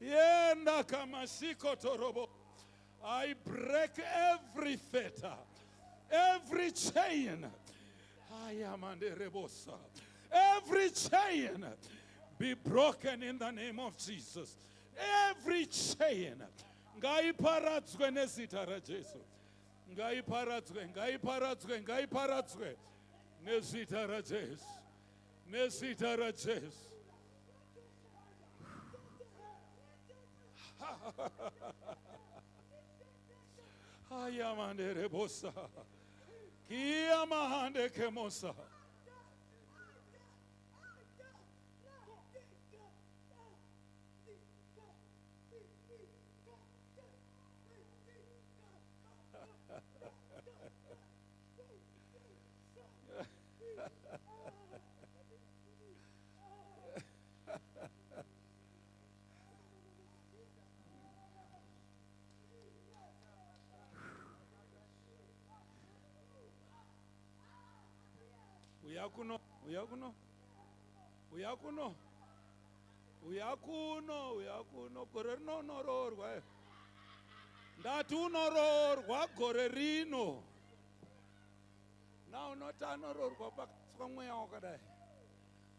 Yenda kamashiko torobo. I break every fetter, every chain. I am under rebosa. Every chain be broken in the name of Jesus. Every chain. Ngai paradzwe nezita raJesu. Ngai paradzwe, ngai paradzwe, ngai paradzwe nezita raJesu. Nezita raJesu. Ayamande rebosa. Kiyamahande kemosa. Uyakuno, uyakuno, uyakuno, uyakuno, uyakuno, gorerino nororwa. Ndati unororwa gorerino. Na unota nororwa pakatwa mweya wakadai.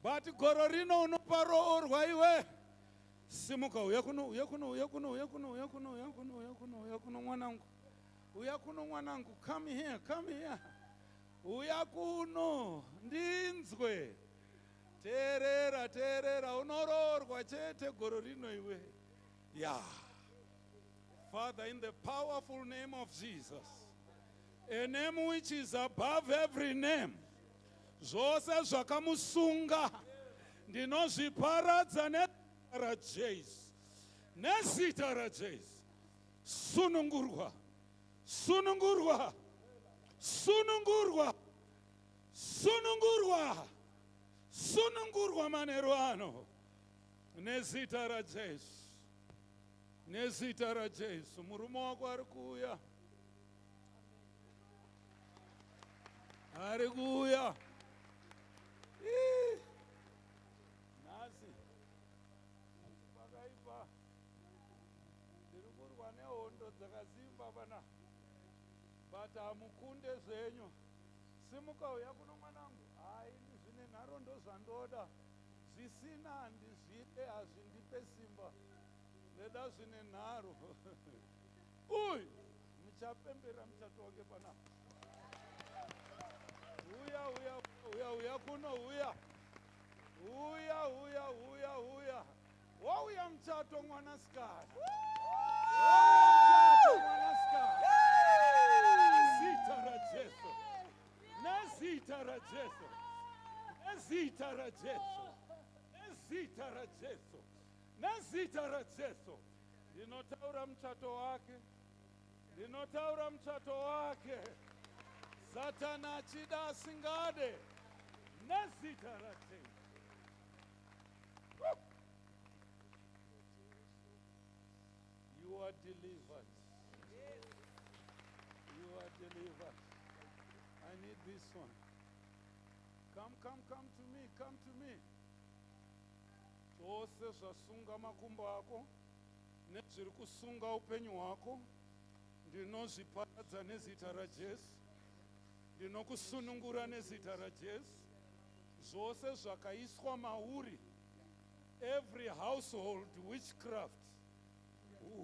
But gorerino unoparorwa iwe. Simuka uyakuno, uyakuno, uyakuno, uyakuno, uyakuno, uyakuno, uyakuno, uyakuno mwanangu. Uyakuno mwanangu, come here, come here. Uyakuno ndinzwe. Terera, terera, unororwa chete gororino iwe. Yeah. Father, in the powerful name of Jesus, a name which is above every name, zvose zvakamusunga ndinozviparadza nezita raJesu. Nezita raJesu. Sunungurwa. Sunungurwa. sunungurwa, sunungurwa, sunungurwa manheru ano nezita raJesu, nezita raJesu. Murume wako ari kuuya, ari kuuya. Nhasi pakaipa, ndiri kurwa nehondo dzakasimba pana, but hamukunde zvenyu. Simuka uya kuno mwanangu. Hai, zvine nharo ndozvandoda, zvisina handizvide, hazvindipe simba, ndeda zvine nharo. Uy, muchapembera muchato wake panapa. Uya, uya, uya, uya kuno, uya. Uya, uya, uya, uya. Wauya muchato mwanasikana. Wauya muchato mwanasikana. Nezita raJesu. Nezita raJesu. Nezita raJesu. Nezita raJesu. Nezita raJesu. Ndinotaura muchato wake. Ndinotaura muchato wake. Satana achida asingade. Nezita raJesu. You are delivered. You are delivered. I need this one. Come to me, come to me. Zvose zvasunga makumbo ako nezviri kusunga upenyu hwako ndinozviparadza nezita raJesu. Ndinokusunungura nezita raJesu. Zvose zvakaiswa mauri, every household witchcraft,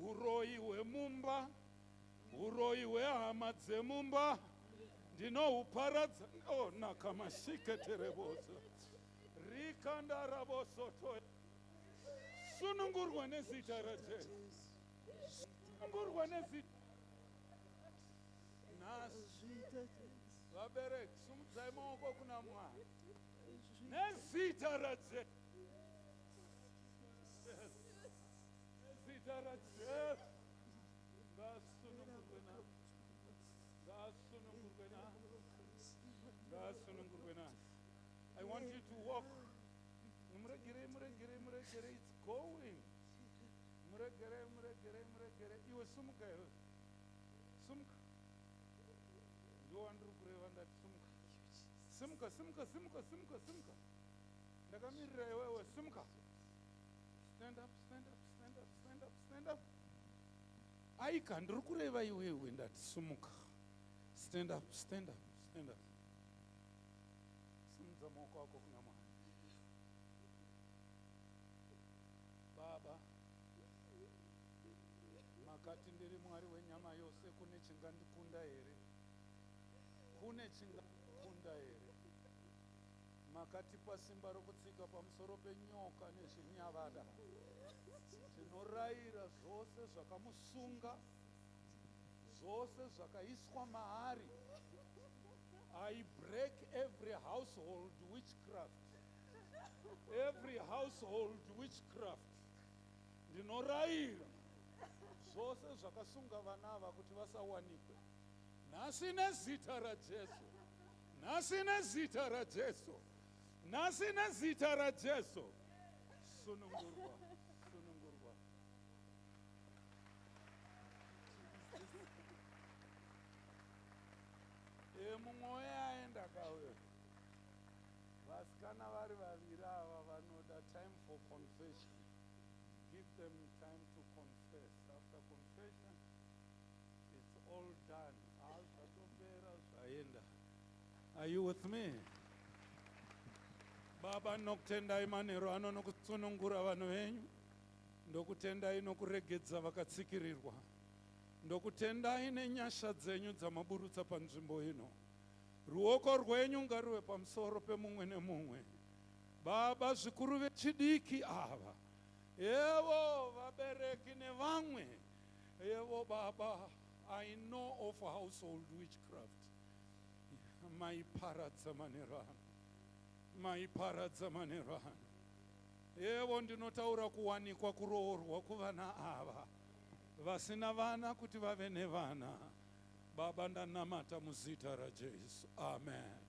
uroyi hwemumba, uroyi hwehama dzemumba, ndinohuparadza. Oh, nakamashiketerebozo rikanda rabosoto. Sunungurwa nezita raJesu. Sunungurwa nezita. Nhasi vabereki, sumudzai maoko kuna Mwari. Nezita raJesu. Nezita raJesu. Ngasunungurwe na. Ngasunungurwe na. Ngasunungurwe na. I want you to walk. Muregere. It's going. Muregere. Iwe sumuka iwe. Sumuka. Ndowandiri kureva ndati sumuka. Sumuka. Ndakamirira iwewe, sumuka. Stand up. Aika, ndiri kureva iwewe ndati sumuka. Stand up. Simudza maoko ako kuna Mwari. Baba, makati ndiri Mwari wenyama yose, kune chingandikunda here? Kune chingandikunda here? Makatipa simba rokutsika pamusoro penyoka nezvinyavada. Tinorayira zvose zvakamusunga, zvose zvakaiswa maari. I break every household witchcraft. Every household witchcraft. Ndinorayira zvose zvakasunga vana ava kuti vasawanikwe. Nhasi nezita raJesu. Nhasi nezita raJesu. Nhasi nezita raJesu. Sunungurwa. Mumwe aenda kauyo. Vasikana vari vaviri ava vanoda time for confession. Give them time to confess. After confession, it's all done. Are you with me? Baba, nokutendai manheru ano nokusunungura vanhu venyu. Ndokutendai nokuregedza vakatsikirirwa. Ndokutendai nenyasha dzenyu dzamaburutsa panzvimbo ino. Ruoko rwenyu ngaruve pamusoro pemumwe nemumwe. Baba, zvikuru vechidiki ava, evo vabereki nevamwe, evo Baba, I know of household witchcraft. Maiparadza manheru ano. Evo ndinotaura kuwanikwa kuroorwa kuvana ava, vasina vana kuti vave nevana. Baba ndanamata muzita ra Jesu. Amen.